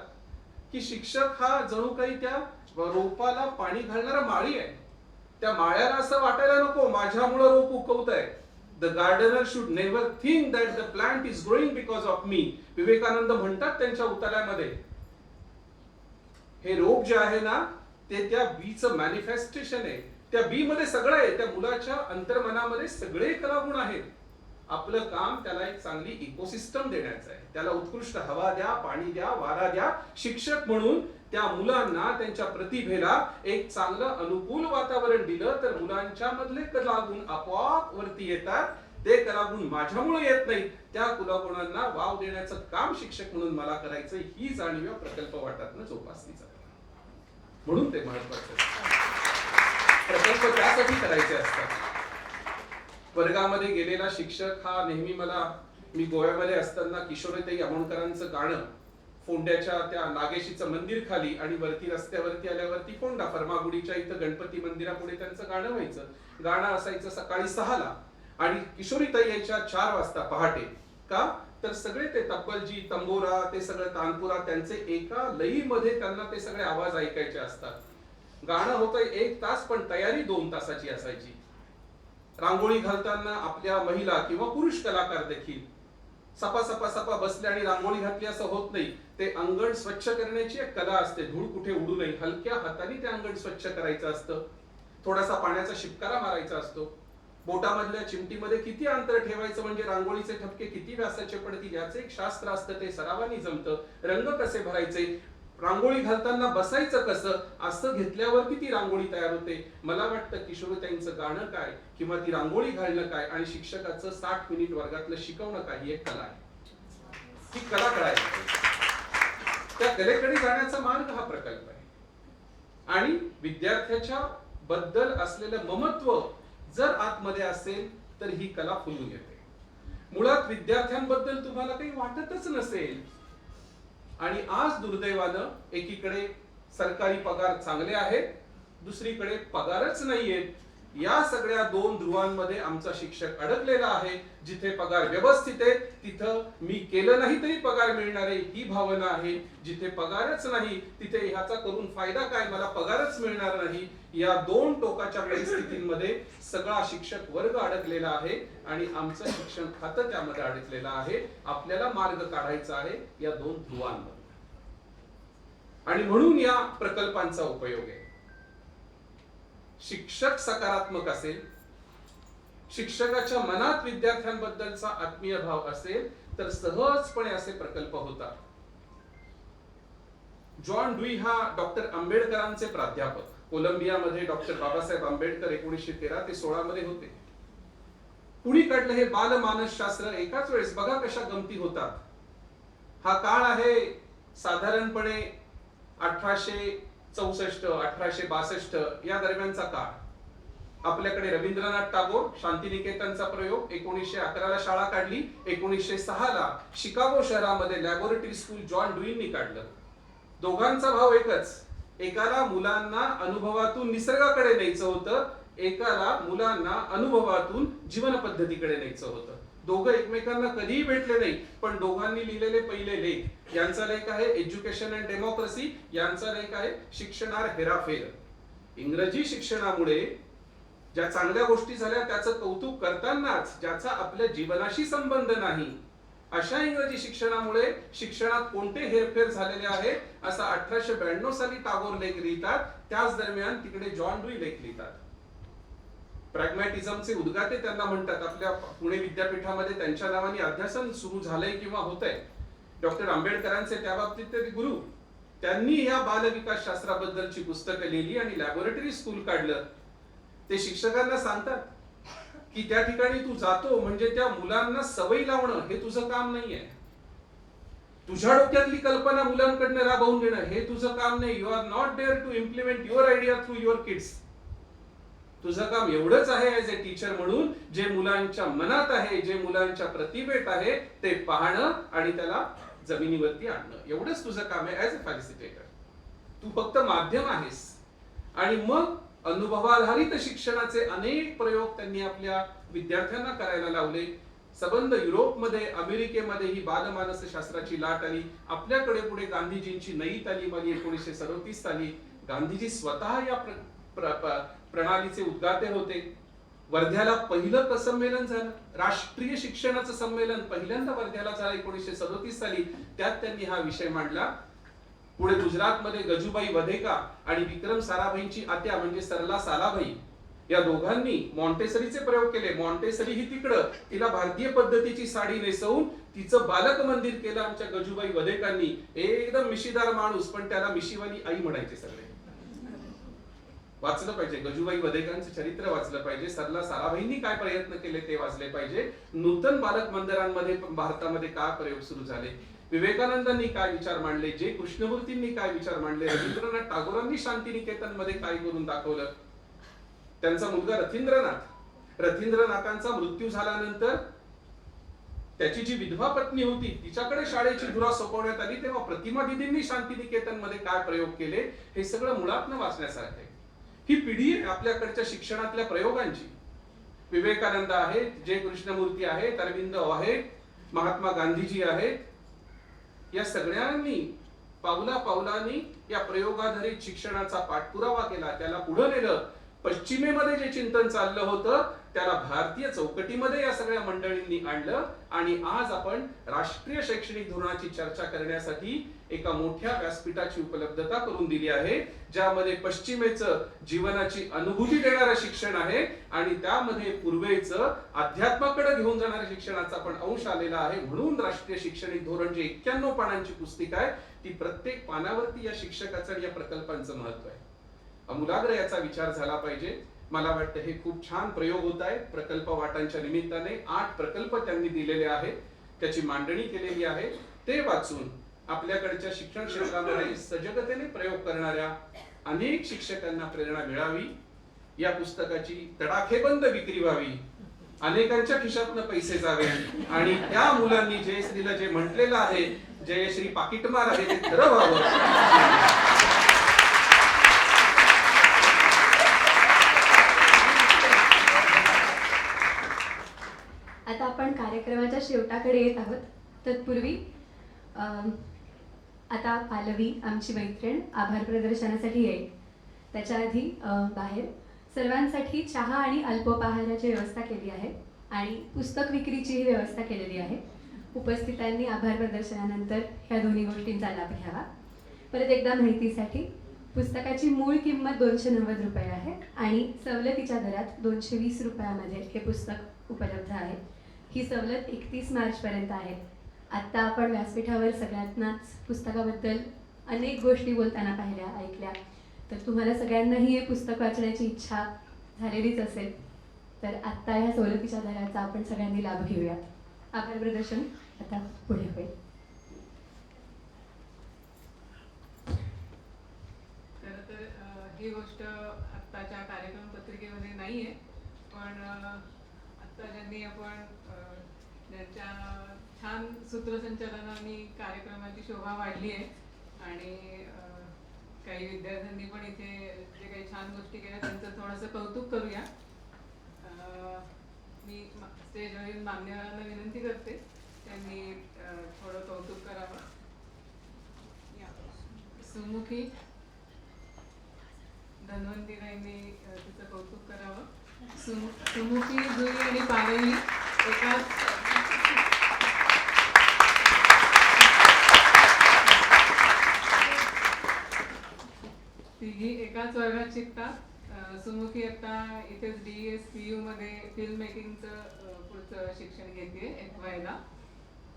की शिक्षक हा जणू काही त्या रोपाला पाणी घालणारा माळी आहे. त्या माळ्याला असं वाटायला नको माझ्यामुळे रोप उगवतंय. The gardener should never think that the plant is growing because of me. Vivekananda म्हणतात त्यांच्या उतार्यामध्ये, हे रोप जे आहे ना ते त्या बीचं मॅनिफेस्टेशन आहे. त्या बी मध्ये सगळं आहे. त्या मुलाच्या अंतर्मनामध्ये सगळे कलागुण आहेत. आपलं काम त्याला एक चांगली इकोसिस्टम देण्याचं आहे. त्याला उत्कृष्ट हवा द्या, पाणी द्या, वारा द्या. शिक्षक म्हणून त्या मुलांना त्यांच्या प्रतिभेला एक चांगलं अनुकूल वातावरण दिलं तर मुलांच्या मधले कलागुण आपोआप वरती येतात. ते कलागुण माझ्यामुळे येत नाही, त्या कलागुणांना वाव देण्याचं काम शिक्षक म्हणून मला करायचं, ही जाणीव या प्रकल्प वाटातनं जोपासली जाते. म्हणून ते महत्वाचं प्रकल्प त्यासाठी करायचे असतात. वर्गामध्ये गेलेला शिक्षक हा नेहमी मी गोव्यामध्ये असताना किशोरीताई आमोणकरांचं गाणं फोंड्याच्या त्या नागेशीचं मंदिर खाली आणि वरती रस्त्यावरती आल्यावरती फोंडा फर्मागुडीच्या इथं गणपती मंदिरापुढे त्यांचं गाणं व्हायचं. गाणं असायचं सकाळी 6ला आणि किशोरीताई यायच्या 4 वाजता पहाटे. का तर सगळे ते तब्बलजी, तंबोरा, ते सगळं तानपुरा, त्यांचे एका लईमध्ये त्यांना ते सगळे आवाज ऐकायचे असतात. गाणं होतं 1 तास पण तयारी 2 तासाची असायची. रांगोळी घालताना आपल्या महिला किंवा पुरुष कलाकार देखील सपा बसले आणि रांगोळी घातली असं होत नाही. ते अंगण स्वच्छ करण्याची एक कला असते. धूळ कुठे उडू नये, हलक्या हाताने ते अंगण स्वच्छ करायचं असतं. थोडासा पाण्याचा शिपकारा मारायचा असतो. बोटामधल्या चिमटीमध्ये किती अंतर ठेवायचं म्हणजे रांगोळीचे ठपके किती व्यासाचे पडतील याचं एक शास्त्र असतं, ते सरावानी जमतं. रंग कसे भरायचे, रांगोळी घालताना बसायचं कसं, असं घेतल्यावरती ती रांगोळी तयार होते. मला वाटतं किशोरीताईंचं गाणं काय किंवा ती रांगोळी घालणं काय आणि शिक्षकाचं 60 मिनिट वर्गातलं शिकवणं काय ही एक कला आहे. ही कला कळायची. त्या कलेकडे जाण्याचा मार्ग हा प्रकल्प आहे. आणि विद्यार्थ्याच्या बद्दल असलेलं ममत्व जर आतमध्ये असेल तर ही कला फुलून येते. मुळात विद्यार्थ्यांबद्दल तुम्हाला काही वाटतच नसेल आणि आज दुर्दैवानं एकीकडे सरकारी पगार चांगले आहेत, दुसरीकडे पगारच नाहीयेत. या सगळ्या 2 ध्रुवांमध्ये आमचा शिक्षक अडकलेला आहे. जिथे पगार व्यवस्थित आहे तिथं मी केलं नाही तरी पगार मिळणार आहे ही भावना आहे. जिथे पगारच नाही तिथे ह्याचा करून फायदा काय, मला पगारच मिळणार नाही, या 2 टोकाच्या परिस्थितींमध्ये सगळा शिक्षक वर्ग अडकलेला आहे आणि आमचं शिक्षण खातं त्यामध्ये अडकलेलं आहे. आपल्याला मार्ग काढायचा आहे या 2 ध्रुवांमध्ये आणि म्हणून या प्रकल्पांचा उपयोग आहे. शिक्षक सकारात्मक असेल, शिक्षकाच्या मनात विद्यार्थ्यांबद्दलचा आत्मीय भाव असेल तर सहजपणे असे प्रकल्प होतात. जॉन ड्यूई हा डॉक्टर आंबेडकरांचे प्राध्यापक. कोलंबियामध्ये डॉक्टर बाबासाहेब आंबेडकर 1913 ते 16 मध्ये होते. कुणी काढलं हे बालमानसशास्त्र एकाच वेळेस. बघा कशा गमती होतात. हा काळ आहे साधारणपणे 1864 1862 या दरम्यानचा काळ. आपल्याकडे रवींद्रनाथ टागोर शांतिनिकेतनचा प्रयोग 1911ला शाळा काढली. 1906ला शिकागो शहरामध्ये लॅबोरेटरी स्कूल जॉन ड्यूईंनी काढलं. दोघांचा भाव एकच. एकाला मुलांना अनुभवातून निसर्गाकडे न्यायचं होतं, एकाला मुलांना अनुभवातून जीवन पद्धतीकडे न्यायचं होतं. दोघं एकमेकांना कधीही भेटले नाही पण दोघांनी लिहिलेले पहिले लेख, यांचा लेख आहे एज्युकेशन अँड डेमोक्रेसी, यांचा लेख आहे शिक्षणावर हेराफेर. इंग्रजी शिक्षणामुळे ज्या चांगल्या गोष्टी झाल्या त्याचं कौतुक करतानाच ज्याचा आपल्या जीवनाशी संबंध नाही अशा इंग्रजी शिक्षणामुळे शिक्षणात कोणते हेरफेर झालेले आहे असा 1892 साली टागोर लेख लिहितात. त्याच दरम्यान तिकडे जॉन ड्यूई लेख लिहितात. प्रॅग्मॅटिझमचे उद्गाते त्यांना म्हणतात. आपल्या पुणे विद्यापीठामध्ये त्यांच्या नावाने अध्यासन सुरू झालंय किंवा होतंय. डॉक्टर आंबेडकरांचे त्या बाबतीत ते गुरु, त्यांनी या बालविकास शास्त्राबद्दलची पुस्तकं लिहिली आणि लॅबोरेटरी स्कूल काढलं. ते शिक्षकांना सांगतात की त्या ठिकाणी तू जातो म्हणजे त्या मुलांना सवयी लावणं हे तुझं काम नाहीये. तुझ्या डोक्यातली कल्पना मुलांकडनं राबवून घेणं हे तुझं काम नाही. You are not there to implement your idea through your kids. तुझं काम एवढंच आहे ऍज अ टीचर म्हणून जे मुलांच्या मनात आहे, जे मुलांच्या प्रतिभेत आहे ते पाहणं आणि त्याला जमिनीवरती आणणं. एवढंच तुझं काम आहे ऍज अ फॅसिलिटेटर. तू फक्त माध्यम आहेस. आणि मग अनुभवाधारित शिक्षणाचे अनेक प्रयोग त्यांनी आपल्या विद्यार्थ्यांना करायला लावले. सबंध युरोपमध्ये, अमेरिकेमध्ये ही बालमानसशास्त्राची लाट आली. आपल्याकडे पुढे गांधीजींची नई तालीम आली 1937 साली. गांधीजी स्वतः या प्रणालीचे उद्गाते होते. वर्ध्याला पहिलं संमेलन झालं, राष्ट्रीय शिक्षणाचं संमेलन पहिल्यांदा वर्ध्याला झालं 1937 साली. त्यात त्यांनी हा विषय मांडला. पुढे गुजरातमध्ये गजूबाई वधेका आणि विक्रम साराभाईंची आत्या म्हणजे सरला सालाभाई या दोघांनी मॉन्टेसरीचे प्रयोग केले. मॉन्टेसरी ही तिकडं, तिला भारतीय पद्धतीची साडी नेसवून तिचं बालक मंदिर केलं आमच्या गजूबाई वधेकांनी. एकदम मिशीदार माणूस पण त्याला मिशीवाली आई म्हणायचे सगळे. वाचलं पाहिजे. गजूबाई वधेकरांचं चरित्र वाचलं पाहिजे. सरला साराभाईंनी काय प्रयत्न केले ते वाचले पाहिजे. नूतन बालक मंदिरांमध्ये भारतामध्ये काय प्रयोग सुरू झाले, विवेकानंदांनी काय विचार मांडले, जे कृष्णमूर्तींनी काय विचार मांडले, रवींद्रनाथ टागोरांनी शांतिनिकेतन मध्ये काय करून दाखवलं. त्यांचा मुलगा रथींद्रनाथांचा मृत्यू झाल्यानंतर त्याची जी विधवा पत्नी होती तिच्याकडे शाळेची धुरा सोपवण्यात आली, तेव्हा प्रतिमा दिदींनी शांतिनिकेतन मध्ये काय प्रयोग केले हे सगळं मुळातनं वाचण्यासारखं आहे. ही पिढी आहे आपल्याकडच्या शिक्षणातल्या प्रयोगांची. विवेकानंद आहेत, जय कृष्णमूर्ती आहेत, अरविंद आहेत, महात्मा गांधीजी आहेत. या सगळ्यांनी पावला पावलांनी या प्रयोगाधारित शिक्षणाचा पाठपुरावा केला, त्याला पुढे नेलं. पश्चिमेमध्ये जे चिंतन चाललं होतं त्याला भारतीय चौकटीमध्ये या सगळ्या मंडळींनी आणलं आणि आज आपण राष्ट्रीय शैक्षणिक धोरणाची चर्चा करण्यासाठी एका मोठ्या व्यासपीठाची उपलब्धता करून दिली आहे, ज्यामध्ये पश्चिमेचं जीवनाची अनुभूती देणारं शिक्षण आहे आणि त्यामध्ये पूर्वेचं अध्यात्माकडे घेऊन जाणाऱ्या शिक्षणाचा पण अंश आलेला आहे. म्हणून राष्ट्रीय शैक्षणिक धोरण जे 91 पानांची पुस्तिका आहे ती प्रत्येक पानावरती या शिक्षकाचं आणि या प्रकल्पांचं महत्व आहे. अमूलाग्र याचा विचार झाला पाहिजे. मला वाटतं हे खूप छान प्रयोग होत आहेत. प्रकल्प वाटांच्या निमित्ताने 8 प्रकल्प त्यांनी दिलेले आहेत, त्याची मांडणी केलेली आहे. ते वाचून आपल्याकडच्या शिक्षण क्षेत्रामध्ये सजगतेने प्रयोग करणाऱ्या अनेक शिक्षकांना प्रेरणा मिळावी. या पुस्तकाची तडाखेबंद विक्री व्हावी, अनेकांच्या खिशातनं पैसे जावे आणि त्या मुलांनी जयश्रीला जे म्हटलेलं आहे जयश्री पाकिटमार आहे ते खरं व्हावं. आता आपण कार्यक्रमाच्या शेवटाकडे येत आहोत. तत्पूर्वी आता पालवी आमची मैत्रीण आभार प्रदर्शनासाठी येईल. त्याच्या आधी बाहेर सर्वांसाठी चहा आणि अल्पोपहाराची व्यवस्था केली आहे आणि पुस्तक विक्रीचीही व्यवस्था केलेली आहे. उपस्थितांनी आभार प्रदर्शनानंतर ह्या दोन्ही गोष्टींचा लाभ घ्यावा. परत एकदा माहितीसाठी पुस्तकाची मूळ किंमत 290 रुपये आहे आणि सवलतीच्या दरात 220 रुपयामध्ये हे पुस्तक उपलब्ध आहे. ही सवलत 31 मार्चपर्यंत आहे. आत्ता आपण व्यासपीठावर सगळ्यांनाच पुस्तकाबद्दल अनेक गोष्टी बोलताना पाहिल्या, ऐकल्या. तर तुम्हाला सगळ्यांनाही हे पुस्तक वाचण्याची इच्छा झालेलीच असेल. तर आत्ता ह्या सवलतीच्या दराचा आपण सगळ्यांनी लाभ घेऊयात. आभार प्रदर्शन आता पुढे होईल. खरं तर ही गोष्ट आत्ताच्या कार्यक्रम पत्रिकेमध्ये नाही आहे, पण आत्ता ज्यांनी आपण ज्यांच्या छान सूत्रसंचालनाने कार्यक्रमाची शोभा वाढली आहे आणि काही विद्यार्थ्यांनी पण इथे जे काही छान गोष्टी केल्या त्यांचं थोडंसं कौतुक करूया. मी स्टेजवरील मान्यवरांना विनंती करते त्यांनी थोडं कौतुक करावं. सुमुखी धन्वंतीराईंनी तिचं कौतुक करावं. सुमुखी, जुई आणि पारवी तिघी एकाच वर्गात शिकतात. सुमुखी आता इथेच DSPU मध्ये फिल्म मेकिंगचं पुढचं शिक्षण घेते FYला.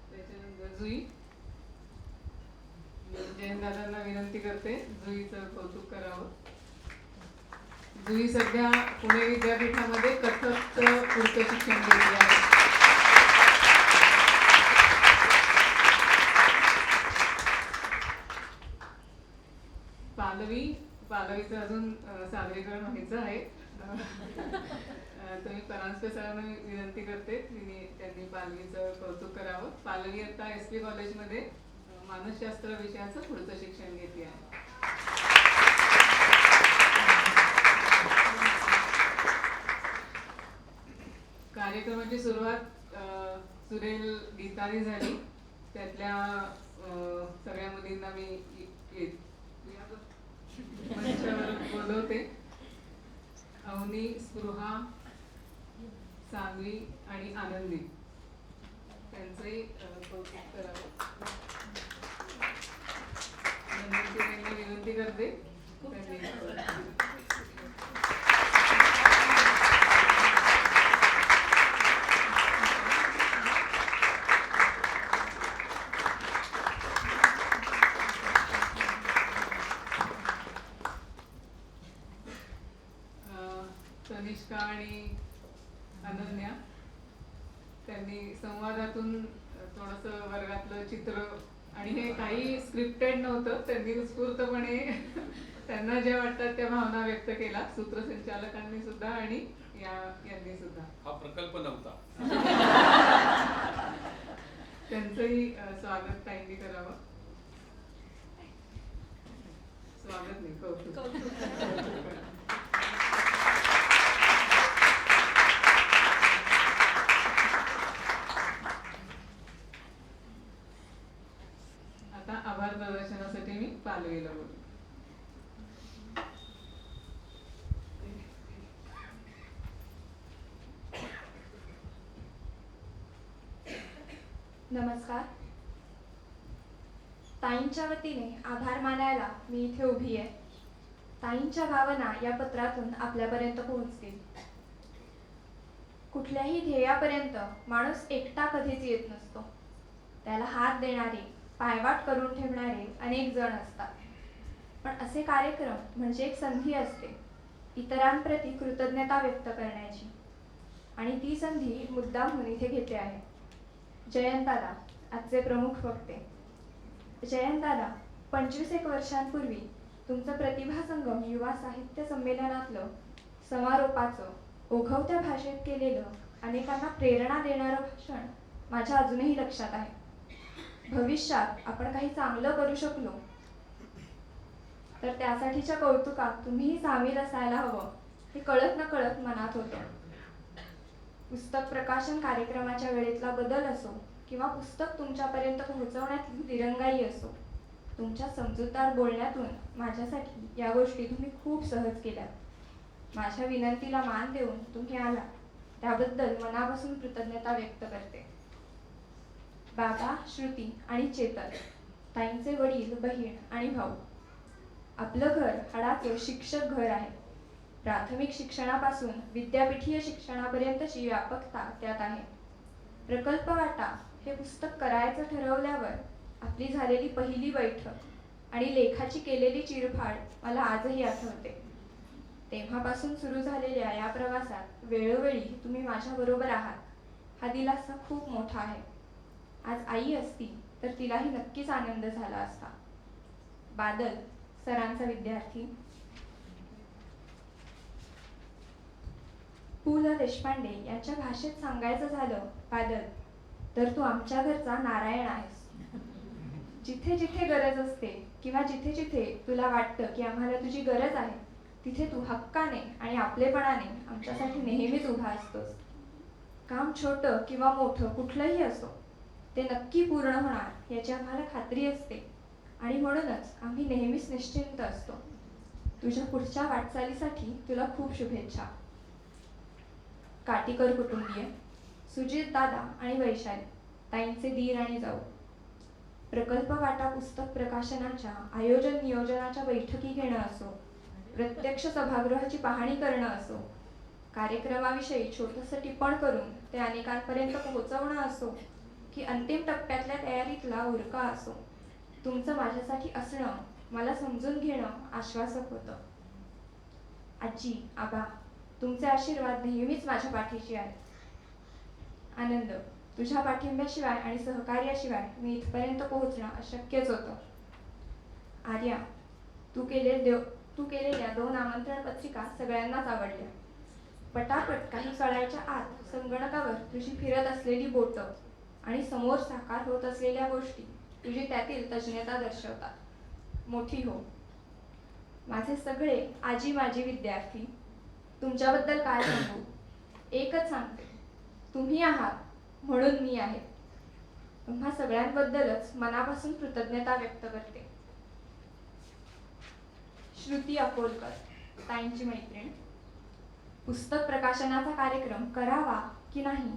त्याच्यानंतर जुई, जयंत दादांना विनंती करते जुईचं कौतुक करावं. जुई सध्या पुणे विद्यापीठामध्ये कथकचं पुढचं शिक्षण घेतले आहे. पालवीचं अजून सादरीकरण व्हायचं आहे. तुम्ही परांजपे सरांना विनंती करते त्यांनी पालवीचं कौतुक करावं. पालवी आता SP कॉलेजमध्ये मानसशास्त्र विषयाचं पुढचं शिक्षण घेतले आहे. कार्यक्रमाची सुरुवात सुरेल गीताने झाली. त्यातल्या सगळ्या मुलींना मी मंचावर बोलवते. अवनी, स्पृहा, सान्वी आणि आनंदी त्यांचंही कौतुक करावं. विनंती करते तनिष्का आणि अनन्या. त्यांनी संवादातून थोडंसं वर्गातलं चित्र, आणि हे काही स्क्रिप्टेड नव्हतं, त्यांनी उत्स्फूर्तपणे त्यांना ज्या वाटतात त्या भावना व्यक्त केला, सूत्रसंचालकांनी सुद्धा आणि यांनी सुद्धा. हा प्रकल्प नव्हता. त्यांचंही स्वागत ताईंनी करावं. स्वागत नाही, कौतुक. आता आभार प्रदर्शनासाठी मी पालवीला बोलू. नमस्कार. ताईंच्या वतीने आभार मानायला मी इथे उभी आहे. ताईंच्या भावना या पत्रातून आपल्यापर्यंत पोहोचतील. कुठल्याही ध्येयापर्यंत माणूस एकटा कधीच येत नसतो. त्याला हात देणारे, पायवाट करून ठेवणारे अनेक जण असतात. पण असे कार्यक्रम म्हणजे एक संधी असते इतरांप्रती कृतज्ञता व्यक्त करण्याची, आणि ती संधी मुद्दामहून इथे घेतली आहे. जयंतदादा, आजचे प्रमुख वक्ते. जयंतदादा, 25 वर्षांपूर्वी तुमचं प्रतिभा संगम युवा साहित्य संमेलनातलं समारोपाचं ओघवत्या भाषेत केलेलं अनेकांना प्रेरणा देणारं भाषण माझ्या अजूनही लक्षात आहे. भविष्यात आपण काही चांगलं करू शकलो तर त्यासाठीच्या कौतुकात तुम्हीही सामील असायला हवं, हे कळत नकळत मनात होतं. पुस्तक प्रकाशन कार्यक्रमाच्या वेळेतला बदल असो किंवा पुस्तक तुमच्यापर्यंत पोहोचवण्यातली दिरंगाई असो, तुमच्या समजूतदार बोलण्यातून माझ्यासाठी या गोष्टी तुम्ही खूप सहज केल्या. माझ्या विनंतीला मान देऊन तुम्ही आला त्याबद्दल मनापासून कृतज्ञता व्यक्त करते. बाबा, श्रुती आणि चेतन, ताईंचे वडील, बहीण आणि भाऊ. आपलं घर हाडाचं शिक्षक घर आहे. प्राथमिक शिक्षणापासून विद्यापीठीय शिक्षणापर्यंतची व्यापकता त्यात आहे. प्रकल्प वाटा हे पुस्तक करायचं ठरवल्यावर आपली झालेली पहिली बैठक आणि लेखाची केलेली चिरफाड मला आजही आठवते. तेव्हापासून सुरू झालेल्या या प्रवासात वेळोवेळी तुम्ही माझ्याबरोबर आहात. हा दिलासा खूप मोठा आहे. आज आई असती तर तिलाही नक्कीच आनंद झाला असता. बादल, सरांचा विद्यार्थी. पु ल देशपांडे यांच्या भाषेत सांगायचं झालं, बादल, तर तू आमच्या घरचा नारायण आहेस. जिथे जिथे गरज असते किंवा जिथे जिथे तुला वाटतं की आम्हाला तुझी गरज आहे, तिथे तू हक्काने आणि आपलेपणाने आमच्यासाठी नेहमीच उभा असतोस. काम छोटं किंवा मोठं कुठलंही असो, ते नक्की पूर्ण होणार याची आम्हाला खात्री असते, आणि म्हणूनच आम्ही नेहमीच निश्चिंत असतो. तुझ्या पुढच्या वाटचालीसाठी तुला खूप शुभेच्छा. काटीकर कुटुंबीय, सुजित दादा आणि वैशाली, ताईंचे दीर आणि जाऊ. प्रकल्प वाटा पुस्तक प्रकाशनाच्या आयोजन नियोजनाच्या बैठकी घेणं असो, प्रत्यक्ष सभागृहाची पाहणी करणं असो, कार्यक्रमाविषयी छोटंसं टिप्पण करून ते अनेकांपर्यंत पोहोचवणं असो, की अंतिम टप्प्यातल्या तयारीतला उरका असो, तुमचं माझ्यासाठी असणं, मला समजून घेणं आश्वासक होतं. आजी, आबा, तुमचे आशीर्वाद नेहमीच माझ्या पाठीशी आहेत. आनंद, तुझ्या पाठिंब्याशिवाय आणि सहकार्याशिवाय मी इथपर्यंत पोहोचणं अशक्यच होतं. आर्या, तू केलेल्या 2 आमंत्रण पत्रिका सगळ्यांनाच आवडल्या. पटापट काही कळायच्या आत संगणकावर तुझी फिरत असलेली बोटं आणि समोर साकार होत असलेल्या गोष्टी तुझी त्यातील तज्ञता दर्शवतात. मोठी हो. माझे सगळे आजी माझी विद्यार्थी, तुमच्याबद्दल काय सांगू? एकच सांगते, तुम्ही आहात म्हणून मी आहे. तुम्हा सगळ्यांबद्दलच मनापासून कृतज्ञता व्यक्त करते. श्रुती अकोलकर, ताईंची मैत्रीण. पुस्तक प्रकाशनाचा कार्यक्रम करावा की नाही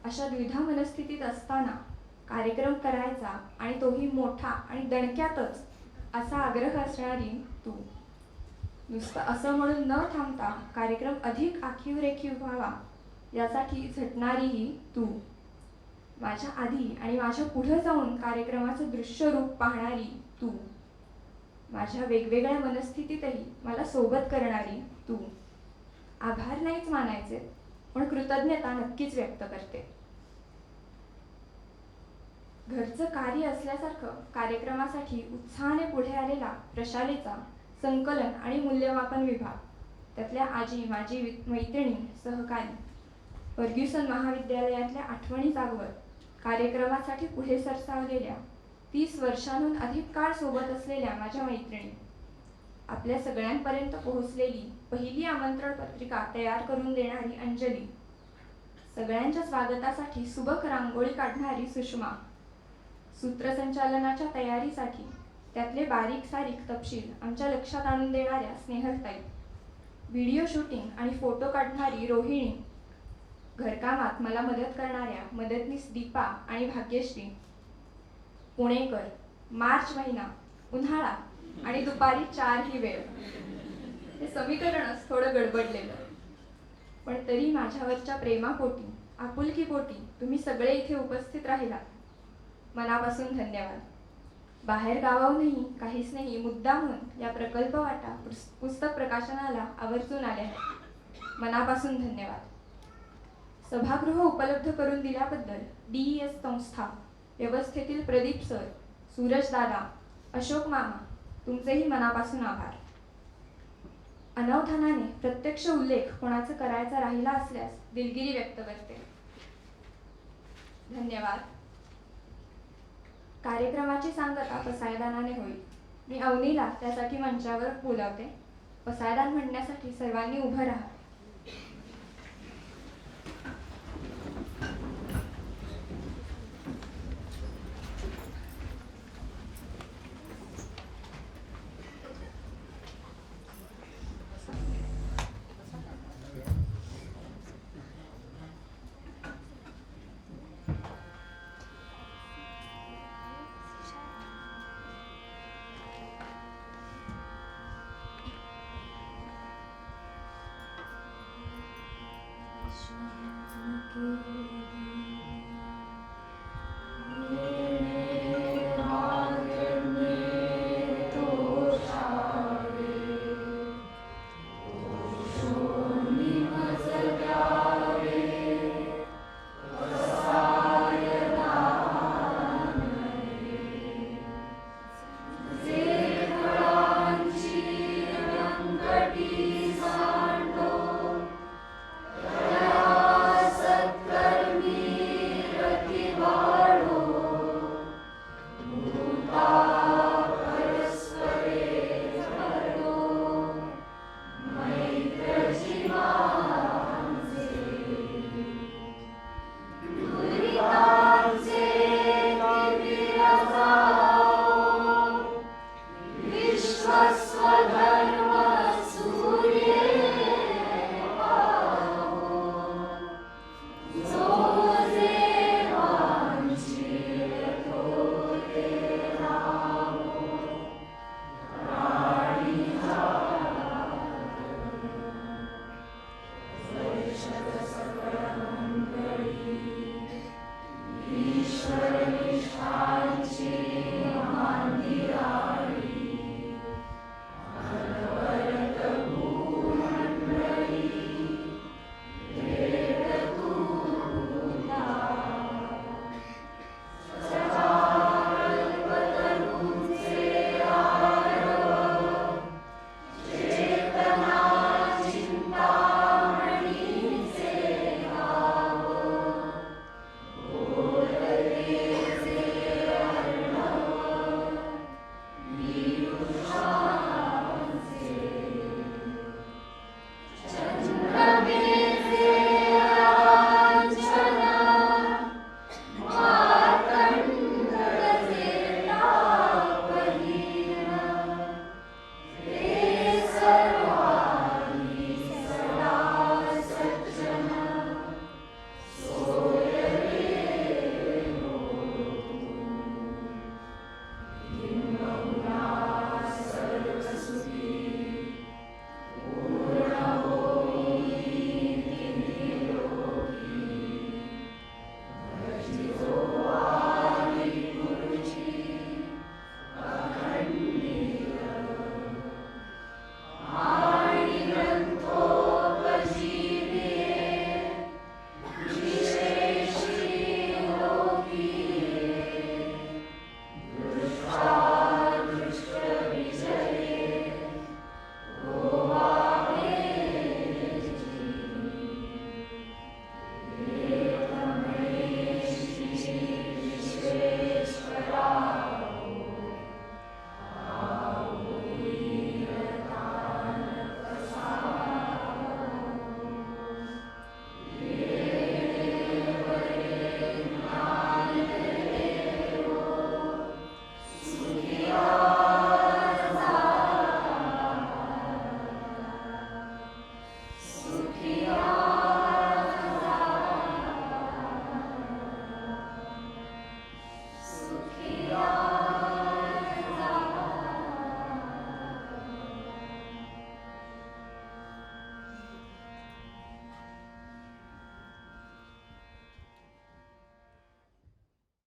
अशा द्विधा मनस्थितीत असताना कार्यक्रम करायचा, आणि तोही मोठा आणि दणक्यातच असा आग्रह असणारी तू. नुसतं असं म्हणून न थांबता कार्यक्रम अधिक आखीव रेखीव व्हावा यासाठी झटणारीही तू. माझ्या आधी आणि माझ्या पुढे जाऊन कार्यक्रमाचं दृश्य रूप पाहणारी तू. माझ्या वेगवेगळ्या मनस्थितीतही मला सोबत करणारी तू. आभार नाहीच मानायचे, पण कृतज्ञता नक्कीच व्यक्त करते. घरचं कार्य असल्यासारखं कार्यक्रमासाठी उत्साहाने पुढे आलेला प्रशालेचा संकलन आणि मूल्यमापन विभाग, त्यातल्या आजी, माजी मैत्रिणी, सहकारी, फर्ग्युसन महाविद्यालयातल्या आठवणी जागवत कार्यक्रमासाठी पुढे सरसावलेल्या 30 वर्षांहून अधिक काळ सोबत असलेल्या माझ्या मैत्रिणी, आपल्या सगळ्यांपर्यंत पोहोचलेली पहिली आमंत्रण पत्रिका तयार करून देणारी अंजली, सगळ्यांच्या स्वागतासाठी सुबक रांगोळी काढणारी सुषमा, सूत्रसंचालनाच्या तयारीसाठी त्यातले बारीक सारीक तपशील आमच्या लक्षात आणून देणाऱ्या स्नेहलताई, व्हिडिओ शूटिंग आणि फोटो काढणारी रोहिणी, घरकामात मला मदत करणाऱ्या मदतनीस दीपा आणि भाग्यश्री, पुणेकर, मार्च महिना, उन्हाळा आणि दुपारी 4 ही वेळ. हे समीकरणच थोडं गडबडलेलं, पण तरी माझ्यावरच्या प्रेमापोटी, आपुलकीपोटी तुम्ही सगळे इथे उपस्थित राहिलात. मनापासून धन्यवाद. बाहेर गावाहूनही काही स्नेही मुद्दामून या प्रकल्प वाटा पुस्तक प्रकाशनाला आवर्जून आले आहेत. मनापासून धन्यवाद. सभागृह उपलब्ध करून दिल्याबद्दल DES संस्था, व्यवस्थेतील प्रदीप सर, सूरज दादा, अशोक मामा, तुमचेही मनापासून आभार. अनवधानाने प्रत्यक्ष उल्लेख कोणाचा करायचा राहिला असल्यास दिलगिरी व्यक्त करते. धन्यवाद. कार्यक्रमाची सांगता पसायदानाने होईल. मी अवनीला त्यासाठी मंचावर बोलावते. पसायदान म्हणण्यासाठी सर्वांनी उभं राहा. स्वधर्म